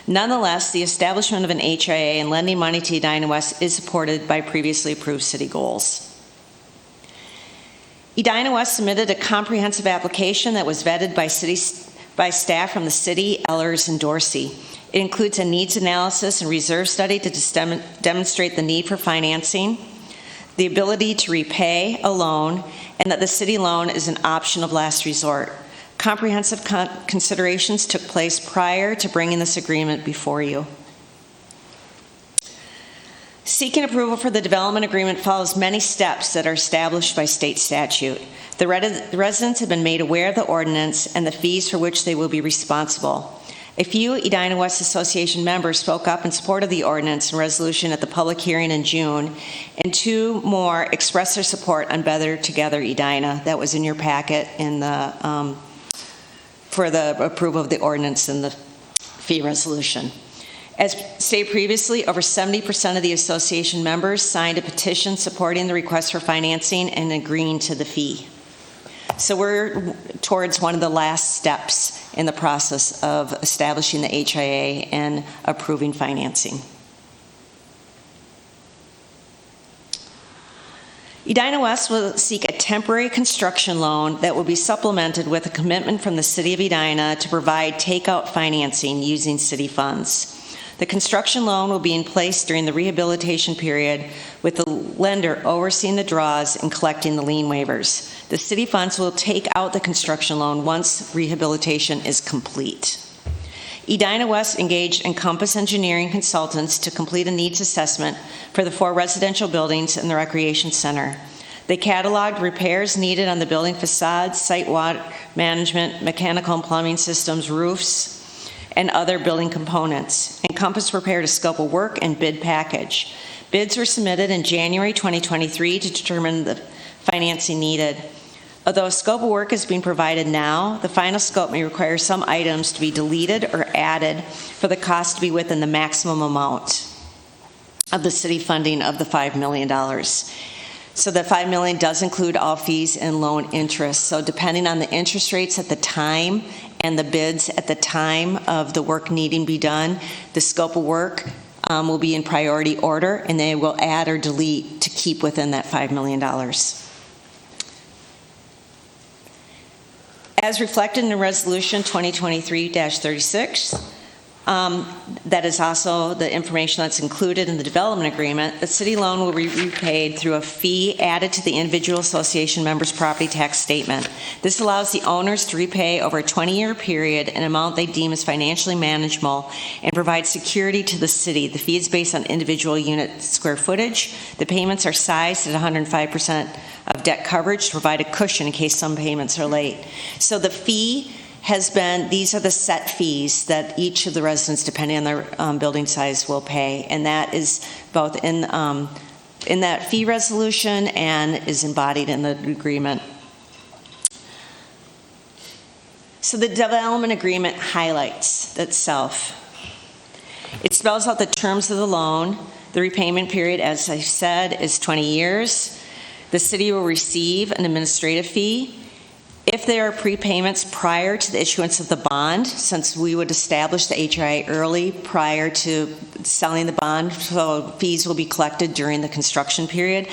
Nonetheless, the establishment of an HIA and lending money to Edina West is supported by previously approved city goals. Edina West submitted a comprehensive application that was vetted by staff from the city, Ellers, and Dorsey. It includes a needs analysis and reserve study to demonstrate the need for financing, the ability to repay a loan, and that the city loan is an option of last resort. Comprehensive considerations took place prior to bringing this agreement before you. Seeking approval for the development agreement follows many steps that are established by state statute. The residents have been made aware of the ordinance and the fees for which they will be responsible. A few Edina West Association members spoke up in support of the ordinance and resolution at the public hearing in June, and 2 more expressed their support on Better Together Edina. That was in your packet in the for the approval of the ordinance and the fee resolution. As stated previously, over 70% of the association members signed a petition supporting the request for financing and agreeing to the fee. So we're towards one of the last steps in the process of establishing the HIA and approving financing. Edina West will seek a temporary construction loan that will be supplemented with a commitment from the City of Edina to provide takeout financing using city funds. The construction loan will be in place during the rehabilitation period with the lender overseeing the draws and collecting the lien waivers. The city funds will take out the construction loan once rehabilitation is complete. Edina West engaged Encompass Engineering Consultants to complete a needs assessment for the 4 residential buildings in the Recreation Center. They cataloged repairs needed on the building facades, site water management, mechanical and plumbing systems, roofs, and other building components. Encompass prepared a scope of work and bid package. Bids were submitted in January 2023 to determine the financing needed. Although a scope of work is being provided now, the final scope may require some items to be deleted or added for the cost to be within the maximum amount of the city funding of the $5 million. So the $5 million does include all fees and loan interest. So depending on the interest rates at the time and the bids at the time of the work needing to be done, the scope of work will be in priority order, and they will add or delete to keep within that $5 million. As reflected in Resolution 2023-36, that is also the information that's included in the development agreement, the city loan will be repaid through a fee added to the individual association member's property tax statement. This allows the owners to repay over a 20-year period an amount they deem as financially manageable and provide security to the city. The fee is based on individual unit square footage. The payments are sized at 105% of debt coverage to provide a cushion in case some payments are late. So the fee has been, these are the set fees that each of the residents, depending on their building size, will pay. And that is both in that fee resolution and is embodied in the agreement. So the development agreement highlights itself. It spells out the terms of the loan. The repayment period, as I said, is 20 years. The city will receive an administrative fee. If there are prepayments prior to the issuance of the bond, since we would establish the HIA early prior to selling the bond, so fees will be collected during the construction period,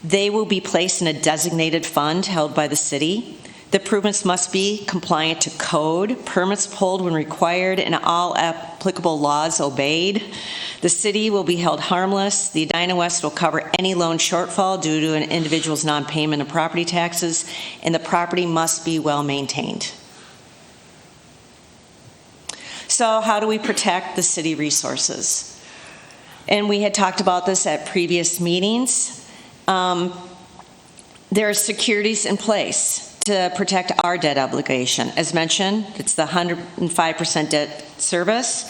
they will be placed in a designated fund held by the city. The improvements must be compliant to code, permits pulled when required, and all applicable laws obeyed. The city will be held harmless. The Edina West will cover any loan shortfall due to an individual's non-payment of property taxes, and the property must be well maintained. So how do we protect the city resources? And we had talked about this at previous meetings. There are securities in place to protect our debt obligation. As mentioned, it's the 105% debt service.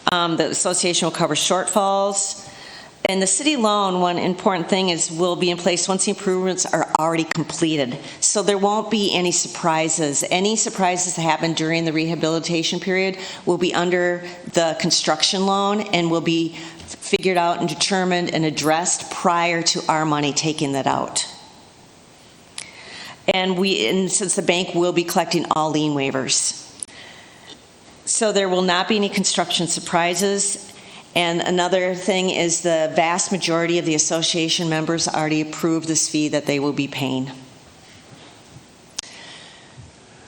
The association will cover shortfalls. And the city loan, one important thing is, will be in place once the improvements are already completed. So there won't be any surprises. Any surprises that happen during the rehabilitation period will be under the construction loan and will be figured out and determined and addressed prior to our money taking that out. And since the bank will be collecting all lien waivers. So there will not be any construction surprises. And another thing is the vast majority of the association members already approved this fee that they will be paying.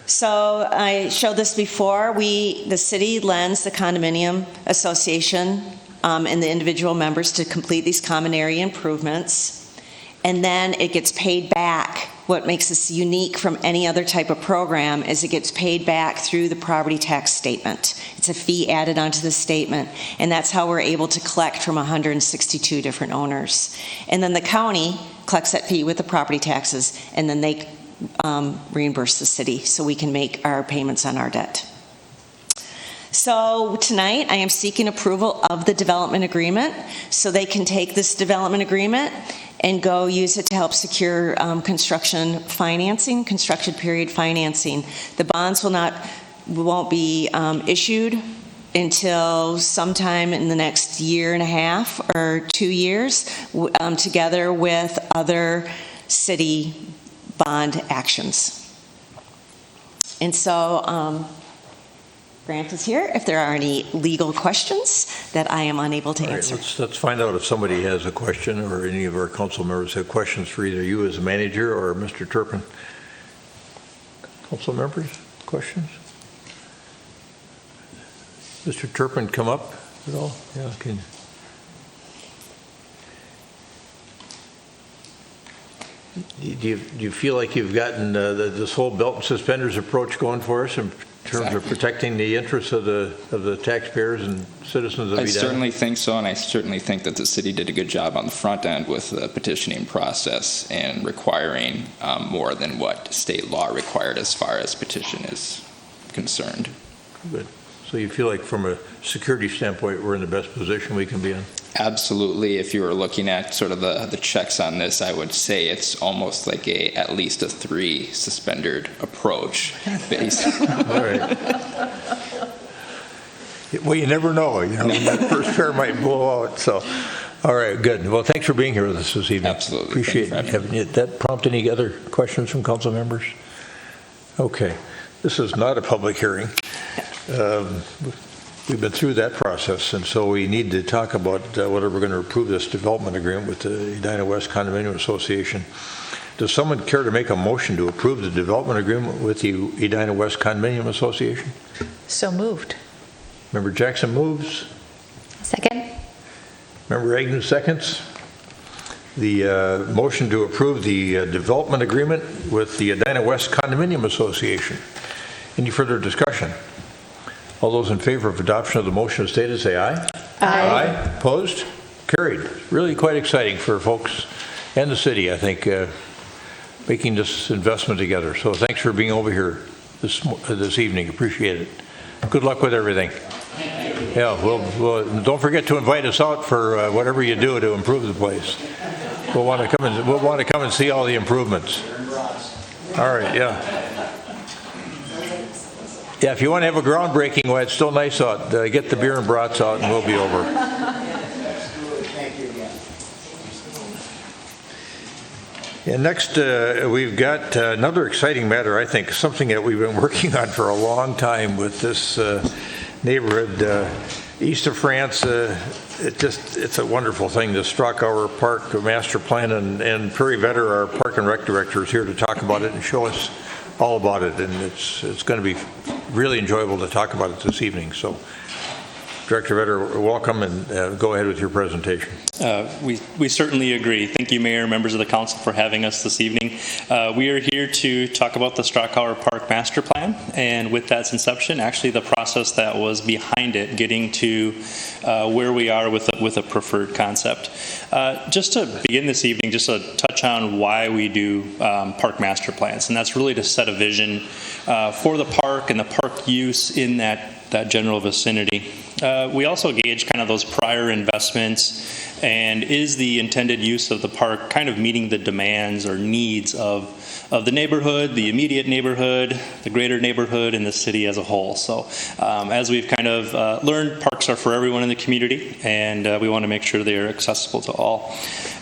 So I showed this before. The city lends the condominium association and the individual members to complete these common area improvements. And then it gets paid back. What makes this unique from any other type of program is it gets paid back through the property tax statement. It's a fee added onto the statement, and that's how we're able to collect from 162 different owners. And then the county collects that fee with the property taxes, and then they reimburse the city so we can make our payments on our debt. So tonight I am seeking approval of the development agreement so they can take this development agreement and go use it to help secure construction financing, construction period financing. The bonds won't be issued until sometime in the next year and a half or 2 years, together with other city bond actions. And so Grant is here if there are any legal questions that I am unable to All right, answer. let's find out if somebody has a question or any of our council members have questions for either you as a manager or Mr. Turpin. Council members, questions? Mr. Turpin, come up at all? Yeah, can. Do you feel like you've gotten this whole belt and suspenders approach going for us in terms of protecting the interests of the taxpayers and citizens of I Edina? certainly think so, and I certainly think that the city did a good job on the front end with the petitioning process and requiring more than what state law required as far as petition is concerned. Good. So you feel like from a security standpoint, we're in the best position we can be in? Absolutely. If you were looking at sort of the checks on this, I would say it's almost like at least a 3 suspendered approach. All right. Well, you never know. That first pair might blow out. So, all right, good. Well, thanks for being here with us this evening. Absolutely. Appreciate having you. Did that prompt any other questions from council members? Okay. This is not a public hearing. We've been through that process, and so we need to talk about whether we're going to approve this development agreement with the Edina West Condominium Association. Does someone care to make a motion to approve the development agreement with the Edina West Condominium Association? So moved. Member Jackson moves. Second. Member Agnew seconds. The motion to approve the development agreement with the Edina West Condominium Association. Any further discussion? All those in favor of adoption of the motion as stated, say aye. Aye. Opposed? Carried. Really quite exciting for folks and the city, I think, making this investment together. So thanks for being over here this evening. Appreciate it. Good luck with everything. Yeah, we'll don't forget to invite us out for whatever you do to improve the place. We'll want to come and see all the improvements. All right, yeah. Yeah, if you want to have a groundbreaking while it's still nice out, get the beer and brats out and we'll be over. And next, we've got another exciting matter, I think, something that we've been working on for a long time with this neighborhood east of France. It's a wonderful thing. The Strachauer Park Master Plan, and Perry Vetter, our Park and Rec Director, is here to talk about it and show us all about it, and it's going to be really enjoyable to talk about it this evening. So, Director Vetter, welcome, and go ahead with your presentation. We certainly agree. Thank you, Mayor, members of the council, for having us this evening. We are here to talk about the Strachauer Park Master Plan, and with that inception, actually the process that was behind it, getting to where we are with a preferred concept. Just to begin this evening, just to touch on why we do park master plans, and that's really to set a vision for the park and the park use in that general vicinity. We also gauge kind of those prior investments, and is the intended use of the park kind of meeting the demands or needs of the neighborhood, the immediate neighborhood, the greater neighborhood, and the city as a whole. So as we've kind of learned, parks are for everyone in the community, and we want to make sure they are accessible to all.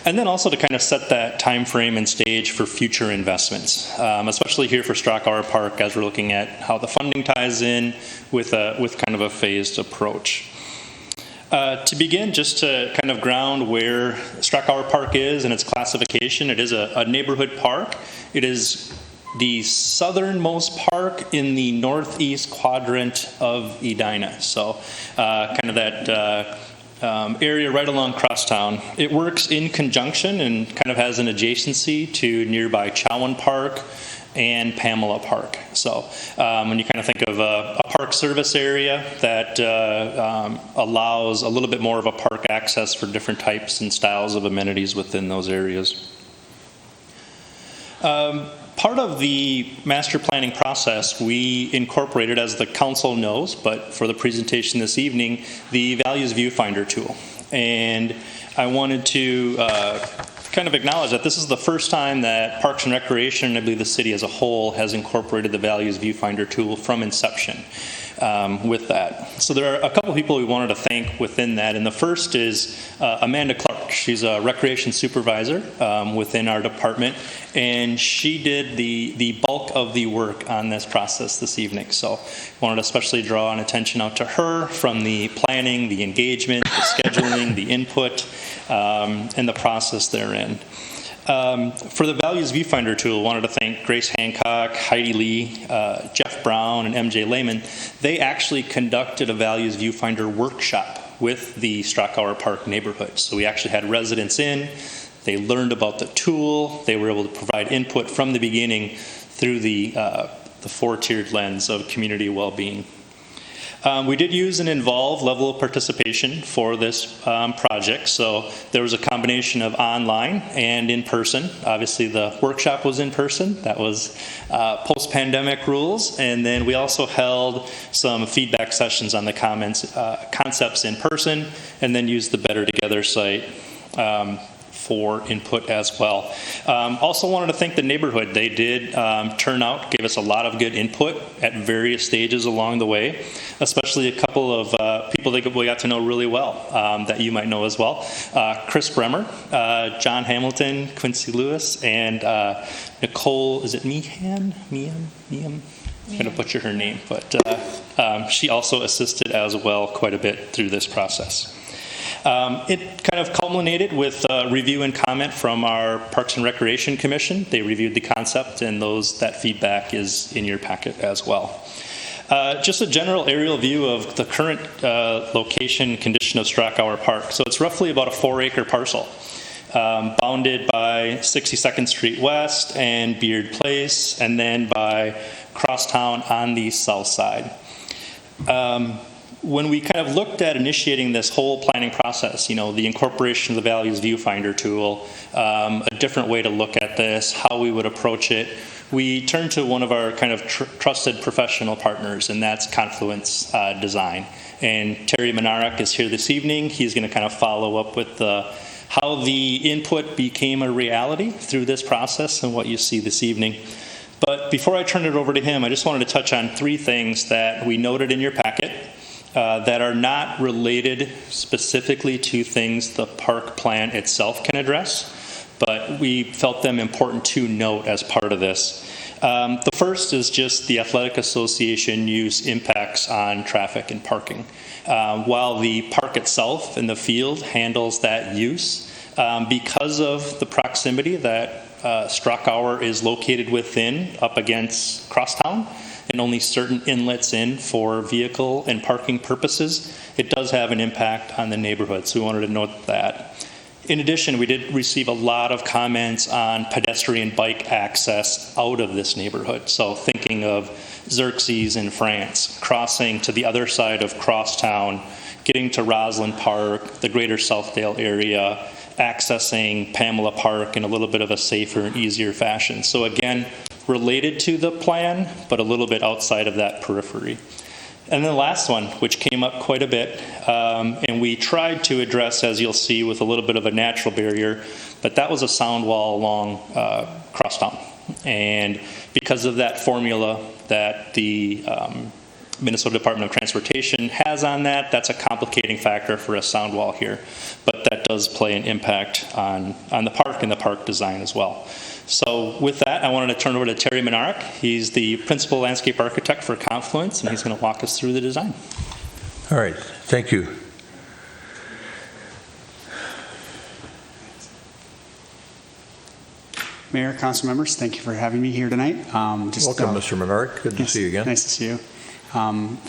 And then also to kind of set that time frame and stage for future investments, especially here for Strachauer Park, as we're looking at how the funding ties in with kind of a phased approach. To begin, just to kind of ground where Strachauer Park is and its classification, it is a neighborhood park. It is the southernmost park in the northeast quadrant of Edina. So kind of that area right along Crosstown. It works in conjunction and kind of has an adjacency to nearby Chowan Park and Pamela Park. So when you kind of think of a park service area that allows a little bit more of a park access for different types and styles of amenities within those areas. Part of the master planning process, we incorporated, as the council knows, but for the presentation this evening, the Values Viewfinder tool. And I wanted to kind of acknowledge that this is the first time that Parks and Recreation, and I believe the city as a whole, has incorporated the Values Viewfinder tool from inception. with that. So there are a couple people we wanted to thank within that, and the first is Amanda Clark. She's a recreation supervisor within our department, and she did the bulk of the work on this process this evening. So wanted to especially draw an attention out to her from the planning, the engagement, the scheduling, the input, and the process therein. For the Values Viewfinder tool, wanted to thank Grace Hancock, Heidi Lee, Jeff Brown, and MJ Lehman. They actually conducted a Values Viewfinder workshop with the Strachauer Park neighborhood. So we actually had residents in, they learned about the tool, they were able to provide input from the beginning through the four-tiered lens of community well-being. We did use an involved level of participation for this project. So there was a combination of online and in person. Obviously, the workshop was in person. That was post-pandemic rules. And then we also held some feedback sessions on the concepts in person, and then used the Better Together site for input as well. Also wanted to thank the neighborhood. They did turn out, gave us a lot of good input at various stages along the way, especially a couple of people that we got to know really well that you might know as well. Chris Bremer, John Hamilton, Quincy Lewis, and Nicole, is it Meehan? I'm going to butcher her name, but she also assisted as well quite a bit through this process. It kind of culminated with review and comment from our Parks and Recreation Commission. They reviewed the concept, and that feedback is in your packet as well. Just a general aerial view of the current location condition of Strachauer Park. So it's roughly about a 4-acre parcel, bounded by 62nd Street West and Beard Place, and then by Crosstown on the south side. When we kind of looked at initiating this whole planning process, the incorporation of the Values Viewfinder tool, a different way to look at this, how we would approach it, we turned to one of our kind of trusted professional partners, and that's Confluence Design. And Terry Menarek is here this evening. He's going to kind of follow up with how the input became a reality through this process and what you see this evening. But before I turn it over to him, I just wanted to touch on 3 things that we noted in your packet that are not related specifically to things the park plan itself can address, but we felt them important to note as part of this. The first is just the Athletic Association use impacts on traffic and parking. While the park itself in the field handles that use, because of the proximity that Strachauer is located within up against Crosstown, and only certain inlets in for vehicle and parking purposes, it does have an impact on the neighborhood. So we wanted to note that. In addition, we did receive a lot of comments on pedestrian bike access out of this neighborhood. So thinking of Xerxes in France, crossing to the other side of Crosstown, getting to Roslyn Park, the greater Southdale area, accessing Pamela Park in a little bit of a safer and easier fashion. So again, related to the plan, but a little bit outside of that periphery. And then the last one, which came up quite a bit, and we tried to address, as you'll see, with a little bit of a natural barrier, but that was a sound wall along Crosstown. And because of that formula that the Minnesota Department of Transportation has on that, that's a complicating factor for a sound wall here. But that does play an impact on the park and the park design as well. So with that, I wanted to turn over to Terry Menarek. He's the principal landscape architect for Confluence, and he's going to walk us through the design. All right, thank you. Mayor, council members, thank you for having me here tonight. Welcome, Mr. Menarek. Good to see you again. Nice to see you.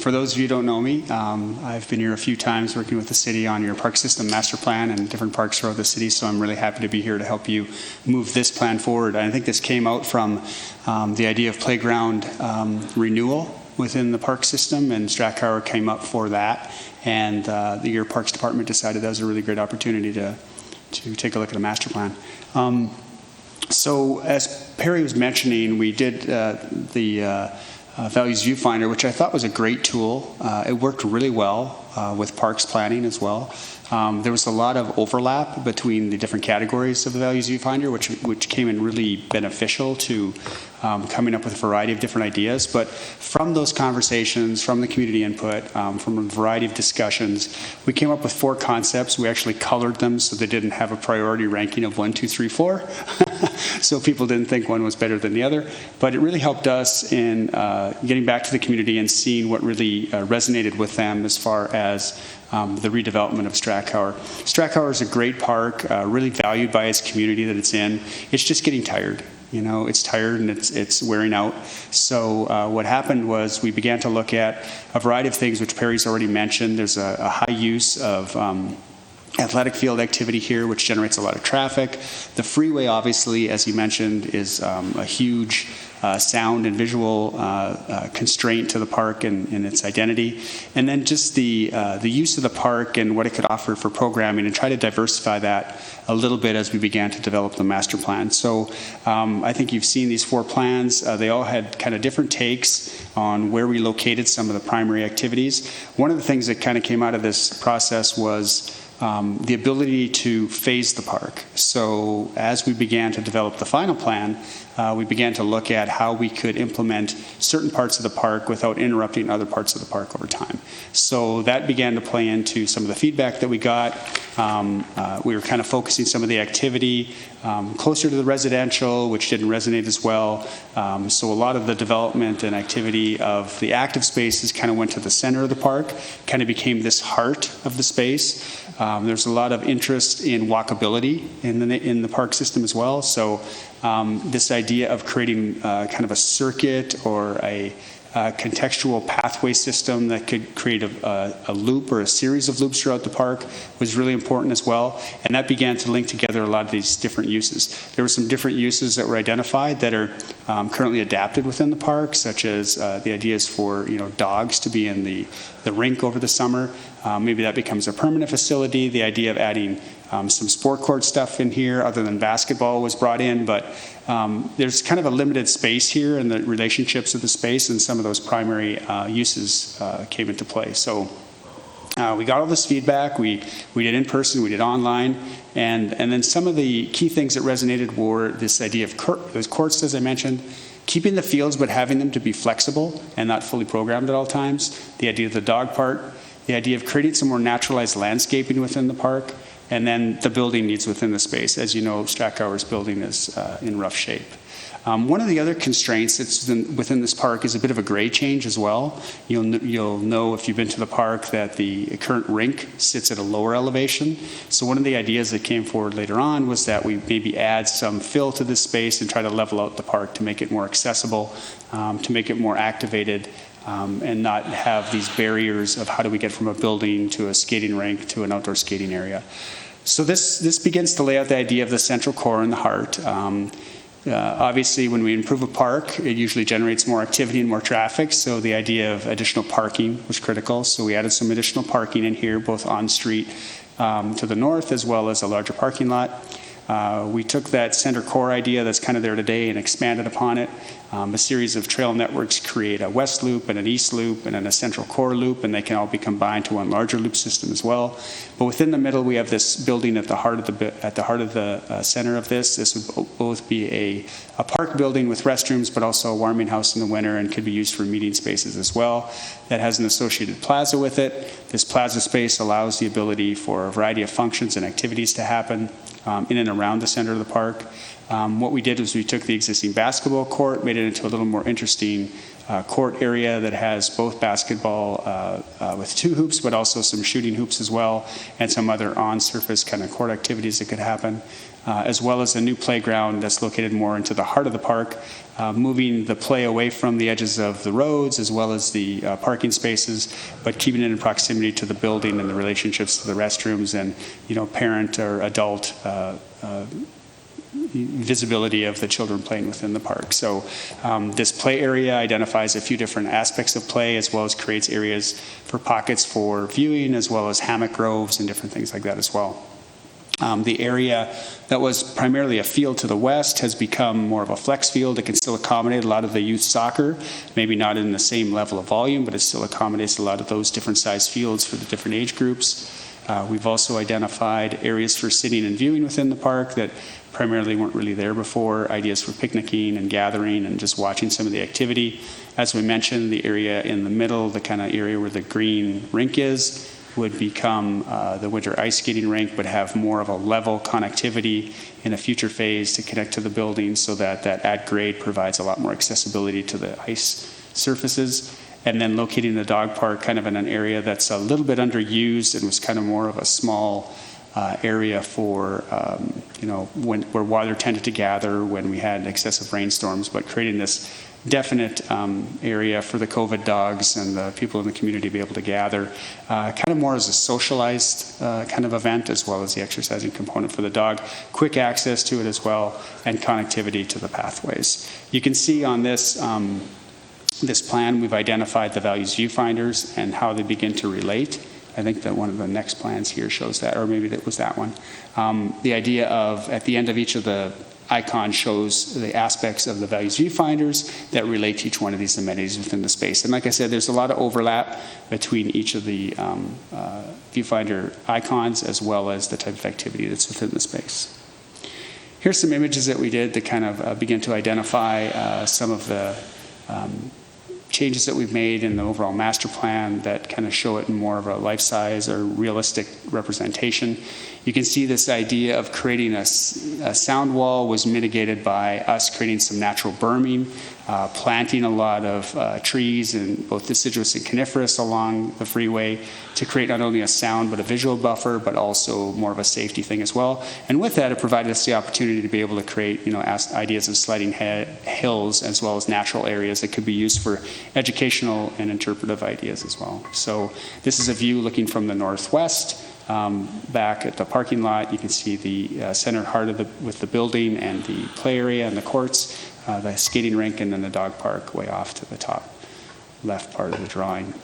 For those of you who don't know me, I've been here a few times working with the city on your park system master plan and different parks throughout the city, so I'm really happy to be here to help you move this plan forward. I think this came out from the idea of playground renewal within the park system, and Strachauer came up for that, and your Parks Department decided that was a really great opportunity to take a look at a master plan. So as Perry was mentioning, we did the Values Viewfinder, which I thought was a great tool. It worked really well with parks planning as well. There was a lot of overlap between the different categories of the Values Viewfinder, which came in really beneficial to coming up with a variety of different ideas. But from those conversations, from the community input, from a variety of discussions, we came up with 4 concepts. We actually colored them so they didn't have a priority ranking of 1, 2, 3, 4, so people didn't think one was better than the other. But it really helped us in getting back to the community and seeing what really resonated with them as far as the redevelopment of Stratcower. Stratcower is a great park, really valued by its community that it's in. It's just getting tired. You know, it's tired and it's wearing out. So what happened was we began to look at a variety of things, which Perry's already mentioned. There's a high use of athletic field activity here, which generates a lot of traffic. The freeway, obviously, as you mentioned, is a huge sound and visual constraint to the park and its identity. And then just the use of the park and what it could offer for programming, and try to diversify that a little bit as we began to develop the master plan. So I think you've seen these 4 plans. They all had kind of different takes on where we located some of the primary activities. One of the things that kind of came out of this process was the ability to phase the park. So as we began to develop the final plan, we began to look at how we could implement certain parts of the park without interrupting other parts of the park over time. So that began to play into some of the feedback that we got. We were kind of focusing some of the activity closer to the residential, which didn't resonate as well. So a lot of the development and activity of the active spaces kind of went to the center of the park, kind of became this heart of the space. There's a lot of interest in walkability in the park system as well. So this idea of creating kind of a circuit or a contextual pathway system that could create a loop or a series of loops throughout the park was really important as well. And that began to link together a lot of these different uses. There were some different uses that were identified that are currently adapted within the park, such as the ideas for dogs to be in the rink over the summer. Maybe that becomes a permanent facility. The idea of adding some sport court stuff in here other than basketball was brought in, but there's kind of a limited space here in the relationships of the space, and some of those primary uses came into play. So we got all this feedback. We did in person, we did online, and then some of the key things that resonated were this idea of those courts, as I mentioned, keeping the fields but having them to be flexible and not fully programmed at all times, the idea of the dog part, the idea of creating some more naturalized landscaping within the park, and then the building needs within the space. As you know, Stratcower's building is in rough shape. One of the other constraints that's within this park is a bit of a grade change as well. You'll know if you've been to the park that the current rink sits at a lower elevation. So one of the ideas that came forward later on was that we maybe add some fill to this space and try to level out the park to make it more accessible, to make it more activated, and not have these barriers of how do we get from a building to a skating rink to an outdoor skating area. So this begins to lay out the idea of the central core and the heart. Obviously, when we improve a park, it usually generates more activity and more traffic, so the idea of additional parking was critical. So we added some additional parking in here, both on street to the north, as well as a larger parking lot. We took that center core idea that's kind of there today and expanded upon it. A series of trail networks create a west loop and an east loop and then a central core loop, and they can all be combined to one larger loop system as well. But within the middle, we have this building at the heart of the center of this. This would both be a park building with restrooms, but also a warming house in the winter, and could be used for meeting spaces as well. That has an associated plaza with it. This plaza space allows the ability for a variety of functions and activities to happen in and around the center of the park. What we did was we took the existing basketball court, made it into a little more interesting court area that has both basketball with 2 hoops, but also some shooting hoops as well, and some other on-surface kind of court activities that could happen, as well as a new playground that's located more into the heart of the park, moving the play away from the edges of the roads as well as the parking spaces, but keeping it in proximity to the building and the relationships to the restrooms and parent or adult visibility of the children playing within the park. So this play area identifies a few different aspects of play, as well as creates areas for pockets for viewing, as well as hammock groves and different things like that as well. The area that was primarily a field to the west has become more of a flex field. It can still accommodate a lot of the youth soccer, maybe not in the same level of volume, but it still accommodates a lot of those different size fields for the different age groups. We've also identified areas for sitting and viewing within the park that primarily weren't really there before, ideas for picnicking and gathering and just watching some of the activity. As we mentioned, the area in the middle, the kind of area where the green rink is, would become the winter ice skating rink, but have more of a level connectivity in a future phase to connect to the building so that that at grade provides a lot more accessibility to the ice surfaces. And then locating the dog park kind of in an area that's a little bit underused and was kind of more of a small area for, where water tended to gather when we had excessive rainstorms, but creating this definite area for the COVID dogs and the people in the community to be able to gather, kind of more as a socialized kind of event, as well as the exercising component for the dog, quick access to it as well, and connectivity to the pathways. You can see on this this plan, we've identified the values viewfinders and how they begin to relate. I think that one of the next plans here shows that, or maybe that was that one. The idea of, at the end of each of the icons, shows the aspects of the values viewfinders that relate to each one of these amenities within the space. And like I said, there's a lot of overlap between each of the viewfinder icons as well as the type of activity that's within the space. Here's some images that we did to kind of begin to identify some of the changes that we've made in the overall master plan that kind of show it in more of a life-size or realistic representation. You can see this idea of creating a sound wall was mitigated by us creating some natural berming, planting a lot of trees, and both deciduous and coniferous along the freeway to create not only a sound but a visual buffer, but also more of a safety thing as well. And with that, it provided us the opportunity to be able to create, ideas of sliding hills as well as natural areas that could be used for educational and interpretive ideas as well. So this is a view looking from the northwest. Back at the parking lot, you can see the center heart of with the building and the play area and the courts, the skating rink, and then the dog park way off to the top left part of the drawing.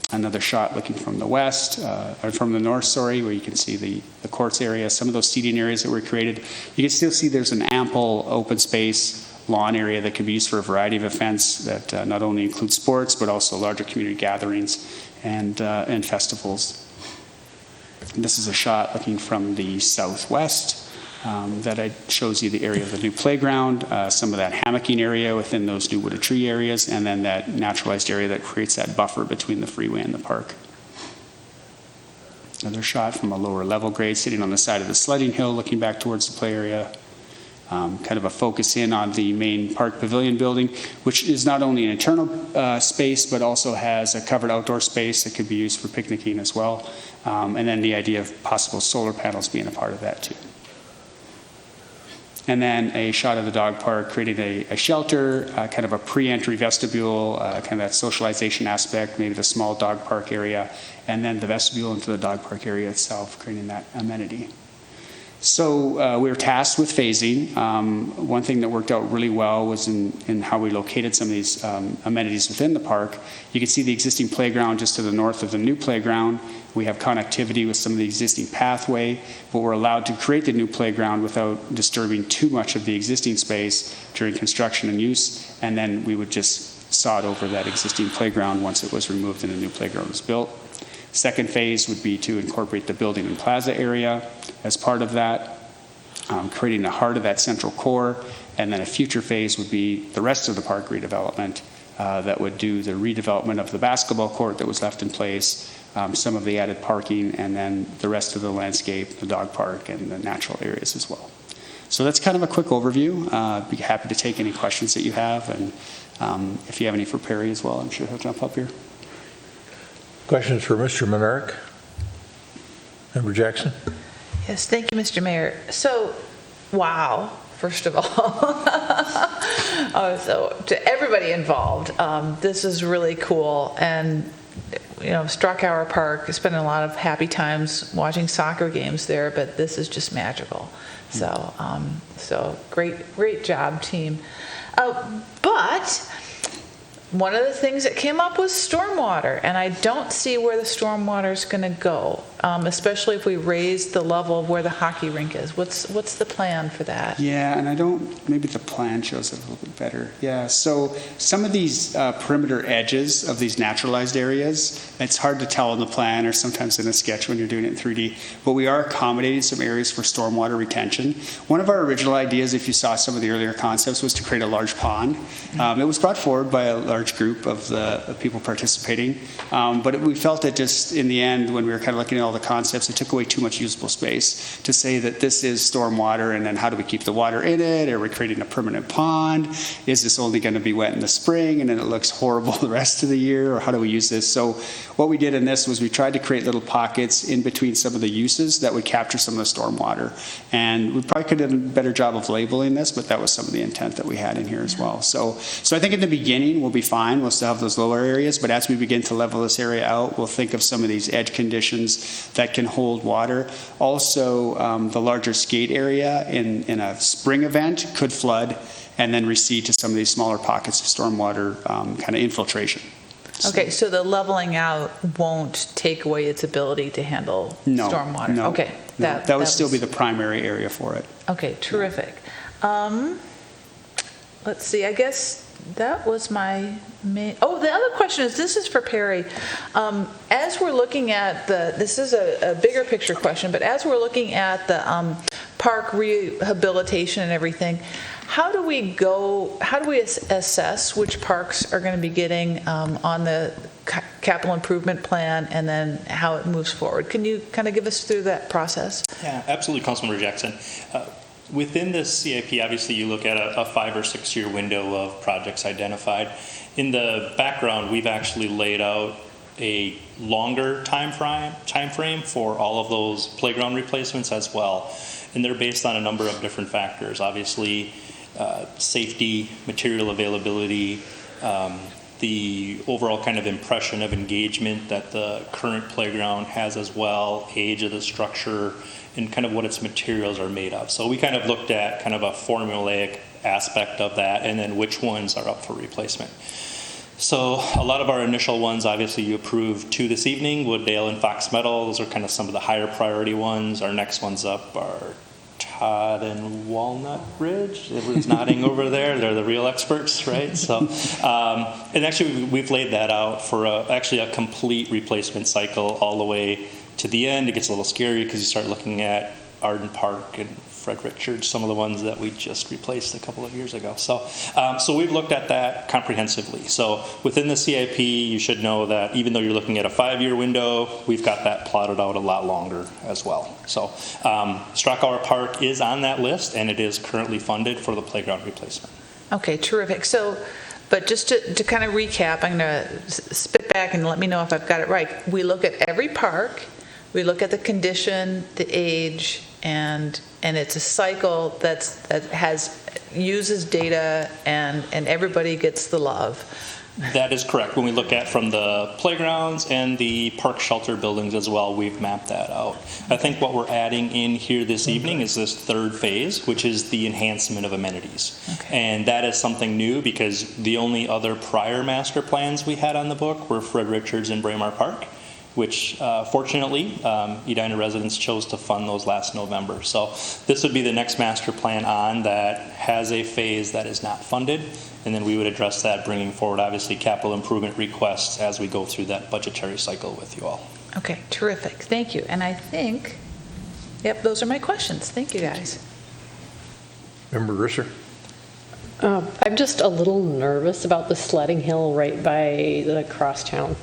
Another shot looking from the west, or from the north, sorry, where you can see the courts area, some of those seating areas that were created. You can still see there's an ample open space lawn area that can be used for a variety of events that not only include sports, but also larger community gatherings and festivals. And this is a shot looking from the southwest that shows you the area of the new playground, some of that hammocking area within those new wooded tree areas, and then that naturalized area that creates that buffer between the freeway and the park. Another shot from a lower level grade sitting on the side of the sledding hill looking back towards the play area. Kind of a focus in on the main park pavilion building, which is not only an internal space, but also has a covered outdoor space that could be used for picnicking as well. And then the idea of possible solar panels being a part of that too. And then a shot of the dog park creating a shelter, kind of a pre-entry vestibule, kind of that socialization aspect, maybe the small dog park area, and then the vestibule into the dog park area itself, creating that amenity. So we were tasked with phasing. One thing that worked out really well was in how we located some of these amenities within the park. You can see the existing playground just to the north of the new playground. We have connectivity with some of the existing pathway, but we're allowed to create the new playground without disturbing too much of the existing space during construction and use, and then we would just sod over that existing playground once it was removed and a new playground was built. Second phase would be to incorporate the building and plaza area as part of that, creating the heart of that central core, and then a future phase would be the rest of the park redevelopment that would do the redevelopment of the basketball court that was left in place, some of the added parking, and then the rest of the landscape, the dog park, and the natural areas as well. So that's kind of a quick overview. I'd be happy to take any questions that you have, and if you have any for Perry as well, I'm sure he'll jump up here. Questions for Mr. Monarch? Member Jackson? Yes, thank you, Mr. Mayor. So, wow, first of all. So to everybody involved, this is really cool. And, Strachauer Park, I spent a lot of happy times watching soccer games there, but this is just magical. So great job, team. But one of the things that came up was stormwater, and I don't see where the stormwater is going to go. especially if we raise the level of where the hockey rink is? What's the plan for that? Yeah, and maybe the plan shows it a little bit better. Yeah, so some of these perimeter edges of these naturalized areas, it's hard to tell in the plan or sometimes in a sketch when you're doing it in 3D, but we are accommodating some areas for stormwater retention. One of our original ideas, if you saw some of the earlier concepts, was to create a large pond. It was brought forward by a large group of the people participating, but we felt that just in the end, when we were kind of looking at all the concepts, it took away too much usable space to say that this is stormwater, and then how do we keep the water in it? Are we creating a permanent pond? Is this only going to be wet in the spring and then it looks horrible the rest of the year? Or how do we use this? So what we did in this was we tried to create little pockets in between some of the uses that would capture some of the stormwater. And we probably could have done a better job of labeling this, but that was some of the intent that we had in here as well. So I think in the beginning we'll be fine. We'll still have those lower areas, but as we begin to level this area out, we'll think of some of these edge conditions that can hold water. Also, the larger skate area in a spring event could flood and then recede to some of these smaller pockets of stormwater kind of infiltration. Okay, so the leveling out won't take away its ability to handle stormwater? No. Okay. That would still be the primary area for it. Okay, terrific. Let's see, I guess that was my main, the other question is, this is for Perry. As we're looking at this is a bigger picture question, but as we're looking at the park rehabilitation and everything, how do we assess which parks are going to be getting on the capital improvement plan and then how it moves forward? Can you kind of give us through that process? Yeah, absolutely, Councilmember Jackson. Within this CIP, obviously you look at a 5 or 6 year window of projects identified. In the background, we've actually laid out a longer time frame for all of those playground replacements as well. And they're based on a number of different factors. Obviously, safety, material availability, the overall kind of impression of engagement that the current playground has as well, age of the structure, and kind of what its materials are made of. So we kind of looked at kind of a formulaic aspect of that, and then which ones are up for replacement. So a lot of our initial ones, obviously you approved 2 this evening, Wooddale and Fox Meadow. Those are kind of some of the higher priority ones. Our next ones up are Todd and Walnut Ridge. Everyone's nodding over there. They're the real experts, right? So, and actually we've laid that out for actually a complete replacement cycle all the way to the end. It gets a little scary because you start looking at Arden Park and Frederick Church, some of the ones that we just replaced a couple of years ago. So we've looked at that comprehensively. So within the CIP, you should know that even though you're looking at a 5-year window, we've got that plotted out a lot longer as well. So Strachauer Park is on that list, and it is currently funded for the playground replacement. Okay, terrific. So, but just to kind of recap, I'm going to spit back and let me know if I've got it right. We look at every park, we look at the condition, the age, and it's a cycle that uses data and everybody gets the love. That is correct. When we look at from the playgrounds and the park shelter buildings as well, we've mapped that out. I think what we're adding in here this evening is this 3rd phase, which is the enhancement of amenities. Okay. And that is something new because the only other prior master plans we had on the book were Fred Richards and Braemar Park, which fortunately Edina residents chose to fund those last November. So this would be the next master plan on that has a phase that is not funded, and then we would address that, bringing forward obviously capital improvement requests as we go through that budgetary cycle with you all. Okay, terrific. Thank you. And I think, those are my questions. Thank you, guys. Member Risser? I'm just a little nervous about the sledding hill right by the crosstown.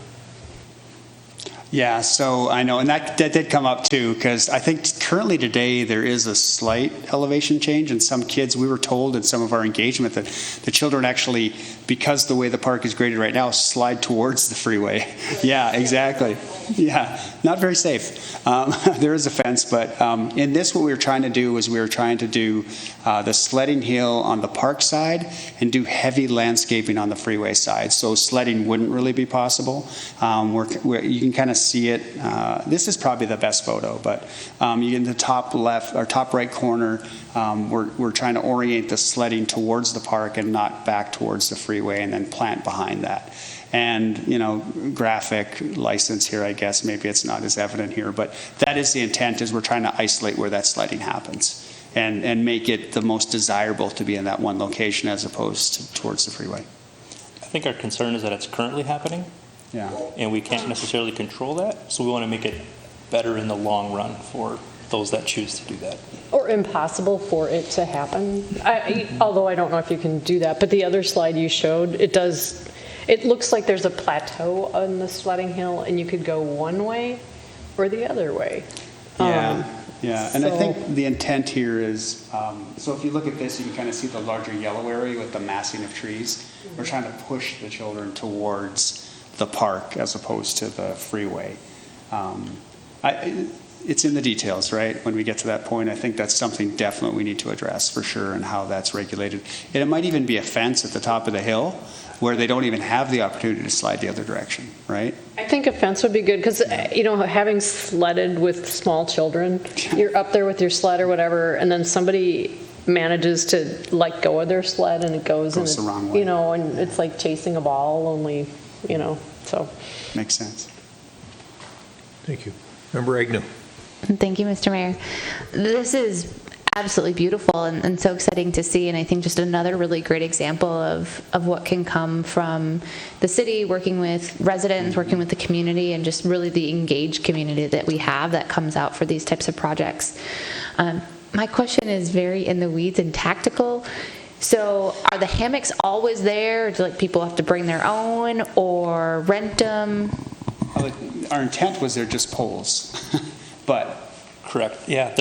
Yeah, so I know, and that did come up too, because I think currently today there is a slight elevation change, and some kids, we were told in some of our engagement that the children actually, because the way the park is graded right now, slide towards the freeway. Yeah, exactly. Yeah, not very safe. There is a fence, but in this what we were trying to do was we were trying to do the sledding hill on the park side and do heavy landscaping on the freeway side, so sledding wouldn't really be possible. You can kind of see it. This is probably the best photo, but you get in the top left or top right corner, we're trying to orient the sledding towards the park and not back towards the freeway, and then plant behind that. And, graphic license here, I guess, maybe it's not as evident here, but that is the intent, is we're trying to isolate where that sledding happens and make it the most desirable to be in that one location as opposed to towards the freeway. I think our concern is that it's currently happening. Yeah. And we can't necessarily control that, so we want to make it better in the long run for those that choose to do that. Or impossible for it to happen. Although I don't know if you can do that, but the other slide you showed, it looks like there's a plateau on the sledding hill, and you could go one way or the other way. Yeah, and I think the intent here is, so if you look at this, you can kind of see the larger yellow area with the massing of trees. We're trying to push the children towards the park as opposed to the freeway. It's in the details, right? When we get to that point, I think that's something definitely we need to address for sure, and how that's regulated. And it might even be a fence at the top of the hill where they don't even have the opportunity to slide the other direction, right? I think a fence would be good because, having sledded with small children, you're up there with your sled or whatever, and then somebody manages to let go of their sled and it goes the wrong way. And it's like chasing a ball, only, so. Makes sense. Thank you. Member Agnew. Thank you, Mr. Mayor. This is absolutely beautiful and so exciting to see, and I think just another really great example of what can come from the city working with residents, working with the community, and just really the engaged community that we have that comes out for these types of projects. My question is very in the weeds and tactical. So are the hammocks always there? Do people have to bring their own or rent them? Our intent was they're just poles, but. Correct. Yeah.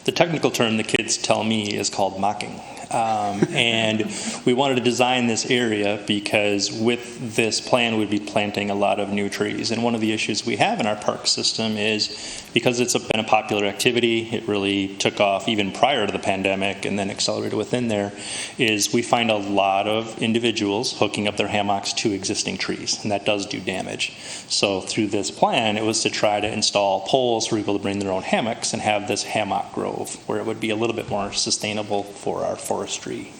The technical term the kids tell me is called mocking. And we wanted to design this area because with this plan we'd be planting a lot of new trees. And one of the issues we have in our park system is because it's been a popular activity, it really took off even prior to the pandemic and then accelerated within there, is we find a lot of individuals hooking up their hammocks to existing trees, and that does do damage. So through this plan, it was to try to install poles for people to bring their own hammocks and have this hammock grove where it would be a little bit more sustainable for our forestry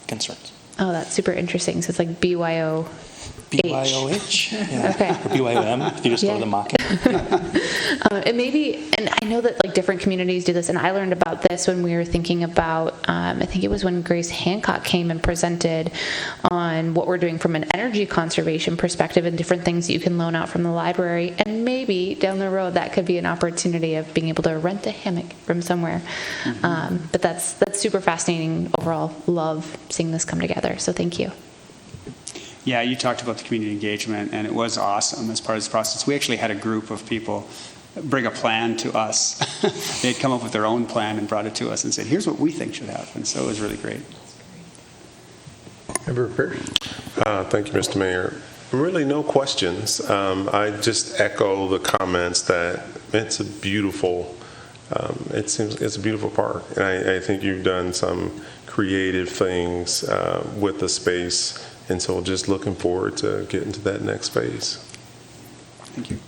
concerns. Oh, that's super interesting. So it's like BYO. BYOH? Yeah. Okay. Or BYOM, if you just go to the mocking. And I know that different communities do this, and I learned about this when we were thinking about, I think it was when Grace Hancock came and presented on what we're doing from an energy conservation perspective and different things that you can loan out from the library, and maybe down the road that could be an opportunity of being able to rent a hammock from somewhere. Mm-hmm. But that's super fascinating overall. Love seeing this come together, so thank you. Yeah, you talked about the community engagement, and it was awesome as part of this process. We actually had a group of people bring a plan to us. They'd come up with their own plan and brought it to us and said, here's what we think should happen. So it was really great. Member Pierce. Thank you, Mr. Mayor. Really no questions. I just echo the comments that it's a beautiful, it's a beautiful park. And I think you've done some creative things with the space. And so just looking forward to getting to that next phase. Thank you.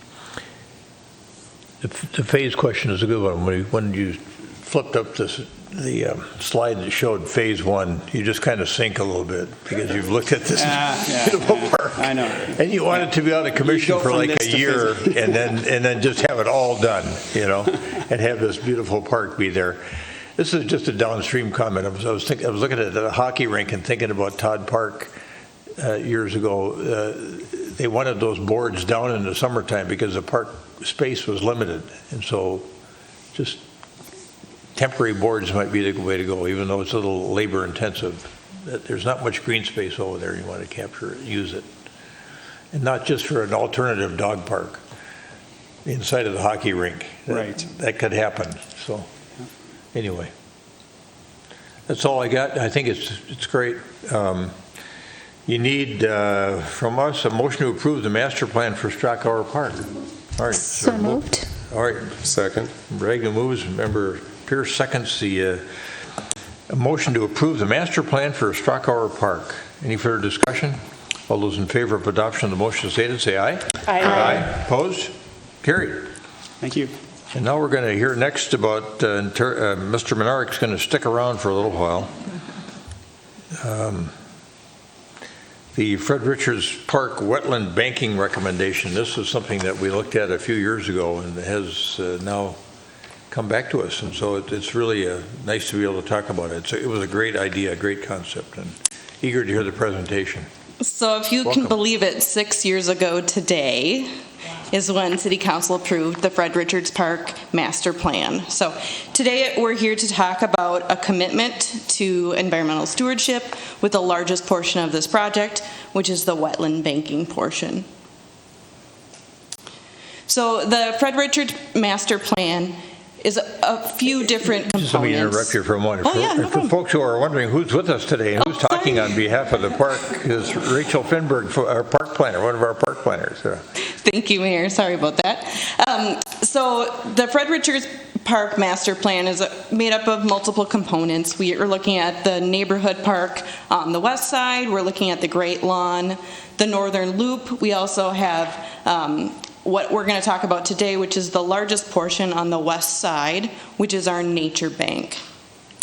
The phase question is a good one. When you flipped up the slide that showed phase one, you just kind of sink a little bit because you've looked at this beautiful park. I know. And you want it to be out of commission for like a year and then just have it all done, and have this beautiful park be there. This is just a downstream comment. I was looking at a hockey rink and thinking about Todd Park. Years ago, they wanted those boards down in the summertime because the park space was limited, and so just temporary boards might be the way to go, even though it's a little labor intensive. There's not much green space over there. You want to capture it, use it, and not just for an alternative dog park inside of the hockey rink. That could happen. So anyway, that's all I got. I think it's great. You need from us a motion to approve the master plan for Strachauer Park. All right. So moved. All right. Second. Reagan moves. Member Pierce seconds the motion to approve the master plan for Strachauer Park. Any further discussion? All those in favor of adoption of the motion stated, say aye. Aye. Opposed? Carried. Thank you. And now we're going to hear next about, Mr. Menard's going to stick around for a little while. The Fred Richards Park wetland banking recommendation, this is something that we looked at a few years ago and has now come back to us. And so it's really nice to be able to talk about it. So it was a great idea, a great concept, and eager to hear the presentation. So if you Welcome. can believe it, 6 years ago today is when City Council approved the Fred Richards Park Master Plan. So today we're here to talk about a commitment to environmental stewardship with the largest portion of this project, which is the wetland banking portion. So the Fred Richards Master Plan is a few different components. Just let me interrupt you for a moment. Oh, yeah, no For problem. folks who are wondering who's with us today and who's talking on behalf of the park is Rachel Finberg, our park planner, one of our park planners. Thank you, Mayor. Sorry about that. So the Fred Richards Park Master Plan is made up of multiple components. We are looking at the neighborhood park on the west side. We're looking at the Great Lawn, the Northern Loop. We also have what we're going to talk about today, which is the largest portion on the west side, which is our nature bank.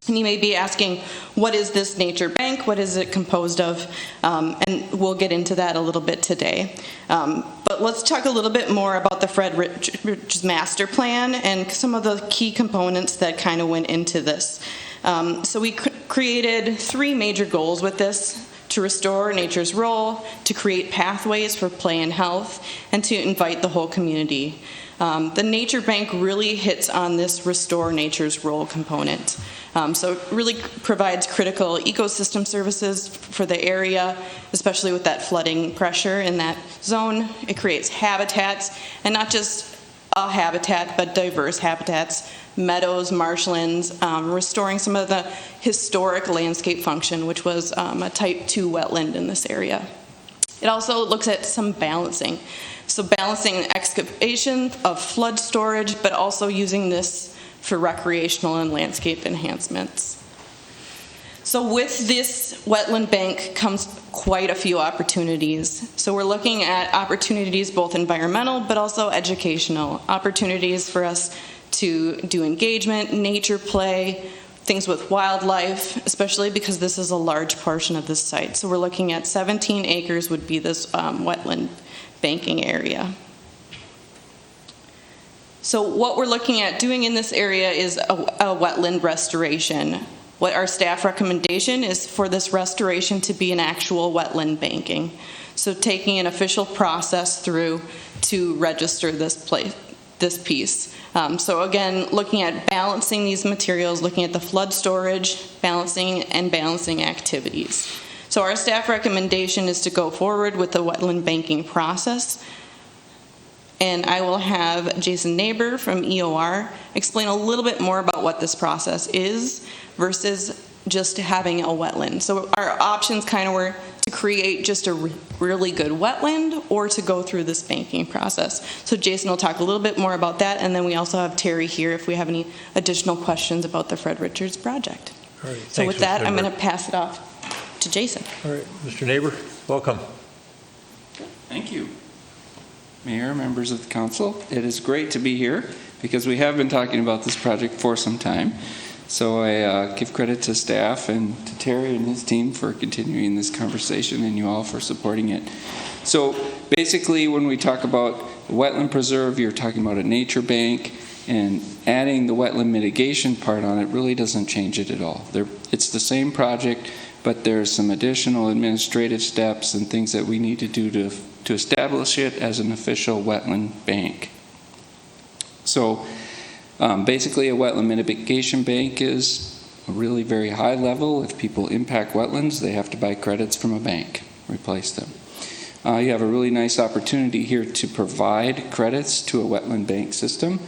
And you may be asking, what is this nature bank? What is it composed of? And we'll get into that a little bit today. But let's talk a little bit more about the Fred Richards Master Plan and some of the key components that kind of went into this. So we created 3 major goals with this: to restore nature's role, to create pathways for play and health, and to invite the whole community. The Nature Bank really hits on this restore nature's role component. So it really provides critical ecosystem services for the area, especially with that flooding pressure in that zone. It creates habitats, and not just a habitat, but diverse habitats, meadows, marshlands, restoring some of the historic landscape function, which was a type 2 wetland in this area. It also looks at some balancing. So balancing excavation of flood storage, but also using this for recreational and landscape enhancements. So with this wetland bank comes quite a few opportunities. So we're looking at opportunities both environmental but also educational, opportunities for us to do engagement, nature play, things with wildlife, especially because this is a large portion of this site. So we're looking at 17 acres would be this wetland banking area. So what we're looking at doing in this area is a wetland restoration. What our staff recommendation is for this restoration to be an actual wetland banking. So taking an official process through to register this piece. So again, looking at balancing these materials, looking at the flood storage, balancing activities. So our staff recommendation is to go forward with the wetland banking process. And I will have Jason Neighbor from EOR explain a little bit more about what this process is versus just having a wetland. So our options kind of were to create just a really good wetland or to go through this banking process. So Jason will talk a little bit more about that, and then we also have Terry here if we have any additional questions about the Fred Richards project. All right, so thanks, with that, Mr. I'm Neighbor. going to pass it off to Jason. All right, Mr. Neighbor, welcome. Thank you. Mayor, members of the council, it is great to be here because we have been talking about this project for some time. So I give credit to staff and to Terry and his team for continuing this conversation and you all for supporting it. So basically when we talk about wetland preserve, you're talking about a nature bank, and adding the wetland mitigation part on it really doesn't change it at all. It's the same project, but there's some additional administrative steps and things that we need to do to establish it as an official wetland bank. So basically a wetland mitigation bank is a really very high level. If people impact wetlands, they have to buy credits from a bank, replace them. You have a really nice opportunity here to provide credits to a wetland bank system.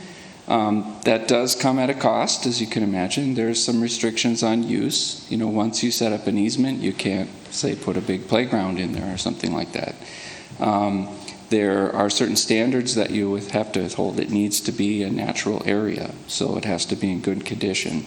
That does come at a cost, as you can imagine. There's some restrictions on use. You know, once you set up an easement, you can't, say, put a big playground in there or something like that. There are certain standards that you would have to hold. It needs to be a natural area, so it has to be in good condition.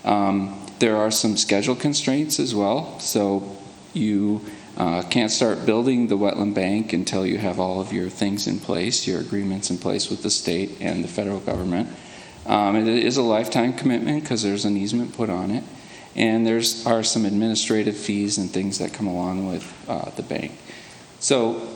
There are some schedule constraints as well, so you Can't start building the wetland bank until you have all of your things in place, your agreements in place with the state and the federal government. It is a lifetime commitment because there's an easement put on it, and are some administrative fees and things that come along with the bank. So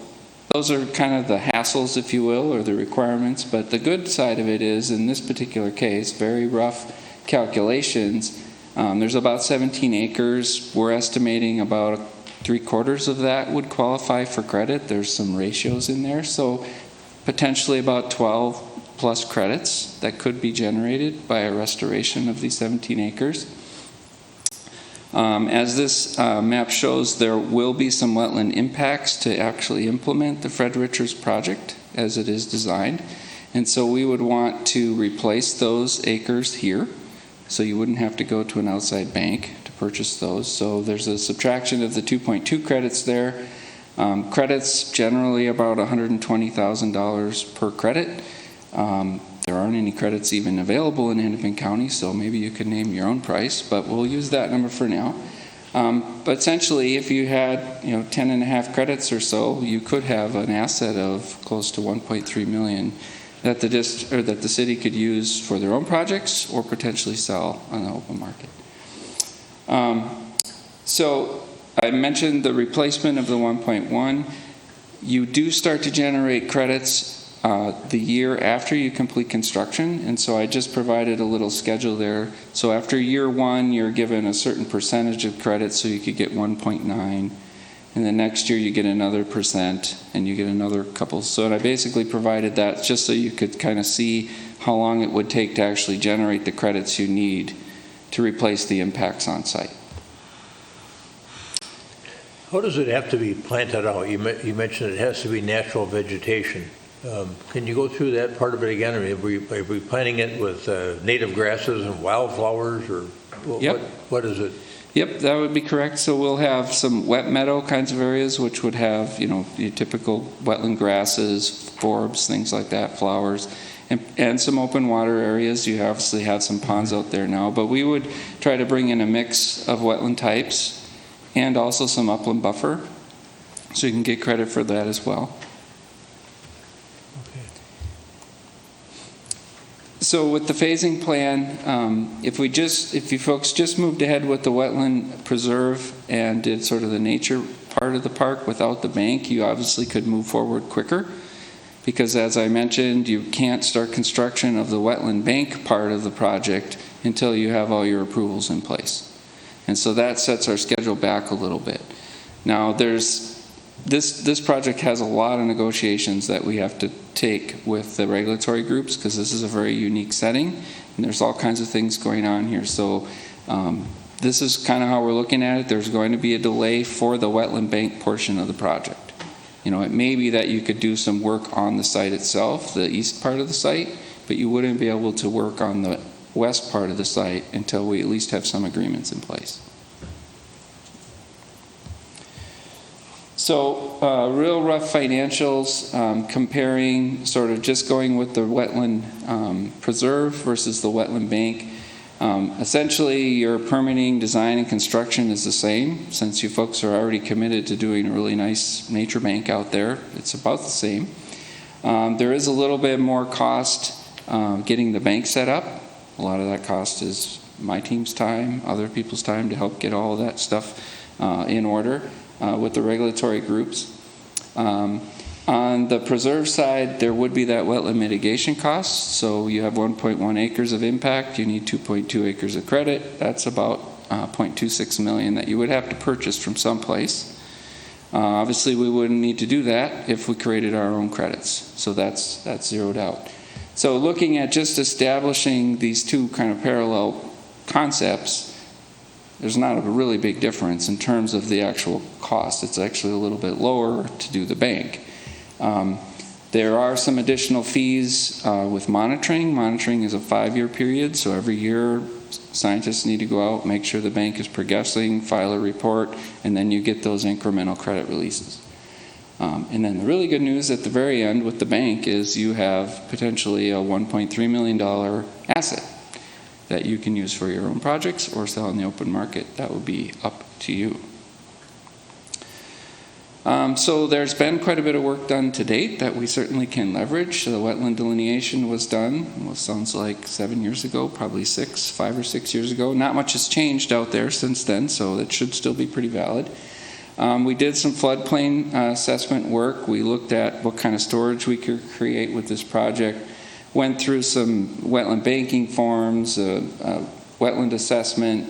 those are kind of the hassles, if you will, or the requirements, but the good side of it is, in this particular case, very rough calculations, there's about 17 acres. We're estimating about 3/4 of that would qualify for credit. There's some ratios in there, so potentially about 12 plus credits that could be generated by a restoration of these 17 acres. As this map shows, there will be some wetland impacts to actually implement the Fred Richards project as it is designed. And so we would want to replace those acres here, so you wouldn't have to go to an outside bank to purchase those. So there's a subtraction of the 2.2 credits there. Credits generally about $120,000 per credit. There aren't any credits even available in Hennepin County, so maybe you could name your own price, but we'll use that number for now. But essentially, if you had 10.5 credits or so, you could have an asset of close to $1.3 million that the city could use for their own projects or potentially sell on the open market. So I mentioned the replacement of the 1.1. You do start to generate credits the year after you complete construction, and so I just provided a little schedule there. So after year 1, you're given a certain percentage of credit, so you could get 1.9, and then next year you get another percent, and you get another couple. So I basically provided that just so you could kind of see how long it would take to actually generate the credits you need to replace the impacts on site. How does it have to be planted out? You mentioned it has to be natural vegetation. Can you go through that part of it again? I mean, are we planting it with native grasses and wildflowers, or what is it? Yep, that would be correct. So we'll have some wet meadow kinds of areas, which would have, your typical wetland grasses, forbs, things like that, flowers, and some open water areas. You obviously have some ponds out there now, but we would try to bring in a mix of wetland types and also some upland buffer, so you can get credit for that as well. So with the phasing plan, if you folks just moved ahead with the wetland preserve and did sort of the nature part of the park without the bank, you obviously could move forward quicker, because as I mentioned, you can't start construction of the wetland bank part of the project until you have all your approvals in place. And so that sets our schedule back a little bit. Now this project has a lot of negotiations that we have to take with the regulatory groups, because this is a very unique setting and there's all kinds of things going on here. So this is kind of how we're looking at it. There's going to be a delay for the wetland bank portion of the project. It may be that you could do some work on the site itself, the east part of the site, but you wouldn't be able to work on the west part of the site until we at least have some agreements in place. So real rough financials, comparing sort of just going with the wetland preserve versus the wetland bank. Essentially, your permitting, design, and construction is the same. Since you folks are already committed to doing a really nice nature bank out there, it's about the same. There is a little bit more cost getting the bank set up. A lot of that cost is my team's time, other people's time to help get all of that stuff in order with the regulatory groups. On the preserve side, there would be that wetland mitigation cost. So you have 1.1 acres of impact, you need 2.2 acres of credit. That's about 0.26 million that you would have to purchase from someplace. Obviously, we wouldn't need to do that if we created our own credits. So that's zeroed out. So looking at just establishing these two kind of parallel concepts, there's not a really big difference in terms of the actual cost. It's actually a little bit lower to do the bank. There are some additional fees with monitoring. Monitoring is a 5-year period, so every year scientists need to go out, make sure the bank is progressing, file a report, and then you get those incremental credit releases. And then the really good news at the very end with the bank is you have potentially a $1.3 million asset that you can use for your own projects or sell in the open market. That would be up to you. So there's been quite a bit of work done to date that we certainly can leverage. The wetland delineation was done, well, sounds like 7 years ago, probably 5 or 6 years ago. Not much has changed out there since then, so that should still be pretty valid. We did some floodplain assessment work. We looked at what kind of storage we could create with this project. Went through some wetland banking forms, wetland assessment,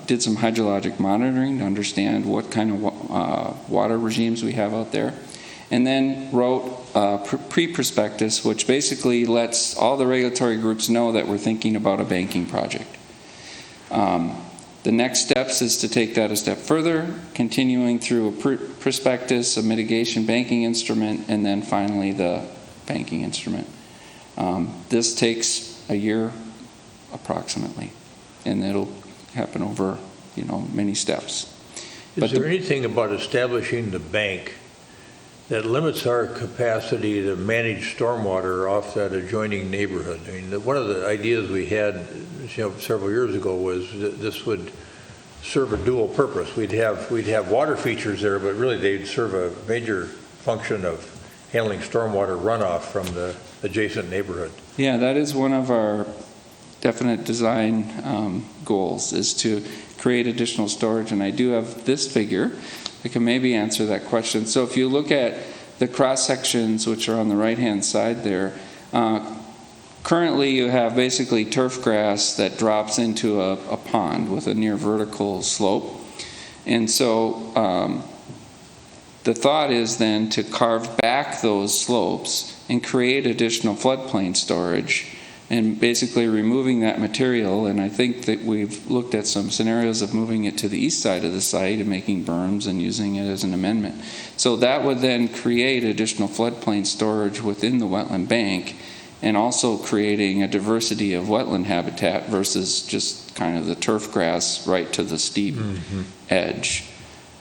did some hydrologic monitoring to understand what kind of water regimes we have out there, and then wrote a pre-prospectus, which basically lets all the regulatory groups know that we're thinking about a banking project. The next steps is to take that a step further, continuing through a prospectus, a mitigation banking instrument, and then finally the banking instrument. This takes a year approximately, and it'll happen over, many steps. Is there anything about establishing the bank that limits our capacity to manage stormwater off that adjoining neighborhood? I mean, one of the ideas we had, several years ago was that this would serve a dual purpose. We'd have water features there, but really they'd serve a major function of handling stormwater runoff from the adjacent neighborhood. Yeah, that is one of our definite design goals, is to create additional storage, and I do have this figure that can maybe answer that question. So if you look at the cross sections, which are on the right hand side there, currently you have basically turf grass that drops into a pond with a near vertical slope, and so the thought is then to carve back those slopes and create additional floodplain storage, and basically removing that material. And I think that we've looked at some scenarios of moving it to the east side of the site and making berms and using it as an amendment. So that would then create additional floodplain storage within the wetland bank, and also creating a diversity of wetland habitat versus just kind of the turf grass right to the steep edge.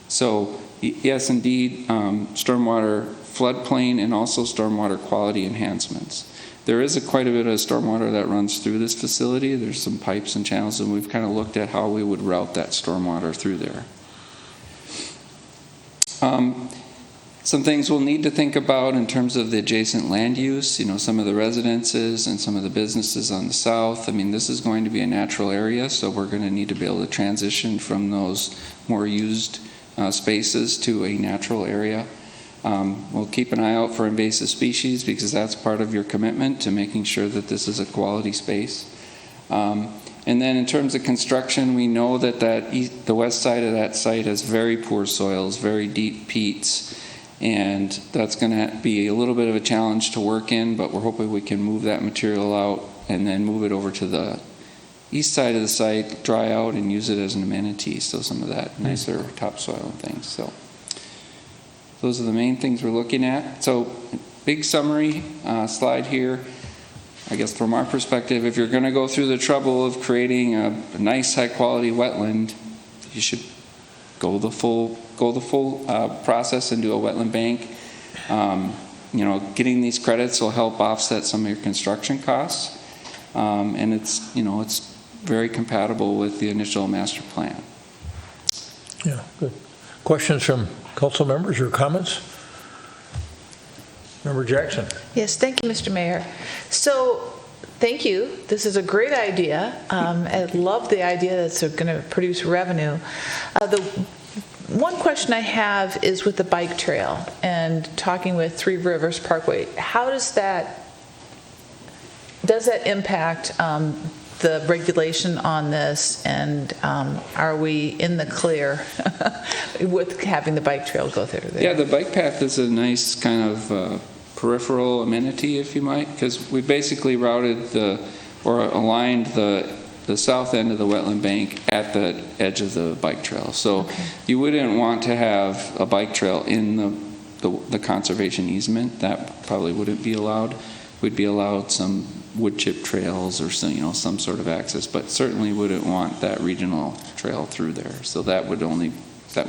So yes, indeed, stormwater floodplain and also stormwater quality enhancements. There is quite a bit of stormwater that runs through this facility. There's some pipes and channels, and we've kind of looked at how we would route that stormwater through there. Some things we'll need to think about in terms of the adjacent land use, some of the residences and some of the businesses on the south. I mean, this is going to be a natural area, so we're going to need to be able to transition from those more used spaces to a natural area. We'll keep an eye out for invasive species, because that's part of your commitment to making sure that this is a quality space. And then in terms of construction, we know that the west side of that site has very poor soils, very deep peats, and that's going to be a little bit of a challenge to work in, but we're hoping we can move that material out and then move it over to the east side of the site, dry out, and use it as an amenity, so some of that nicer topsoil and things. So those are the main things we're looking at. So big summary slide here. I guess from our perspective, if you're going to go through the trouble of creating a nice high quality wetland, you should go the full process and do a wetland bank. Getting these credits will help offset some of your construction costs, and it's very compatible with the initial master plan. Yeah, good. Questions from council members or comments? Member Jackson. Yes, thank you, Mr. Mayor. So, thank you. This is a great idea. I love the idea that it's going to produce revenue. The one question I have is with the bike trail and talking with Three Rivers Parkway. How does that impact the regulation on this, and are we in the clear with having the bike trail go through there? Yeah, the bike path is a nice kind of peripheral amenity, if you might, because we basically routed aligned the south end of the wetland bank at the edge of the bike trail. So you wouldn't want to have a bike trail in the conservation easement. That probably wouldn't be allowed. We'd be allowed some wood chip trails or some sort of access, but certainly wouldn't want that regional trail through there. So that would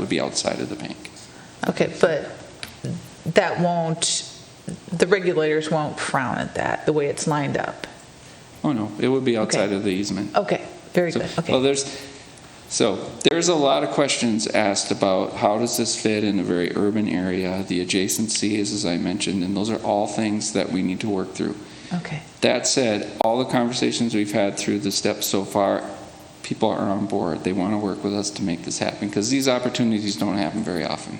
be outside of the bank. Okay, but the regulators won't frown at that, the way it's lined up. Oh no, it would be outside of the easement. Okay, very good. Okay. Well, So there's a lot of questions asked about how does this fit in a very urban area, the adjacencies, as I mentioned, and those are all things that we need to work through. Okay. That said, all the conversations we've had through the steps so far, people are on board. They want to work with us to make this happen because these opportunities don't happen very often.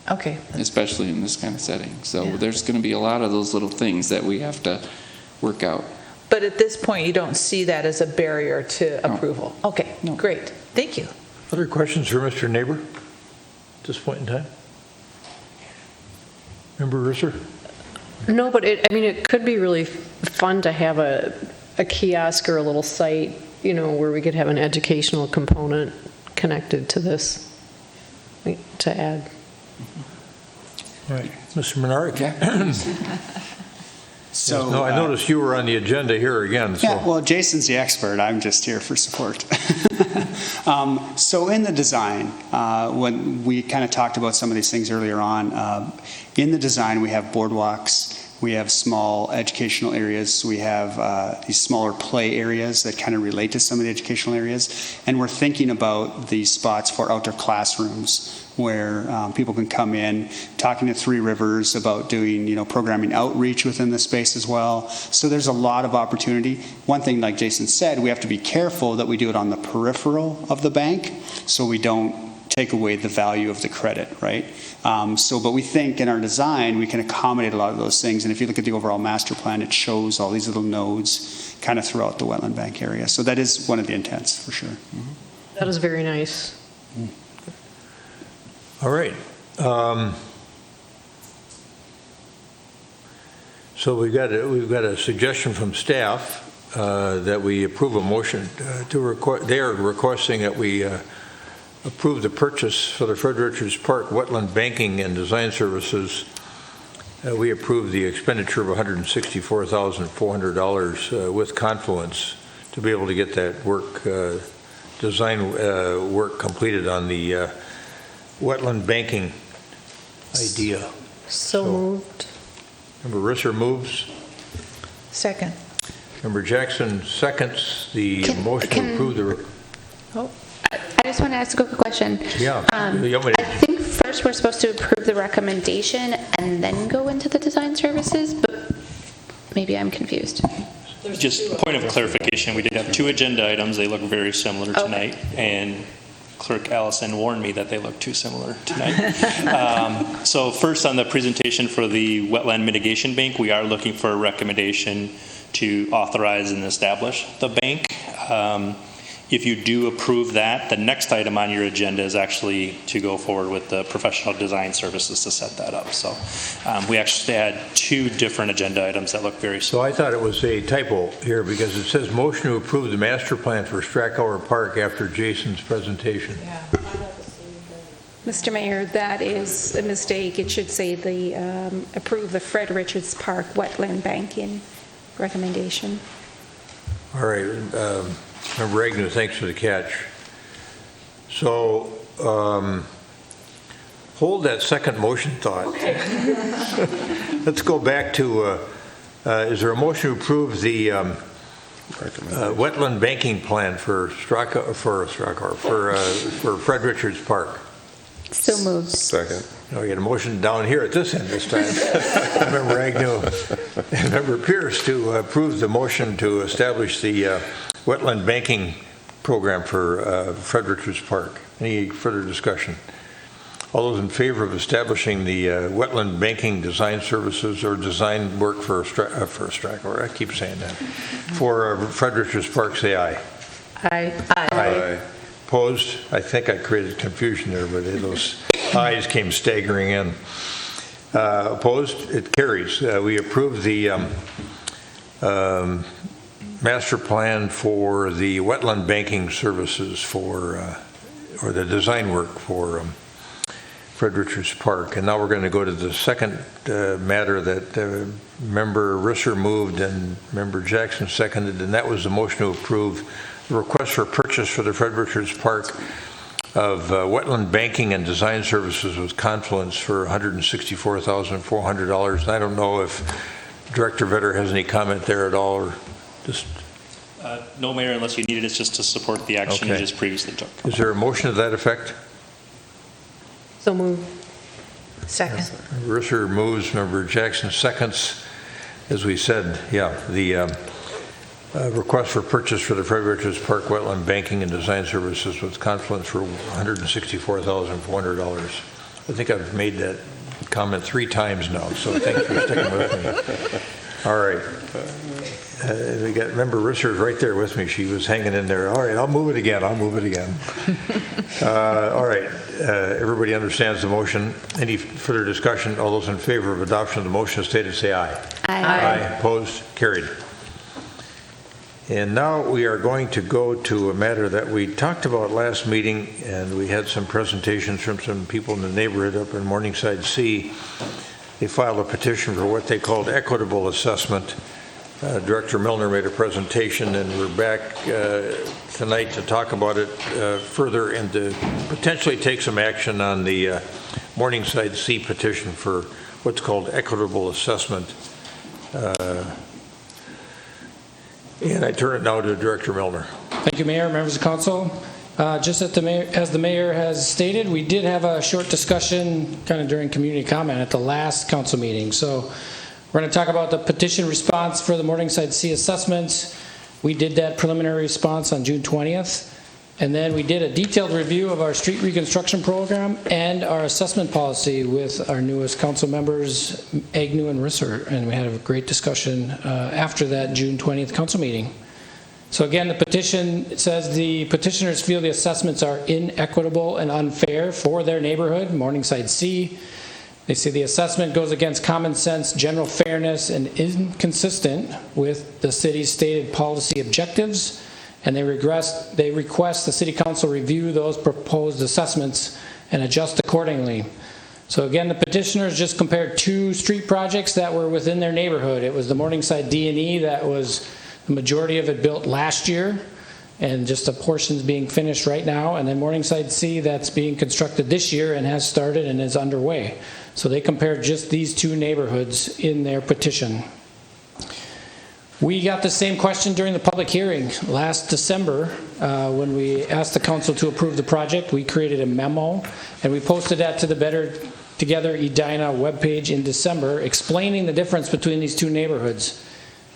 Okay. Especially in this kind of setting. So there's going to be a lot of those little things that we have to work out. But at this point, you don't see that as a barrier to approval? Okay, great. Thank you. Other questions for Mr. Neighbor at this point in time? Member Risser? No, but it could be really fun to have a kiosk or a little site, where we could have an educational component connected to this to add. All right. Mr. Menard? So, no, I noticed you were on the agenda here again. So. Yeah, well, Jason's the expert. I'm just here for support. So in the design, when we kind of talked about some of these things earlier on, in the design we have boardwalks, we have small educational areas, we have these smaller play areas that kind of relate to some of the educational areas, and we're thinking about these spots for outdoor classrooms where people can come in, talking to Three Rivers about doing, programming outreach within the space as well. So there's a lot of opportunity. One thing, like Jason said, we have to be careful that we do it on the peripheral of the bank so we don't take away the value of the credit, right? But we think in our design, we can accommodate a lot of those things. And if you look at the overall master plan, it shows all these little nodes kind of throughout the wetland bank area. So that is one of the intents, for sure. Mm-hmm. That is very nice. All right. So we've got a suggestion from staff that we approve a motion to request. They are requesting that we approve the purchase for the Fred Richards Park Wetland Banking and Design Services. We approve the expenditure of $164,400 with Confluence to be able to get that work, design work completed on the wetland banking idea. So moved. Member Risser moves. Second. Member Jackson seconds the motion to approve the. I just want to ask a quick question. Yeah. I think first we're supposed to approve the recommendation and then go into the design services, but maybe I'm confused. Just point of clarification, we did have two agenda items. They look very similar tonight, and Clerk Allison warned me that they look too similar tonight. So first on the presentation for the Wetland Mitigation Bank, we are looking for a recommendation to authorize and establish the bank. If you do approve that, the next item on your agenda is actually to go forward with the professional design services to set that up. So we actually had two different agenda items that look very similar. So I thought it was a typo here because it says motion to approve the master plan for Strackower Park after Jason's presentation. Yeah. Mr. Mayor, that is a mistake. It should say the approve the Fred Richards Park Wetland Banking recommendation. All right. Member Agnew, thanks for the catch. So hold that second motion thought. Okay. Let's go back to, is there a motion to approve the wetland banking plan for Fred Richards Park? So moved. Second. We got a motion down here at this end this time. Member Agnew and Member Pierce to approve the motion to establish the wetland banking program for Fred Richards Park. Any further discussion? All those in favor of establishing the wetland banking design services or design work for Strackower, I keep saying that, for Fred Richards Park, say aye. Aye. Aye. Opposed? I think I created confusion there, but those ayes came staggering in. Opposed? It carries. We approve the master plan for the wetland banking services for, or the design work for Fred Richards Park. And now we're going to go to the second matter that Member Risser moved and Member Jackson seconded, and that was the motion to approve the request for purchase for the Fred Richards Park of wetland banking and design services with Confluence for $164,400. I don't know if Director Vetter has any comment there at all, or just. No, Mayor, unless you need it, it's just to support the action you Okay. just previously took. Is there a motion to that effect? So moved. Second. Risser moves, Member Jackson seconds. As we said, the request for purchase for the Fred Richards Park Wetland Banking and Design Services with Confluence for $164,400. I think I've made that comment 3 times now, so thanks for sticking with me. All right. We got Member Risser right there with me. She was hanging in there. All right, I'll move it again. All right. Everybody understands the motion. Any further discussion? All those in favor of adoption of the motion as stated, say aye. Aye. Opposed? Carried. And now we are going to go to a matter that we talked about last meeting, and we had some presentations from some people in the neighborhood up in Morningside C. They filed a petition for what they called equitable assessment. Director Milner made a presentation, and we're back tonight to talk about it further and to potentially take some action on the Morningside C petition for what's called equitable assessment. And I turn it now to Director Milner. Thank you, Mayor, members of council. Just as the mayor has stated, we did have a short discussion kind of during community comment at the last council meeting. So we're going to talk about the petition response for the Morningside C assessments. We did that preliminary response on June 20th. And then we did a detailed review of our street reconstruction program and our assessment policy with our newest council members, Agnew and Risser. And we had a great discussion after that June 20th council meeting. So again, the petition says the petitioners feel the assessments are inequitable and unfair for their neighborhood, Morningside C. They say the assessment goes against common sense, general fairness, and inconsistent with the city's stated policy objectives. And they request the City Council review those proposed assessments and adjust accordingly. So again, the petitioners just compared 2 street projects that were within their neighborhood. It was the Morningside D&E that was the majority of it built last year, and just a portion's being finished right now, and then Morningside C that's being constructed this year and has started and is underway. So they compared just these 2 neighborhoods in their petition. We got the same question during the public hearing last December when we asked the council to approve the project. We created a memo and we posted that to the Better Together Edina webpage in December, explaining the difference between these 2 neighborhoods.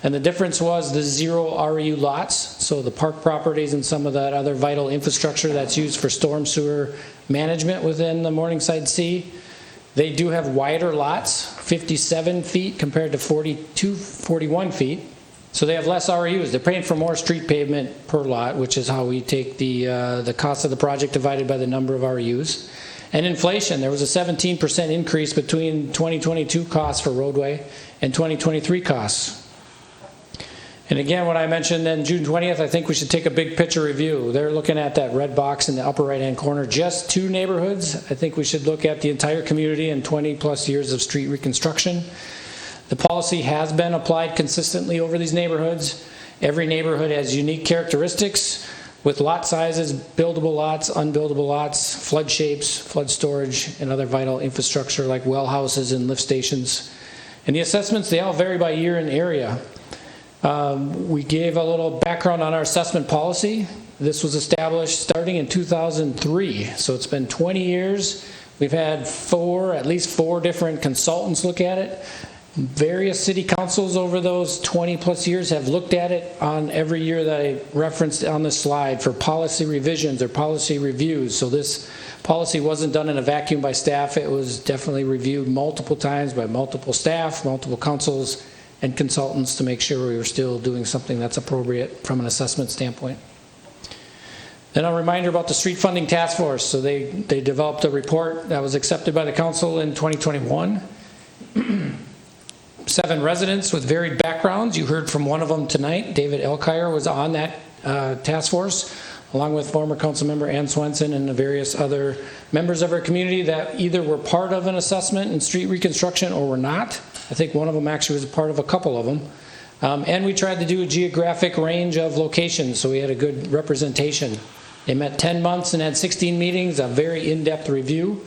And the difference was the 0 REU lots, so the park properties and some of that other vital infrastructure that's used for storm sewer management within the Morningside C. They do have wider lots, 57 feet compared to 41 feet. So they have less REUs. They're paying for more street pavement per lot, which is how we take the cost of the project divided by the number of REUs. And inflation, there was a 17% increase between 2022 costs for roadway and 2023 costs. And again, what I mentioned then June 20th, I think we should take a big picture review. They're looking at that red box in the upper right-hand corner, just 2 neighborhoods. I think we should look at the entire community and 20 plus years of street reconstruction. The policy has been applied consistently over these neighborhoods. Every neighborhood has unique characteristics with lot sizes, buildable lots, unbuildable lots, flood shapes, flood storage, and other vital infrastructure like well houses and lift stations. And the assessments, they all vary by year and area. We gave a little background on our assessment policy. This was established starting in 2003, so it's been 20 years. We've had at least four different consultants look at it. Various city councils over those 20 plus years have looked at it on every year that I referenced on the slide for policy revisions or policy reviews. So this policy wasn't done in a vacuum by staff. It was definitely reviewed multiple times by multiple staff, multiple councils, and consultants to make sure we were still doing something that's appropriate from an assessment standpoint. Then a reminder about the Street Funding Task Force. So they developed a report that was accepted by the council in 2021. 7 residents with varied backgrounds. You heard from one of them tonight. David Elkire was on that task force, along with former council member Ann Swenson and the various other members of our community that either were part of an assessment in street reconstruction or were not. I think one of them actually was a part of a couple of them. And we tried to do a geographic range of locations, so we had a good representation. They met 10 months and had 16 meetings, a very in-depth review,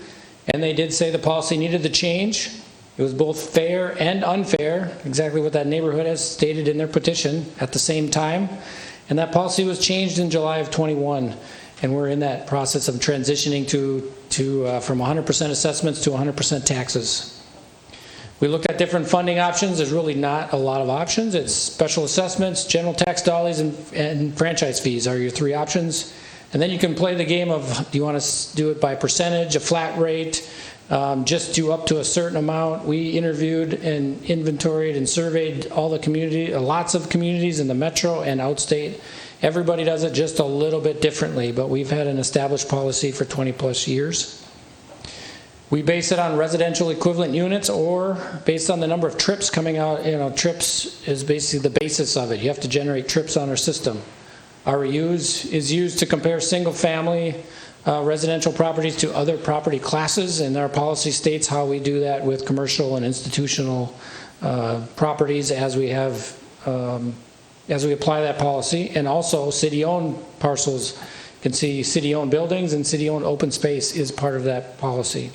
and they did say the policy needed to change. It was both fair and unfair, exactly what that neighborhood has stated in their petition at the same time. And that policy was changed in July of '21, and we're in that process of transitioning from 100% assessments to 100% taxes. We looked at different funding options. There's really not a lot of options. It's special assessments, general tax dollars, and franchise fees are your three options. And then you can play the game of, do you want to do it by percentage, a flat rate, just do up to a certain amount. We interviewed and inventoried and surveyed all the lots of communities in the metro and outstate. Everybody does it just a little bit differently, but we've had an established policy for 20 plus years. We base it on residential equivalent units or based on the number of trips coming out. Trips is basically the basis of it. You have to generate trips on our system. REUs is used to compare single-family residential properties to other property classes, and our policy states how we do that with commercial and institutional properties as we apply that policy, and also city-owned parcels. You can see city-owned buildings and city-owned open space is part of that policy.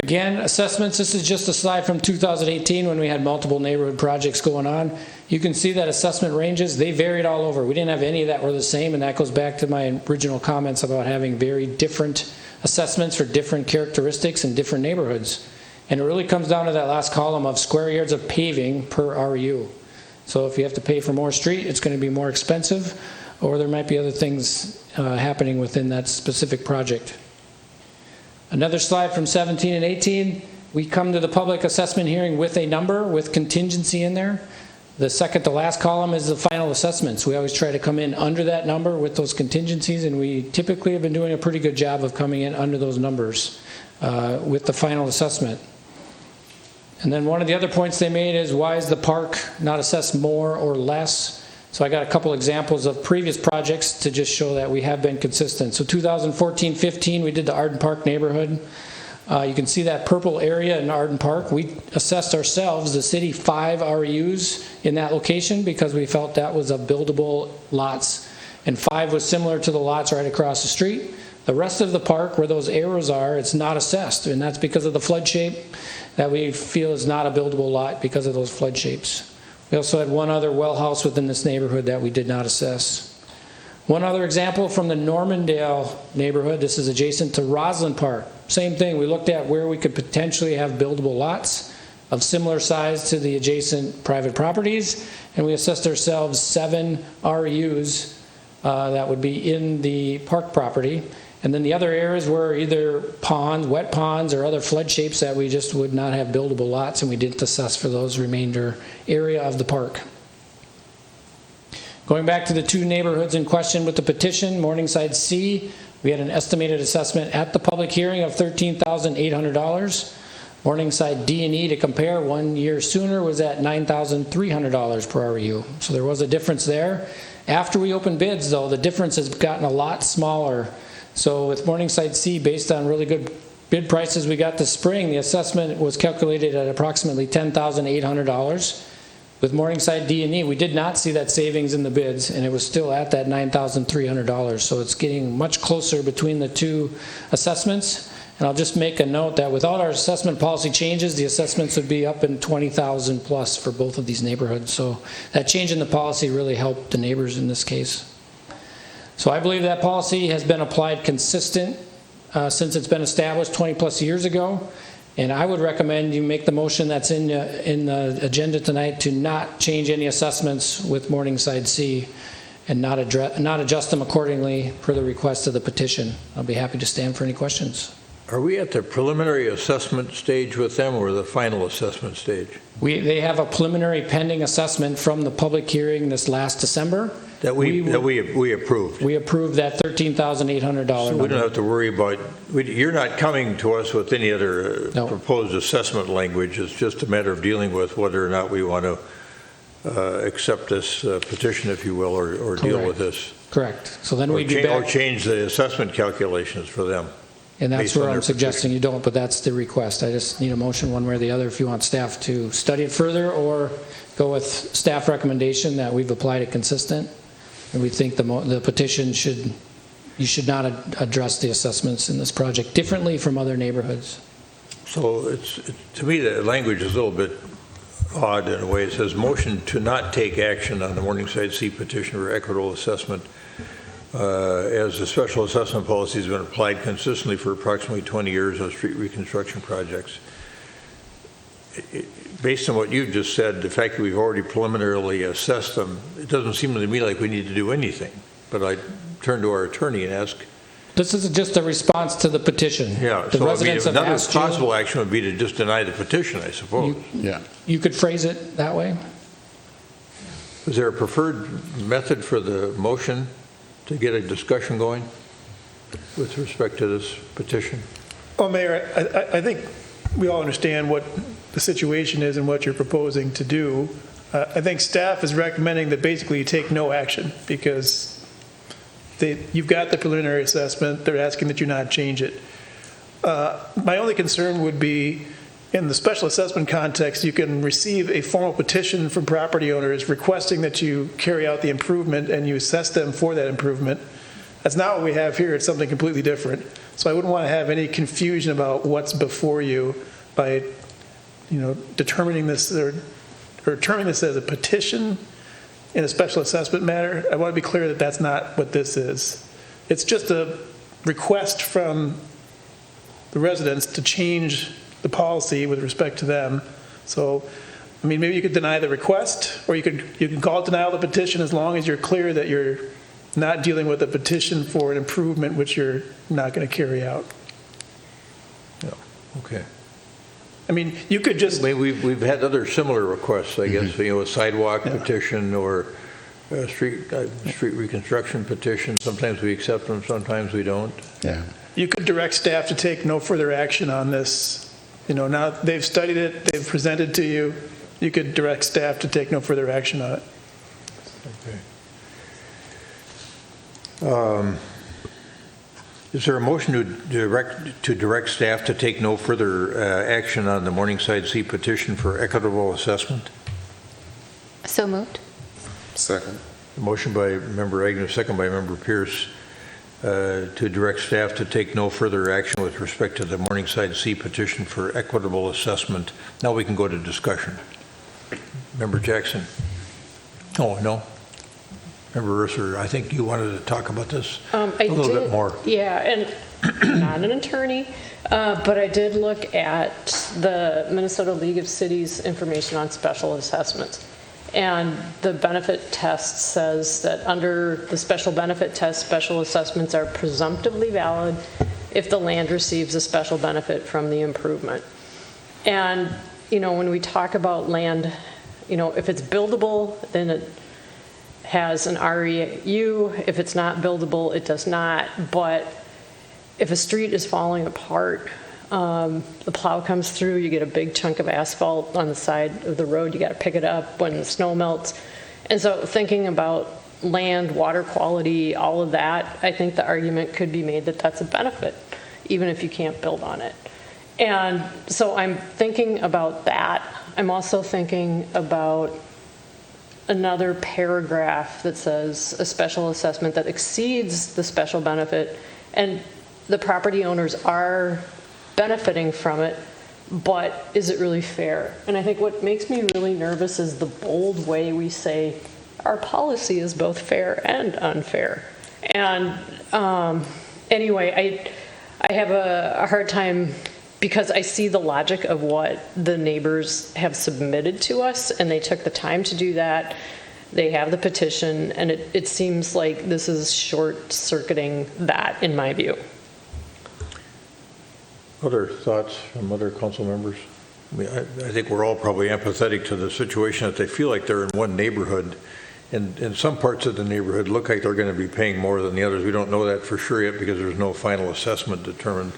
Again, assessments, this is just a slide from 2018 when we had multiple neighborhood projects going on. You can see that assessment ranges, they varied all over. We didn't have any that were the same, and that goes back to my original comments about having very different assessments for different characteristics in different neighborhoods. And it really comes down to that last column of square yards of paving per REU. So if you have to pay for more street, it's going to be more expensive, or there might be other things happening within that specific project. Another slide from 17 and 18, we come to the public assessment hearing with a number with contingency in there. The second to last column is the final assessments. We always try to come in under that number with those contingencies, and we typically have been doing a pretty good job of coming in under those numbers with the final assessment. And then one of the other points they made is, why is the park not assessed more or less? So I got a couple examples of previous projects to just show that we have been consistent. So 2014-15, we did the Arden Park neighborhood. You can see that purple area in Arden Park. We assessed ourselves, the city, 5 REUs in that location because we felt that was a buildable lots. And 5 was similar to the lots right across the street. The rest of the park, where those arrows are, it's not assessed. And that's because of the flood shape that we feel is not a buildable lot because of those flood shapes. We also had one other well house within this neighborhood that we did not assess. One other example from the Normandale neighborhood. This is adjacent to Roslyn Park. Same thing. We looked at where we could potentially have buildable lots of similar size to the adjacent private properties, and we assessed ourselves 7 REUs that would be in the park property. And then the other areas were either ponds, wet ponds, or other flood shapes that we just would not have buildable lots, and we didn't assess for those remainder area of the park. Going back to the 2 neighborhoods in question with the petition, Morningside C, we had an estimated assessment at the public hearing of $13,800. Morningside D and E, to compare, 1 year sooner, was at $9,300 per REU. So there was a difference there. After we opened bids, though, the difference has gotten a lot smaller. So with Morningside C, based on really good bid prices we got this spring, the assessment was calculated at approximately $10,800. With Morningside D and E, we did not see that savings in the bids, and it was still at that $9,300. So it's getting much closer between the 2 assessments. And I'll just make a note that without our assessment policy changes, the assessments would be up in $20,000 plus for both of these neighborhoods. So that change in the policy really helped the neighbors in this case. So I believe that policy has been applied consistent since it's been established 20 plus years ago. And I would recommend you make the motion that's in the agenda tonight to not change any assessments with Morningside C and not adjust them accordingly per the request of the petition. I'll be happy to stand for any questions. Are we at the preliminary assessment stage with them or the final assessment stage? They have a preliminary pending assessment from the public hearing this last December. That we approved. We approved that $13,800 So we don't have to worry about, you're not coming to us with any other proposed assessment language. It's just a matter of dealing with whether or not we want to accept this petition, if you will, or deal with this. Correct. So then we'd be back. Or change the assessment calculations for them. And that's where I'm suggesting you don't, but that's the request. I just need a motion one way or the other if you want staff to study it further or go with staff recommendation that we've applied it consistent. And we think the petition you should not address the assessments in this project differently from other neighborhoods. So to me, the language is a little bit odd in a way. It says, motion to not take action on the Morningside C petition for equitable assessment as the special assessment policy has been applied consistently for approximately 20 years on street reconstruction projects. Based on what you just said, the fact that we've already preliminarily assessed them, it doesn't seem to me like we need to do anything. But I turn to our attorney and ask. This is just a response to the petition. Yeah, The so residents have another asked you. possible action would be to just deny the petition, I suppose. You could phrase it that way? Is there a preferred method for the motion to get a discussion going with respect to this petition? Well, Mayor, I think we all understand what the situation is and what you're proposing to do. I think staff is recommending that basically you take no action because you've got the preliminary assessment. They're asking that you not change it. My only concern would be in the special assessment context, you can receive a formal petition from property owners requesting that you carry out the improvement and you assess them for that improvement. That's not what we have here. It's something completely different. So I wouldn't want to have any confusion about what's before you by, determining this or terming this as a petition in a special assessment matter. I want to be clear that that's not what this is. It's just a request from the residents to change the policy with respect to them. So, maybe you could deny the request, or you can call it denial of the petition as long as you're clear that you're not dealing with a petition for an improvement which you're not going to carry out. Yeah. Okay. You could just. We've had other similar requests, I guess. A sidewalk petition or a street reconstruction petition. Sometimes we accept them, sometimes we don't. Yeah. You could direct staff to take no further action on this. Now they've studied it, they've presented to you. You could direct staff to take no further action on it. Okay. Is there a motion to direct staff to take no further action on the Morningside C petition for equitable assessment? So moved. Second. A motion by Member Agnew, second by Member Pierce, to direct staff to take no further action with respect to the Morningside C petition for equitable assessment. Now we can go to discussion. Member Jackson. Oh, no. Member Urser, I think you wanted to talk about this a little bit more. Yeah, and I'm not an attorney, but I did look at the Minnesota League of Cities information on special assessments. And the benefit test says that under the special benefit test, special assessments are presumptively valid if the land receives a special benefit from the improvement. And, when we talk about land, if it's buildable, then it has an REU. If it's not buildable, it does not. But if a street is falling apart, the plow comes through, you get a big chunk of asphalt on the side of the road, you got to pick it up when the snow melts. And so thinking about land, water quality, all of that, I think the argument could be made that that's a benefit, even if you can't build on it. And so I'm thinking about that. I'm also thinking about another paragraph that says a special assessment that exceeds the special benefit, and the property owners are benefiting from it, but is it really fair? And I think what makes me really nervous is the bold way we say our policy is both fair and unfair. And anyway, I have a hard time because I see the logic of what the neighbors have submitted to us, and they took the time to do that. They have the petition, and it seems like this is short-circuiting that, in my view. Other thoughts from other council members? I think we're all probably empathetic to the situation that they feel like they're in one neighborhood, and some parts of the neighborhood look like they're going to be paying more than the others. We don't know that for sure yet because there's no final assessment determined.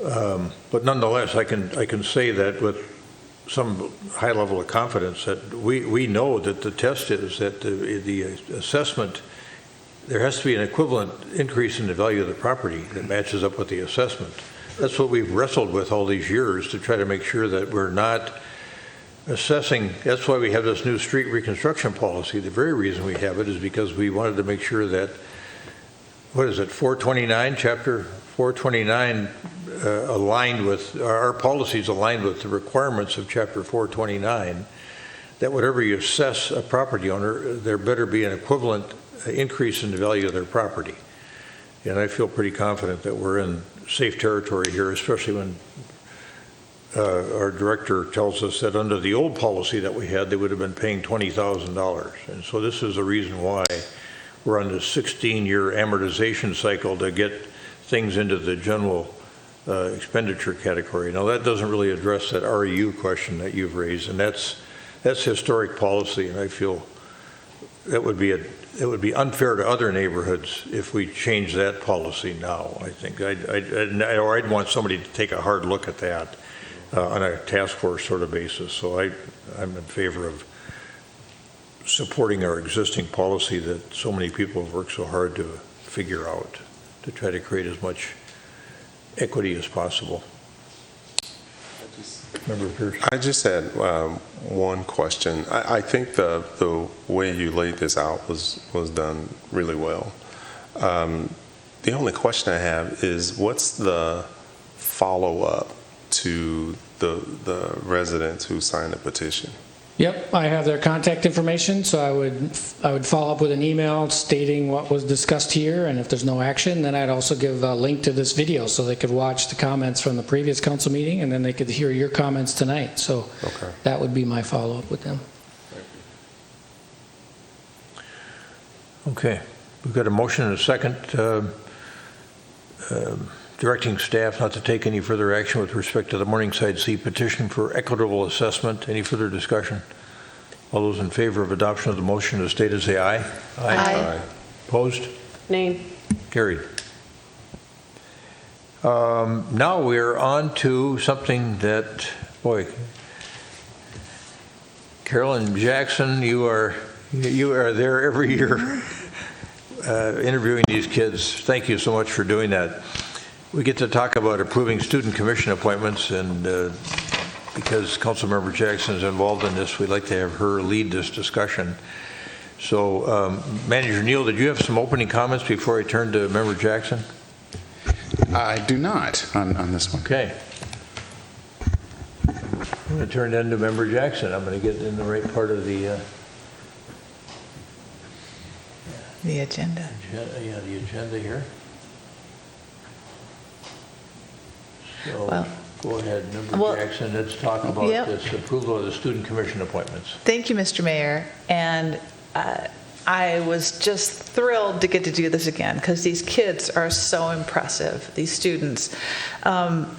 But nonetheless, I can say that with some high level of confidence that we know that the test is that the assessment, there has to be an equivalent increase in the value of the property that matches up with the assessment. That's what we've wrestled with all these years to try to make sure that we're not assessing. That's why we have this new street reconstruction policy. The very reason we have it is because we wanted to make sure that, what is it, 429, chapter 429 aligned with, our policies aligned with the requirements of Chapter 429, that whatever you assess a property owner, there better be an equivalent increase in the value of their property. And I feel pretty confident that we're in safe territory here, especially when our director tells us that under the old policy that we had, they would have been paying $20,000. And so this is the reason why we're on this 16-year amortization cycle to get things into the general expenditure category. Now, that doesn't really address that REU question that you've raised, and that's historic policy, and I feel that would be it would be unfair to other neighborhoods if we change that policy now. I think I'd want somebody to take a hard look at that on a task force sort of basis. So I'm in favor of supporting our existing policy that so many people have worked so hard to figure out, to try to create as much equity as possible. Member Pierce. I just had one question. I think the way you laid this out was done really well. The only question I have is, what's the follow-up to the residents who signed the petition? Yep, I have their contact information, so I would follow up with an email stating what was discussed here, and if there's no action, then I'd also give a link to this video so they could watch the comments from the previous council meeting, and then they could hear your comments tonight. So that would be my follow-up with them. Okay, we've got a motion and a second directing staff not to take any further action with respect to the Morningside C petition for equitable assessment. Any further discussion? All those in favor of adoption of the motion as stated say aye. Aye. Aye. Opposed? Nay. Carried. Now we're on to something that, boy, Carolyn Jackson, you are there every year interviewing these kids. Thank you so much for doing that. We get to talk about approving student commission appointments, and because Councilmember Jackson is involved in this, we'd like to have her lead this discussion. So, Manager Neal, did you have some opening comments before I turn to Member Jackson? I do not on this one. Okay. I'm going to turn then to Member Jackson. I'm going to get in the right part of the agenda. Yeah, the agenda here. So Well, go ahead, Member Jackson. Let's talk about this approval of the student commission appointments. Thank you, Mr. Mayor. And I was just thrilled to get to do this again because these kids are so impressive, these students.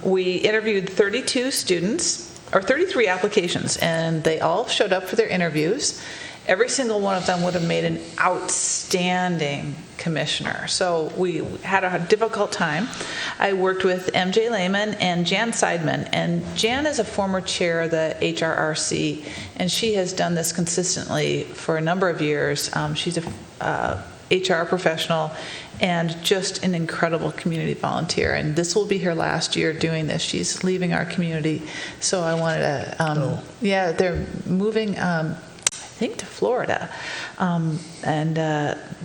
We interviewed 32 students, or 33 applications, and they all showed up for their interviews. Every single one of them would have made an outstanding commissioner. So we had a difficult time. I worked with MJ Lehman and Jan Seidman, and Jan is a former chair of the HRRC, and she has done this consistently for a number of years. She's a HR professional and just an incredible community volunteer, and this will be her last year doing this. She's leaving our community, so I wanted to, yeah, they're moving, I think to Florida,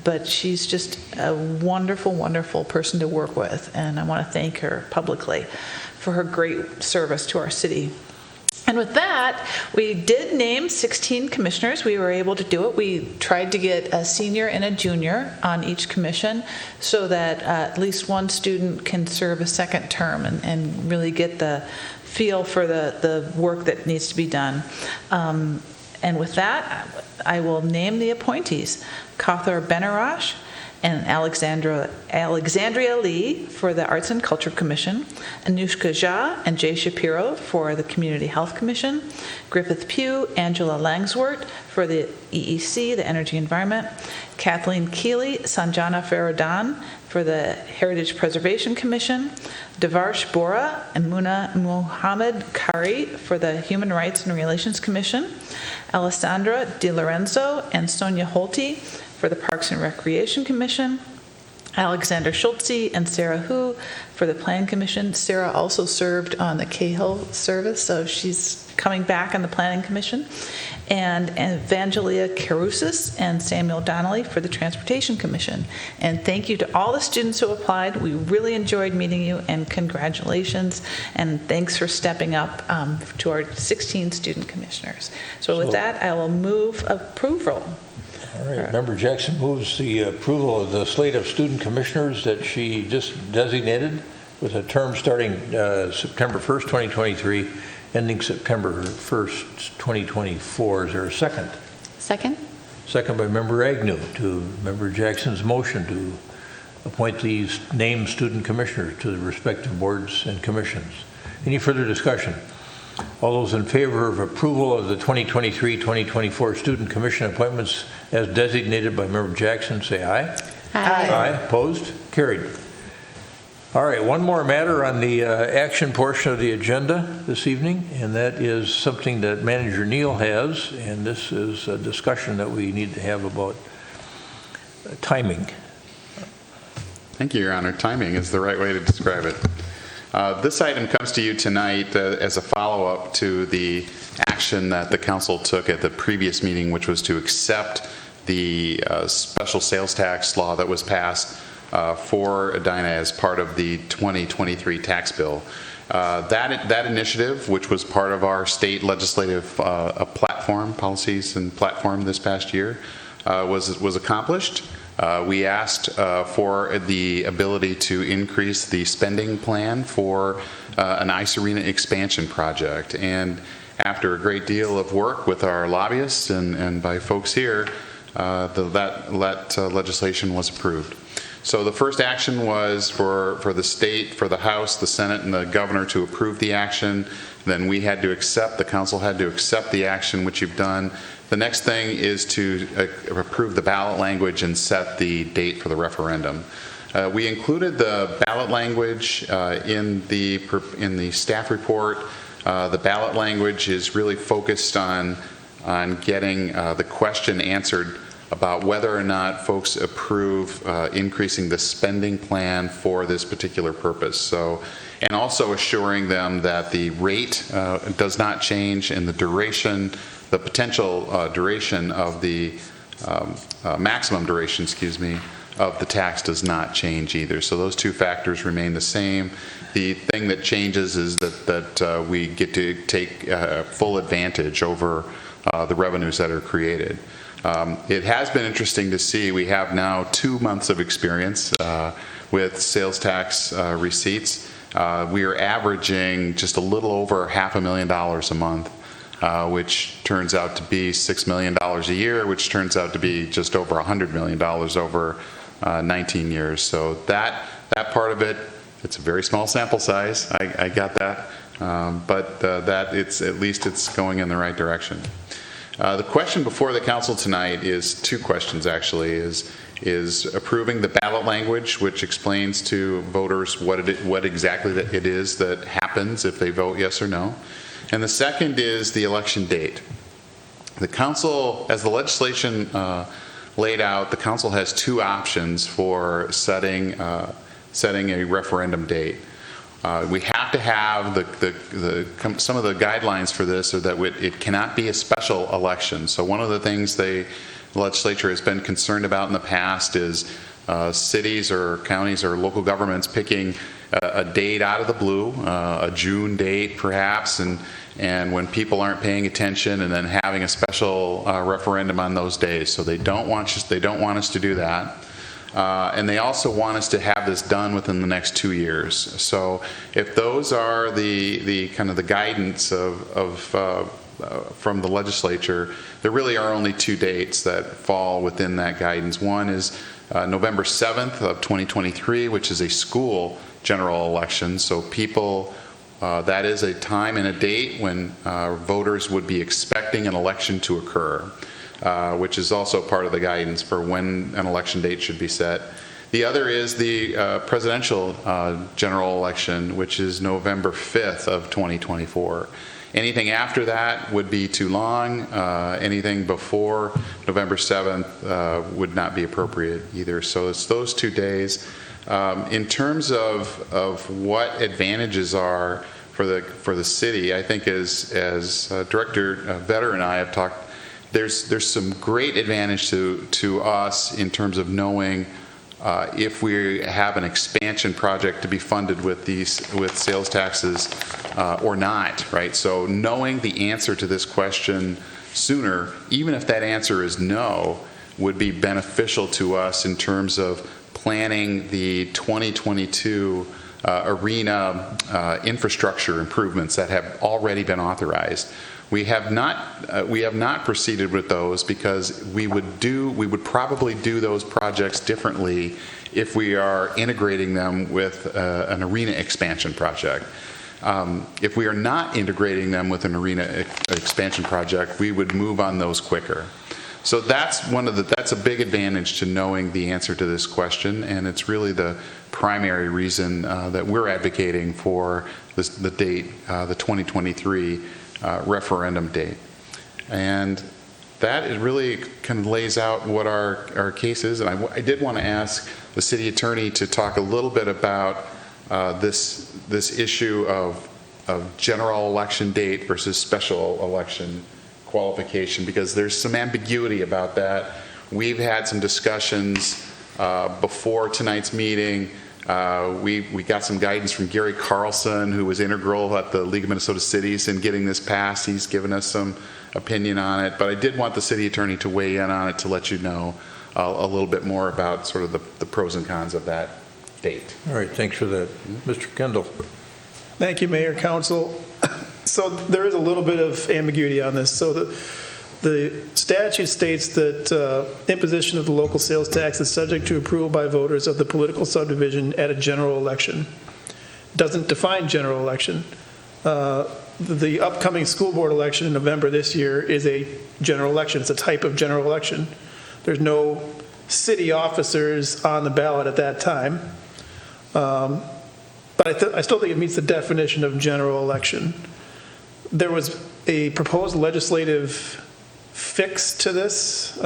but she's just a wonderful, wonderful person to work with, and I want to thank her publicly for her great service to our city. And with that, we did name 16 commissioners. We were able to do it. We tried to get a senior and a junior on each commission so that at least one student can serve a second term and really get the feel for the work that needs to be done. And with that, I will name the appointees. Kauthar Benarash and Alexandria Lee for the Arts and Culture Commission, Anushka Jha and Jay Shapiro for the Community Health Commission, Griffith Pugh, Angela Langswort for the EEC, the Energy Environment, Kathleen Keeley, Sanjana Faradan for the Heritage Preservation Commission, Devarsh Bora and Muna Muhammad Kari for the Human Rights and Relations Commission, Alessandra Di Lorenzo and Sonia Holti for the Parks and Recreation Commission, Alexander Schultze and Sarah Hu for the Plan Commission. Sarah also served on the Cahill service, so she's coming back on the Planning Commission. And Evangelia Carusis and Samuel Donnelly for the Transportation Commission. And thank you to all the students who applied. We really enjoyed meeting you, and congratulations. And thanks for stepping up to our 16 student commissioners. So with that, I will move approval. All right, Member Jackson moves the approval of the slate of student commissioners that she just designated with a term starting September 1st, 2023, ending September 1st, 2024. Is there a second? Second. Second by Member Agnew to Member Jackson's motion to appoint these named student commissioners to the respective boards and commissions. Any further discussion? All those in favor of approval of the 2023-2024 student commission appointments as designated by Member Jackson, say aye. Aye. Aye. Opposed? Carried. All right, one more matter on the action portion of the agenda this evening, and that is something that Manager Neal has, and this is a discussion that we need to have about timing. Thank you, Your Honor. Timing is the right way to describe it. This item comes to you tonight as a follow-up to the action that the council took at the previous meeting, which was to accept the special sales tax law that was passed for Edina as part of the 2023 tax bill. That initiative, which was part of our state legislative platform, policies and platform this past year, was accomplished. We asked for the ability to increase the spending plan for an ice arena expansion project. And after a great deal of work with our lobbyists and by folks here, that legislation was approved. So the first action was for the state, for the House, the Senate, and the governor to approve the action. Then we had to accept, the council had to accept the action, which you've done. The next thing is to approve the ballot language and set the date for the referendum. We included the ballot language in the staff report. The ballot language is really focused on getting the question answered about whether or not folks approve increasing the spending plan for this particular purpose. So, and also assuring them that the rate does not change and the duration, the potential duration of the maximum duration, of the tax does not change either. So those two factors remain the same. The thing that changes is that we get to take full advantage over the revenues that are created. It has been interesting to see. We have now 2 months of experience with sales tax receipts. We are averaging just a little over $500,000 a month, which turns out to be $6 million a year, which turns out to be just over $100 million over 19 years. So that part of it, it's a very small sample size. I got that, but that it's at least it's going in the right direction. The question before the council tonight is two questions actually, is approving the ballot language, which explains to voters what exactly it is that happens if they vote yes or no. And the second is the election date. The council, as the legislation laid out, the council has two options for setting a referendum date. We have to have some of the guidelines for this, so that it cannot be a special election. So one of the things the legislature has been concerned about in the past is cities or counties or local governments picking a date out of the blue, a June date perhaps, and when people aren't paying attention, and then having a special referendum on those days. So they don't want us to do that. And they also want us to have this done within the next 2 years. So if those are the kind of the guidance from the legislature, there really are only two dates that fall within that guidance. One is November 7th of 2023, which is a school general election. So people, that is a time and a date when voters would be expecting an election to occur. Which is also part of the guidance for when an election date should be set. The other is the presidential general election, which is November 5th of 2024. Anything after that would be too long. Anything before November 7th would not be appropriate either. So it's those 2 days. In terms of what advantages are for the city, I think as Director Vetter and I have talked, there's some great advantage to us in terms of knowing if we have an expansion project to be funded with sales taxes or not, right? So knowing the answer to this question sooner, even if that answer is no, would be beneficial to us in terms of planning the 2022 arena infrastructure improvements that have already been authorized. We have not proceeded with those because we would probably do those projects differently if we are integrating them with an arena expansion project. If we are not integrating them with an arena expansion project, we would move on those quicker. So that's a big advantage to knowing the answer to this question, and it's really the primary reason that we're advocating for the date, the 2023 referendum date. And that is really kind of lays out what our case is. And I did want to ask the city attorney to talk a little bit about this issue of general election date versus special election qualification, because there's some ambiguity about that. We've had some discussions before tonight's meeting. We got some guidance from Gary Carlson, who was integral at the League of Minnesota Cities in getting this passed. He's given us some opinion on it, but I did want the city attorney to weigh in on it to let you know a little bit more about sort of the pros and cons of that date. All right, thanks for that. Mr. Kendall. Thank you, Mayor, Council. So there is a little bit of ambiguity on this. So the statute states that imposition of the local sales tax is subject to approval by voters of the political subdivision at a general election. Doesn't define general election. The upcoming school board election in November this year is a general election. It's a type of general election. There's no city officers on the ballot at that time. But I still think it meets the definition of general election. There was a proposed legislative fix to this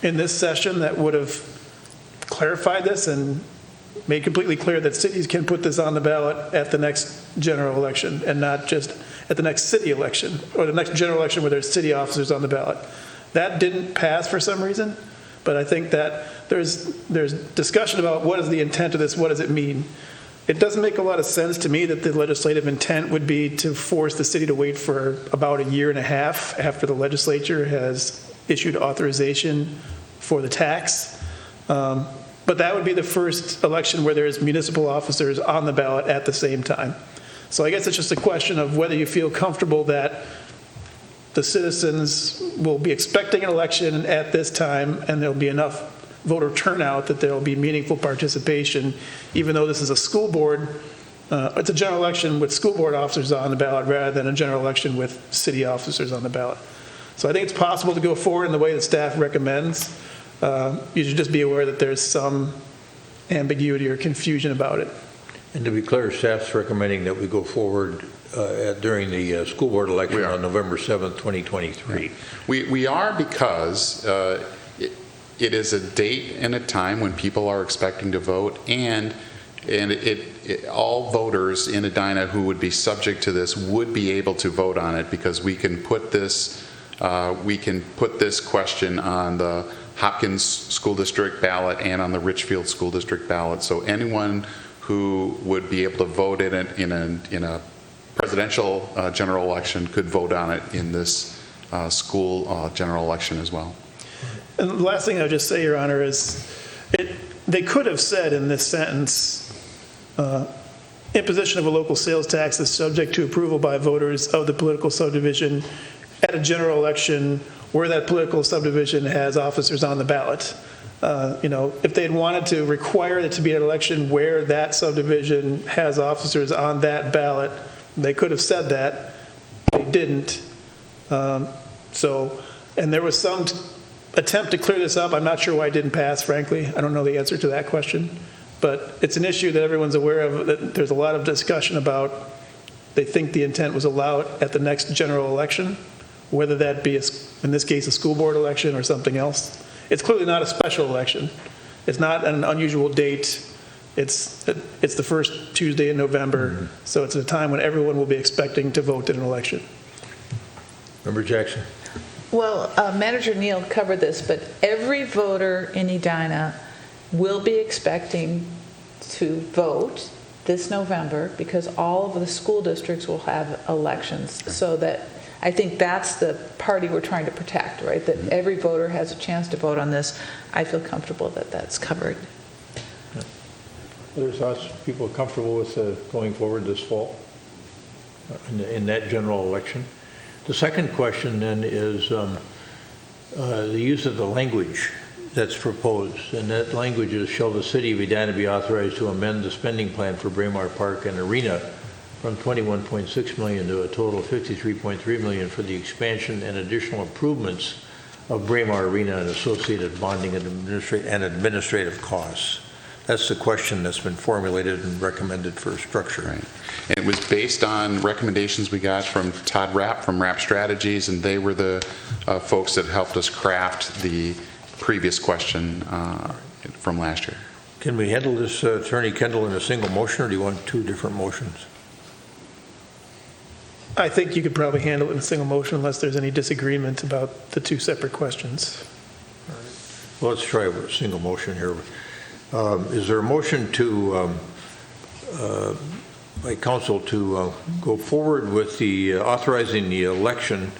in this session that would have clarified this and made completely clear that cities can put this on the ballot at the next general election and not just at the next city election or the next general election where there's city officers on the ballot. That didn't pass for some reason, but I think that there's discussion about what is the intent of this, what does it mean? It doesn't make a lot of sense to me that the legislative intent would be to force the city to wait for about a year and a half after the legislature has issued authorization for the tax. But that would be the first election where there's municipal officers on the ballot at the same time. So I guess it's just a question of whether you feel comfortable that the citizens will be expecting an election at this time and there'll be enough voter turnout that there'll be meaningful participation, even though this is a school board. It's a general election with school board officers on the ballot rather than a general election with city officers on the ballot. So I think it's possible to go forward in the way that staff recommends. You should just be aware that there's some ambiguity or confusion about it. And to be clear, staff's recommending that we go forward during the school board election on November 7th, 2023. We are because it is a date and a time when people are expecting to vote, and all voters in Edina who would be subject to this would be able to vote on it, because we can put this question on the Hopkins School District ballot and on the Richfield School District ballot. So anyone who would be able to vote in a presidential general election could vote on it in this school general election as well. And the last thing I'll just say, Your Honor, is they could have said in this sentence, imposition of a local sales tax is subject to approval by voters of the political subdivision at a general election where that political subdivision has officers on the ballot. If they'd wanted to require it to be an election where that subdivision has officers on that ballot, they could have said that. They didn't. And there was some attempt to clear this up. I'm not sure why it didn't pass, frankly. I don't know the answer to that question. But it's an issue that everyone's aware of, that there's a lot of discussion about they think the intent was allowed at the next general election, whether that be, in this case, a school board election or something else. It's clearly not a special election. It's not an unusual date. It's the first Tuesday in November, so it's a time when everyone will be expecting to vote in an election. Member Jackson. Well, Manager Neal covered this, but every voter in Edina will be expecting to vote this November because all of the school districts will have elections. So that I think that's the party we're trying to protect, right? That every voter has a chance to vote on this. I feel comfortable that that's covered. Other thoughts? People comfortable with going forward this fall in that general election? The second question then is the use of the language that's proposed, and that language is, shall the city of Edina be authorized to amend the spending plan for Braemar Park and Arena from $21.6 million to a total of $53.3 million for the expansion and additional improvements of Braemar Arena and associated bonding and administrative costs. That's the question that's been formulated and recommended for structure. Right. And it was based on recommendations we got from Todd Rapp from Rapp Strategies, and they were the folks that helped us craft the previous question from last year. Can we handle this, Attorney Kendall, in a single motion, or do you want two different motions? I think you could probably handle it in a single motion unless there's any disagreement about the two separate questions. Well, let's try a single motion here. Is there a motion to, by council, to go forward with the authorizing the election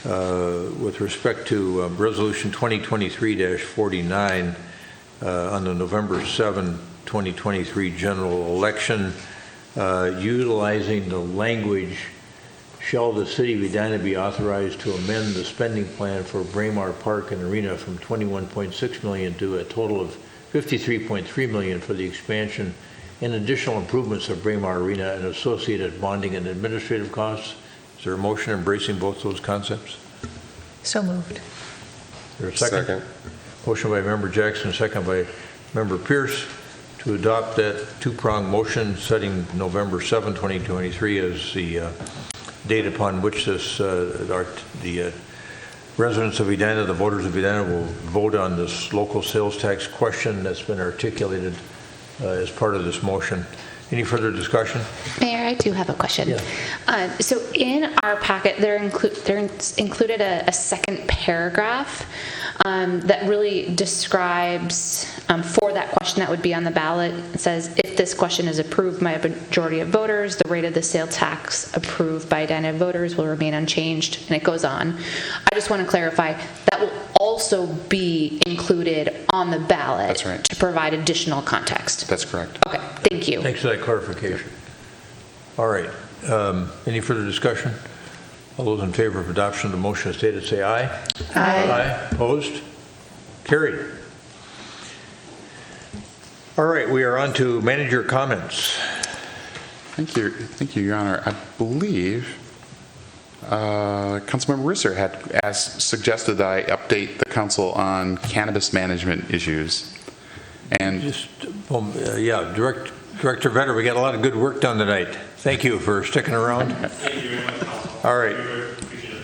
with respect to Resolution 2023-49 on the November 7, 2023 general election, utilizing the language, shall the city of Edina be authorized to amend the spending plan for Braemar Park and Arena from $21.6 million to a total of $53.3 million for the expansion and additional improvements of Braemar Arena and associated bonding and administrative costs? Is there a motion embracing both those concepts? So moved. Is there a second? Motion by Member Jackson, second by Member Pierce to adopt that two-pronged motion setting November 7, 2023 as the date upon which this the residents of Edina, the voters of Edina, will vote on this local sales tax question that's been articulated as part of this motion. Any further discussion? Mayor, I do have a question. Yeah. So in our packet, there's included a second paragraph that really describes, for that question that would be on the ballot, it says, if this question is approved by a majority of voters, the rate of the sale tax approved by Edina voters will remain unchanged, and it goes on. I just want to clarify, that will also be included on the ballot. That's right. To provide additional context. That's correct. Okay, thank you. Thanks for that clarification. All right. Any further discussion? All those in favor of adoption of the motion as stated, say aye. Aye. Aye. Opposed? Carried. All right, we are on to manager comments. Thank you, Your Honor. I believe Councilmember Risser had suggested that I update the council on cannabis management issues. And Director Vetter, we got a lot of good work done tonight. Thank you for sticking around. Thank you very much, Council. All right. Appreciate it.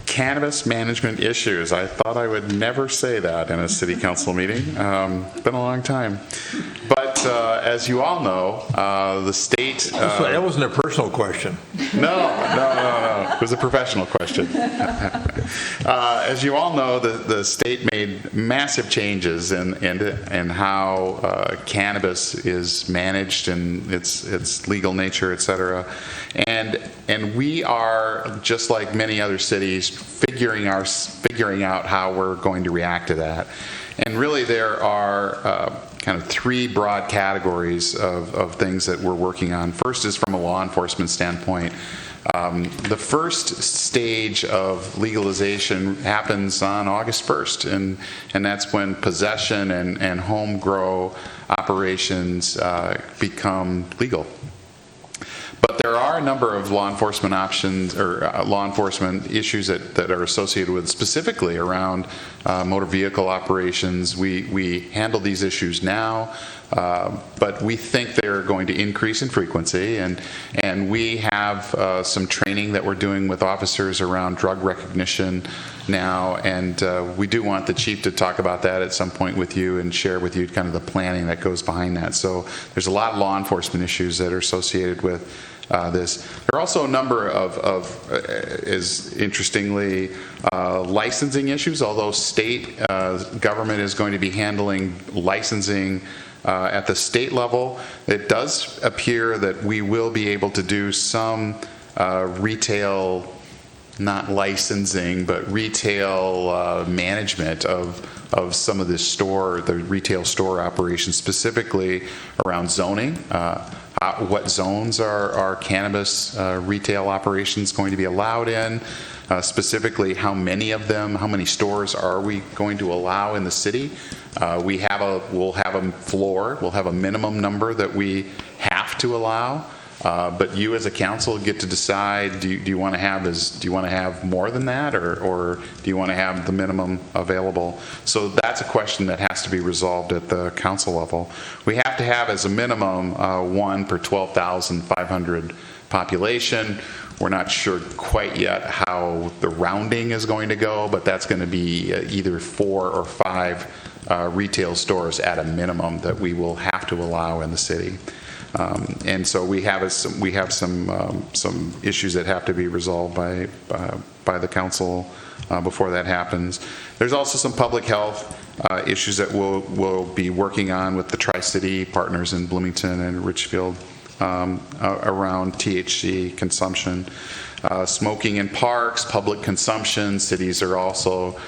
Cannabis management issues. I thought I would never say that in a city council meeting. Been a long time. But as you all know, the state... that wasn't a personal question. No. It was a professional question. As you all know, the state made massive changes in how cannabis is managed and its legal nature, et cetera. And we are, just like many other cities, figuring out how we're going to react to that. And really there are kind of three broad categories of things that we're working on. First is from a law enforcement standpoint. The first stage of legalization happens on August 1st, and that's when possession and home grow operations become legal. But there are a number of law enforcement options or law enforcement issues that are associated with specifically around motor vehicle operations. We handle these issues now, but we think they're going to increase in frequency, and we have some training that we're doing with officers around drug recognition now, and we do want the chief to talk about that at some point with you and share with you kind of the planning that goes behind that. So there's a lot of law enforcement issues that are associated with this. There are also a number of is interestingly, licensing issues, although state government is going to be handling licensing at the state level. It does appear that we will be able to do some retail, not licensing, but retail management of some of this the retail store operations, specifically around zoning. What zones are cannabis retail operations going to be allowed in? Specifically, how many of them, how many stores are we going to allow in the city? We'll have a floor, we'll have a minimum number that we have to allow. But you as a council get to decide, do you want to have more than that, or do you want to have the minimum available? So that's a question that has to be resolved at the council level. We have to have as a minimum 1 per 12,500 population. We're not sure quite yet how the rounding is going to go, but that's going to be either 4 or 5 retail stores at a minimum that we will have to allow in the city. And so we have some issues that have to be resolved by the council before that happens. There's also some public health issues that we'll be working on with the Tri-City partners in Bloomington and Richfield around THC consumption. Smoking in parks, public consumption, cities are also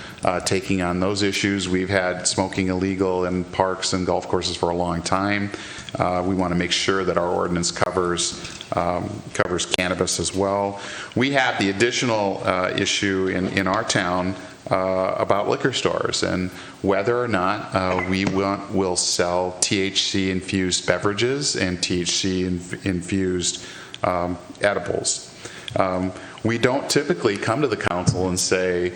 taking on those issues. We've had smoking illegal in parks and golf courses for a long time. We want to make sure that our ordinance covers cannabis as well. We have the additional issue in our town about liquor stores and whether or not we'll sell THC-infused beverages and THC-infused edibles. We don't typically come to the council and say,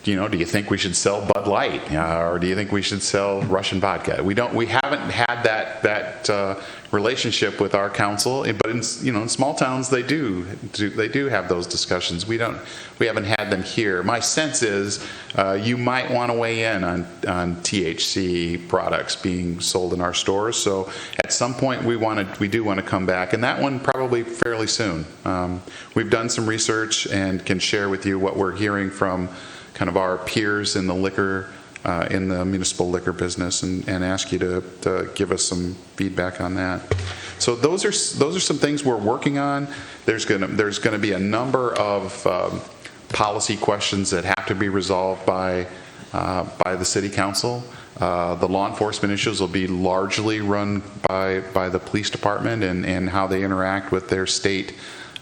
do you think we should sell Bud Light, or do you think we should sell Russian vodka? We haven't had that relationship with our council, but in small towns they do have those discussions. We haven't had them here. My sense is you might want to weigh in on THC products being sold in our stores. So at some point we do want to come back, and that one probably fairly soon. We've done some research and can share with you what we're hearing from kind of our peers in the liquor, in the municipal liquor business, and ask you to give us some feedback on that. So those are some things we're working on. There's going to be a number of policy questions that have to be resolved by the city council. The law enforcement issues will be largely run by the police department and how they interact with their state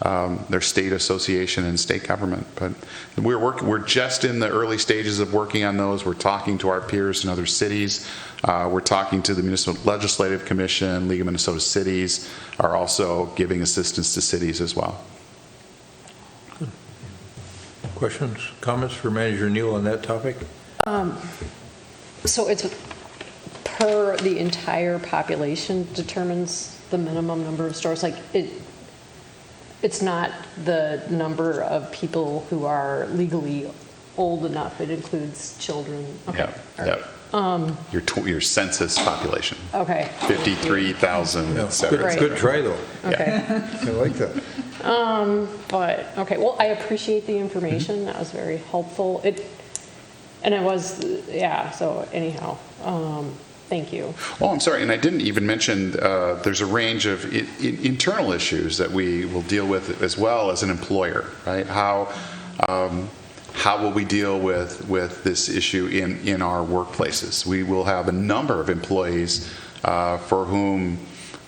association and state government. But we're just in the early stages of working on those. We're talking to our peers in other cities. We're talking to the Municipal Legislative Commission. League of Minnesota Cities are also giving assistance to cities as well. Questions, comments for Manager Neal on that topic? So it's per the entire population determines the minimum number of stores? Like it's not the number of people who are legally old enough. It includes children. Okay. Yep. Your census population. Okay. 53,000, et cetera. Good try, though. Okay. I like that. But, okay, well, I appreciate the information. That was very helpful. So anyhow, thank you. Oh, I'm sorry, and I didn't even mention there's a range of internal issues that we will deal with as well as an employer, right? How will we deal with this issue in our workplaces? We will have a number of employees for whom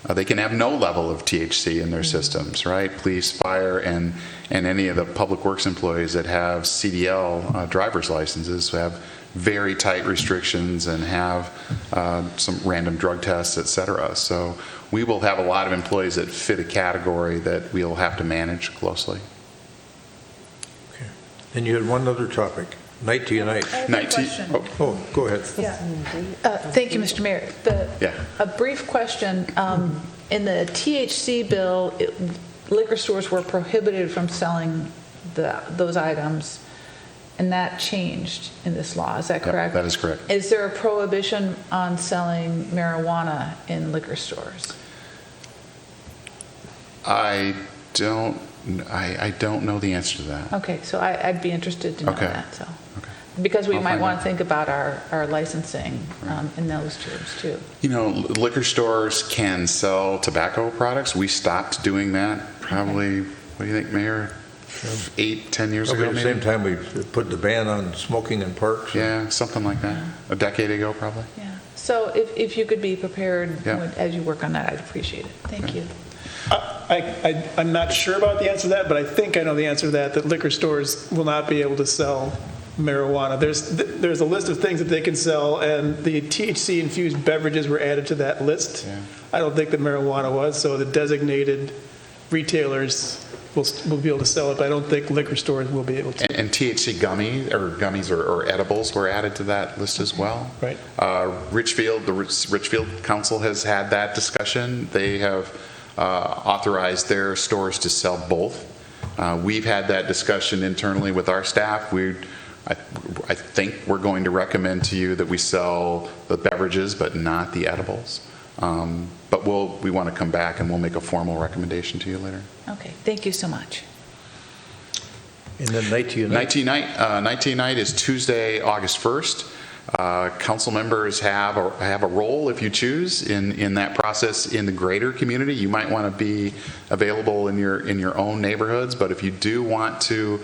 they can have no level of THC in their systems, right? Police, fire, and any of the public works employees that have CDL driver's licenses have very tight restrictions and have some random drug tests, et cetera. So we will have a lot of employees that fit a category that we'll have to manage closely. And you had one other topic, night to unite. I have a question. Oh, go ahead. Thank you, Mr. Mayor. A brief question. In the THC bill, liquor stores were prohibited from selling those items, and that changed in this law. Is that correct? That is correct. Is there a prohibition on selling marijuana in liquor stores? I don't know the answer to that. Okay, so I'd be interested to know Okay. that. So, because we I'll might find want out. to think about our licensing in those terms too. You know, liquor stores can sell tobacco products. We stopped doing that probably, what do you think, Mayor? 8-10 years ago, At the maybe? same time, we put the ban on smoking in parks. Yeah, something like that. A decade ago, probably. Yeah. So if you could be prepared Yeah. as you work on that, I'd appreciate it. Thank you. I'm not sure about the answer to that, but I think I know the answer to that liquor stores will not be able to sell marijuana. There's a list of things that they can sell, and the THC-infused beverages were added to that list. Yeah. I don't think that marijuana was, so the designated retailers will be able to sell it, but I don't think liquor stores will be able to. And THC gummies or edibles were added to that list as well. Right. Richfield, the Richfield Council has had that discussion. They have authorized their stores to sell both. We've had that discussion internally with our staff. I think we're going to recommend to you that we sell the beverages, but not the edibles. But we want to come back and we'll make a formal recommendation to you later. Okay, thank you so much. And then night to unite. Night to Unite is Tuesday, August 1st. Council members have a role, if you choose, in that process in the greater community. You might want to be available in your own neighborhoods, but if you do want to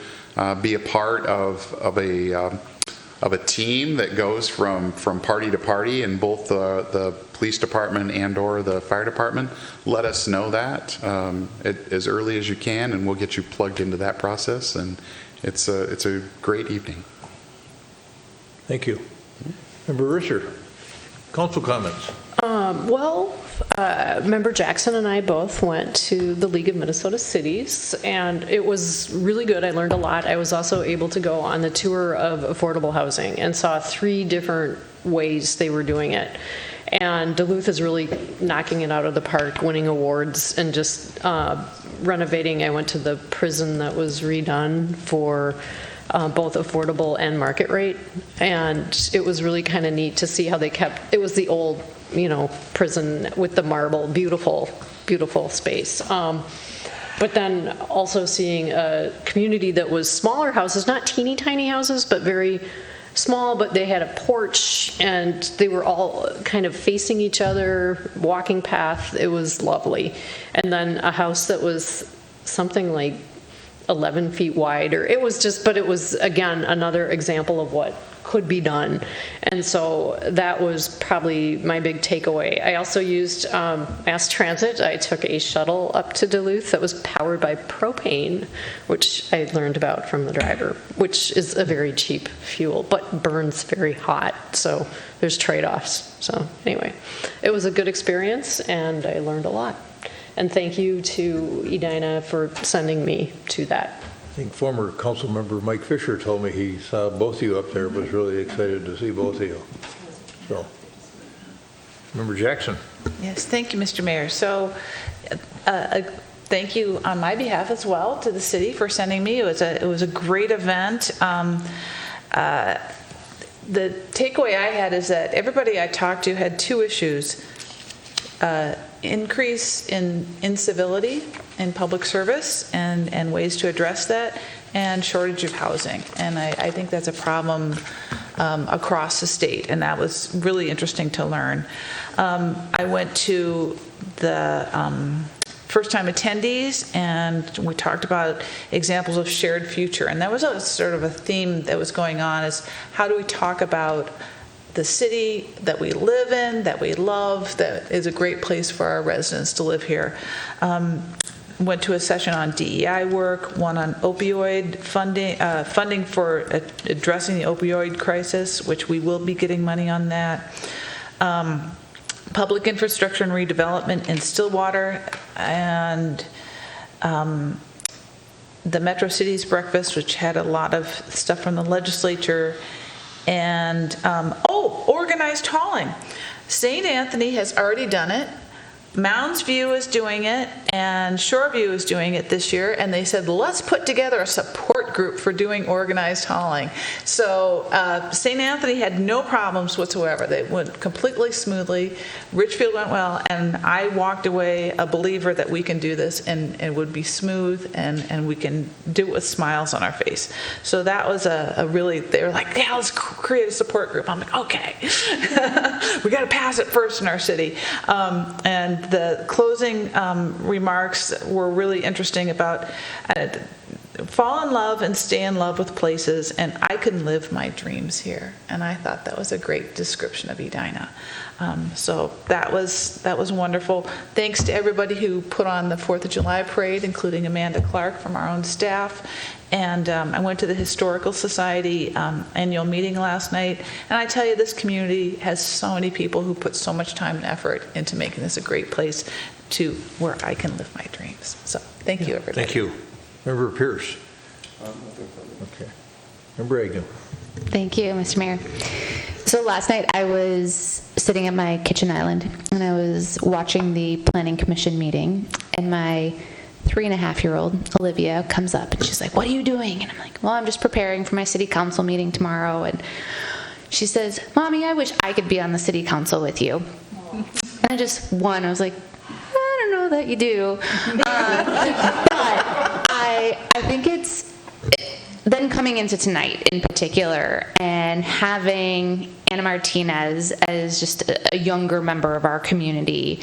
be a part of a team that goes from party to party in both the police department and/or the fire department, let us know that as early as you can, and we'll get you plugged into that process. And it's a great evening. Thank you. Member Risser, council comments. Member Jackson and I both went to the League of Minnesota Cities, and it was really good. I learned a lot. I was also able to go on the tour of affordable housing and saw 3 different ways they were doing it. And Duluth is really knocking it out of the park, winning awards and just renovating. I went to the prison that was redone for both affordable and market rate, and it was really kind of neat to see how they kept, it was the old, prison with the marble, beautiful space. But then also seeing a community that was smaller houses, not teeny tiny houses, but very small, but they had a porch and they were all kind of facing each other, walking path. It was lovely. And then a house that was something like 11 feet wide, it was again another example of what could be done. And so that was probably my big takeaway. I also used mass transit. I took a shuttle up to Duluth that was powered by propane, which I learned about from the driver, which is a very cheap fuel, but burns very hot. So there's trade-offs. So anyway, it was a good experience and I learned a lot. And thank you to Edina for sending me to that. I think former council member Mike Fisher told me he saw both of you up there, was really excited to see both of you. So, Member Jackson. Yes, thank you, Mr. Mayor. So, thank you on my behalf as well to the city for sending me. It was a great event. The takeaway I had is that everybody I talked to had 2 issues. Increase in incivility in public service and ways to address that, and shortage of housing. And I think that's a problem across the state, and that was really interesting to learn. I went to the first-time attendees, and we talked about examples of shared future. And that was a sort of a theme that was going on, is how do we talk about the city that we live in, that we love, that is a great place for our residents to live here. went to a session on DEI work, one on opioid funding for addressing the opioid crisis, which we will be getting money on that. Public infrastructure and redevelopment in Stillwater, and the Metro Cities Breakfast, which had a lot of stuff from the legislature, and organized hauling. St. Anthony has already done it. Mounds View is doing it, and Shoreview is doing it this year, and they said, let's put together a support group for doing organized hauling. So St. Anthony had no problems whatsoever. They went completely smoothly. Richfield went well, and I walked away a believer that we can do this, and it would be smooth, and we can do it with smiles on our face. So that was a really, they were like, yeah, let's create a support group. I'm like, okay. We got to pass it first in our city. And the closing remarks were really interesting about fall in love and stay in love with places, and I can live my dreams here. And I thought that was a great description of Edina. So that was wonderful. Thanks to everybody who put on the 4th of July parade, including Amanda Clark from our own staff. And I went to the Historical Society annual meeting last night, and I tell you, this community has so many people who put so much time and effort into making this a great place to where I can live my dreams. So thank you, everybody. Thank you. Member Pierce. Okay. Member Agnew. Thank you, Mr. Mayor. So last night I was sitting at my kitchen island, and I was watching the Planning Commission meeting, and my 3.5-year-old, Olivia, comes up and she's like, what are you doing? And I'm like, well, I'm just preparing for my city council meeting tomorrow. And she says, Mommy, I wish I could be on the city council with you. And I was like, I don't know that you do. But I think it's then coming into tonight in particular and having Anna Martinez as just a younger member of our community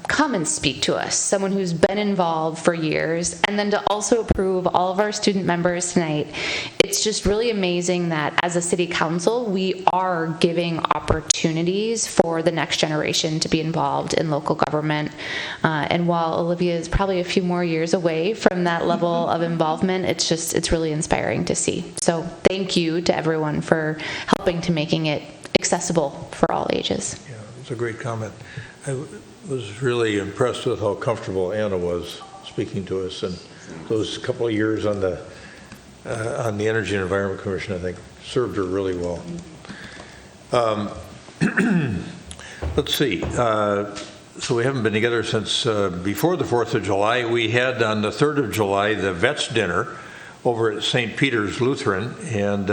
come and speak to us, someone who's been involved for years, and then to also approve all of our student members tonight. It's just really amazing that as a city council, we are giving opportunities for the next generation to be involved in local government. And while Olivia is probably a few more years away from that level of involvement, it's really inspiring to see. So thank you to everyone for helping to making it accessible for all ages. Yeah, it's a great comment. I was really impressed with how comfortable Anna was speaking to us, and those couple of years on the Energy and Environment Commission, I think, served her really well. Let's see. So we haven't been together since before the 4th of July. We had on the 3rd of July the Vets Dinner over at St. Peter's Lutheran, and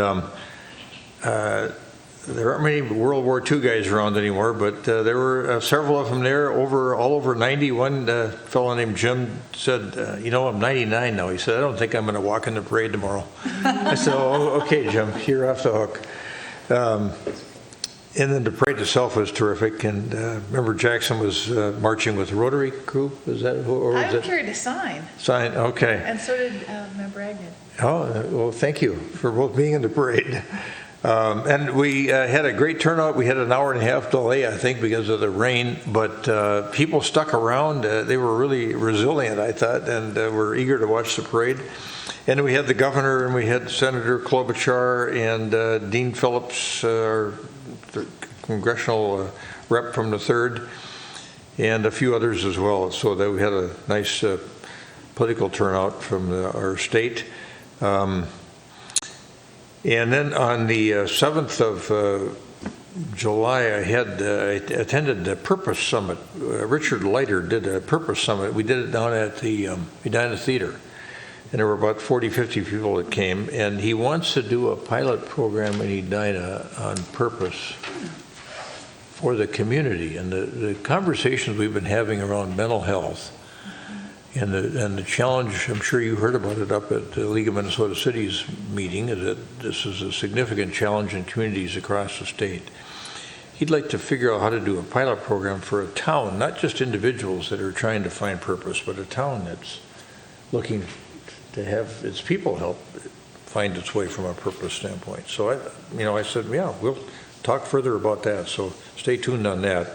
there aren't many World War II guys around anymore, but there were several of them there, all over 90. One fellow named Jim said, I'm 99 now. He said, I don't think I'm going to walk in the parade tomorrow. I said, oh, okay, Jim, you're off the hook. And then the parade itself was terrific. And remember, Jackson was marching with the Rotary crew. Is that or was I carried a sign. Sign, okay. And so did Member Agnew. Oh, well, thank you for both being in the parade. And we had a great turnout. We had an hour-and-a-half delay, I think, because of the rain, but people stuck around. They were really resilient, I thought, and were eager to watch the parade. And we had the governor, and we had Senator Klobuchar and Dean Phillips, our congressional rep from the 3rd, and a few others as well, so that we had a nice political turnout from our state. And then on the 7th of July, I attended the Purpose Summit. Richard Leiter did a Purpose Summit. We did it down at the Edina Theater. And there were about 40, 50 people that came. And he wants to do a pilot program in Edina on purpose for the community. And the conversations we've been having around mental health and the challenge, I'm sure you heard about it up at the League of Minnesota Cities meeting, is that this is a significant challenge in communities across the state. He'd like to figure out how to do a pilot program for a town, not just individuals that are trying to find purpose, but a town that's looking to have its people help find its way from a purpose standpoint. So I said, yeah, we'll talk further about that. So stay tuned on that.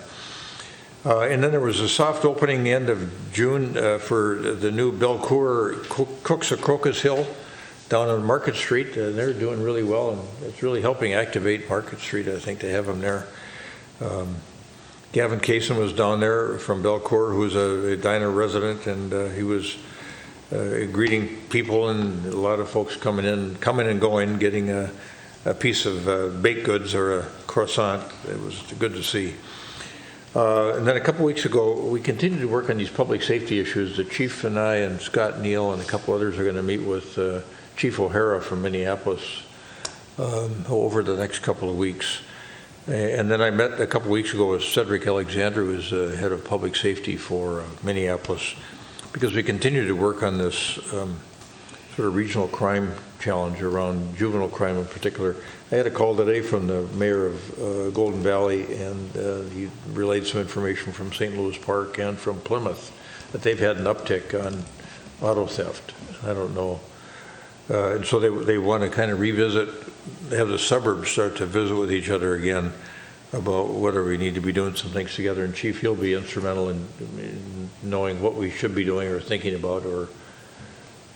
And then there was a soft opening the end of June for the new Belcour Cooks of Crocus Hill down on Market Street. They're doing really well, and it's really helping activate Market Street, I think, to have them there. Gavin Kaysen was down there from Belcour, who's a Edina resident, and he was greeting people, and a lot of folks coming and going, getting a piece of baked goods or a croissant. It was good to see. And then a couple weeks ago, we continued to work on these public safety issues. The chief and I and Scott Neal and a couple others are going to meet with Chief O'Hara from Minneapolis over the next couple of weeks. And then I met a couple weeks ago with Cedric Alexander, who's head of public safety for Minneapolis, because we continue to work on this sort of regional crime challenge around juvenile crime in particular. I had a call today from the mayor of Golden Valley, and he relayed some information from St. Louis Park and from Plymouth that they've had an uptick on auto theft. I don't know. And so they want to kind of revisit, have the suburbs start to visit with each other again about whether we need to be doing some things together. And Chief, he'll be instrumental in knowing what we should be doing or thinking about or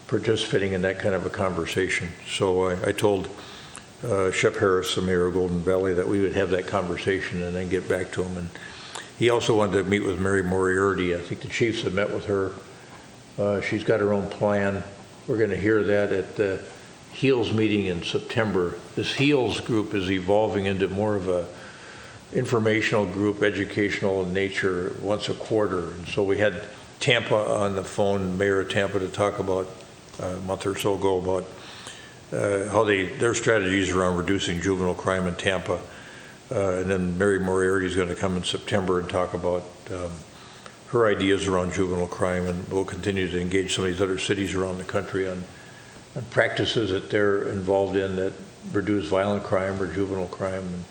participating in that kind of a conversation. So I told Shep Harris, the mayor of Golden Valley, that we would have that conversation and then get back to him. And he also wanted to meet with Mary Moriarty. I think the chiefs have met with her. She's got her own plan. We're going to hear that at the HEALS meeting in September. This HEALS group is evolving into more of a informational group, educational in nature, once a quarter. And so we had Tampa on the phone, Mayor of Tampa, to talk about a month or so ago about how their strategies around reducing juvenile crime in Tampa. And then Mary Moriarty is going to come in September and talk about her ideas around juvenile crime, and we'll continue to engage some of these other cities around the country on practices that they're involved in that reduce violent crime or juvenile crime. And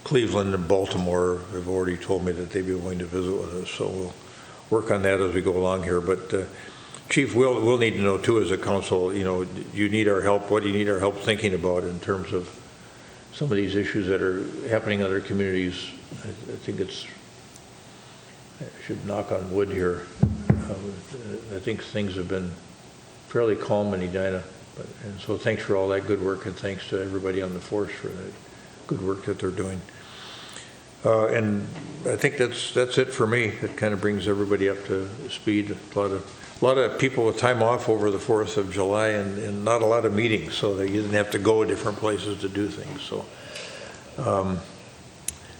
Cleveland and Baltimore have already told me that they'd be willing to visit with us, so we'll work on that as we go along here. But Chief, we'll need to know too as a council, you need our help. What do you need our help thinking about in terms of some of these issues that are happening in other communities? I think I should knock on wood here. I think things have been fairly calm in Edina, and so thanks for all that good work, and thanks to everybody on the force for the good work that they're doing. And I think that's it for me. It kind of brings everybody up to speed. A lot of people with time off over the 4th of July and not a lot of meetings, so that you didn't have to go to different places to do things. So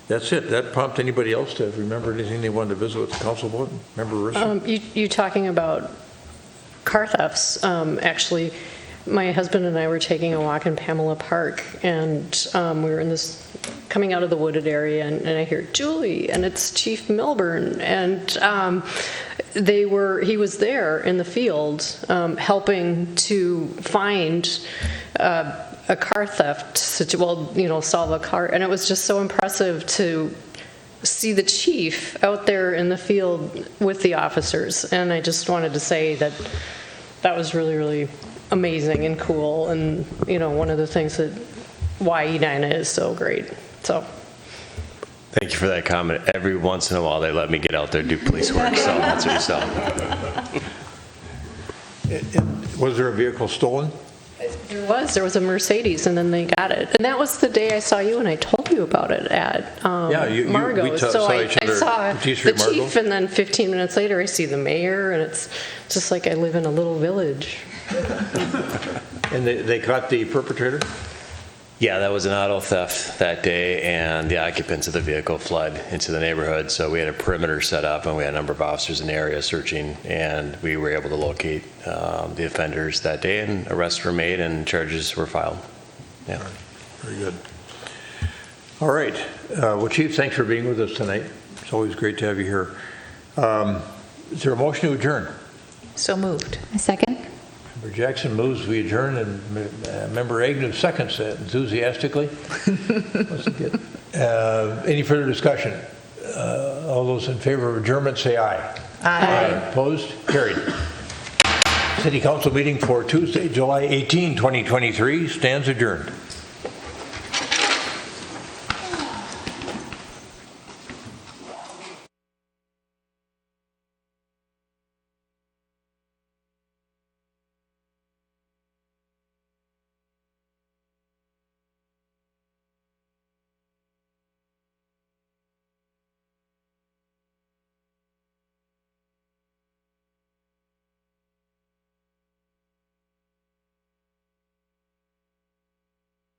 that's it. That prompt anybody else to remember anything they wanted to visit with the council about? Member Risser? You talking about car thefts. Actually, my husband and I were taking a walk in Pamela Park, and we were coming out of the wooded area, and I hear Julie, and it's Chief Milburn, and he was there in the field helping to find a car theft solve a car, and it was just so impressive to see the chief out there in the field with the officers. And I just wanted to say that was really, really amazing and cool, and one of the things that why Edina is so great. So thank you for that comment. Every once in a while they let me get out there and do police work, so that's what you saw. Was there a vehicle stolen? There was a Mercedes, and then they got it. And that was the day I saw you, and I told you about it at Margot. So I saw the chief, and then 15 minutes later I see the mayor, and it's just like I live in a little village. And they caught the perpetrator? Yeah, that was an auto theft that day, and the occupants of the vehicle fled into the neighborhood. So we had a perimeter set up, and we had a number of officers in the area searching, and we were able to locate the offenders that day, and arrests were made and charges were filed. Yeah. Very good. All right. Well, Chief, thanks for being with us tonight. It's always great to have you here. Is there a motion to adjourn? So moved. A second. Member Jackson moves we adjourn, and Member Agnew seconds that enthusiastically. Any further discussion? All those in favor of adjournment say aye. Aye. Opposed? Carried. City Council meeting for Tuesday, July 18, 2023 stands adjourned.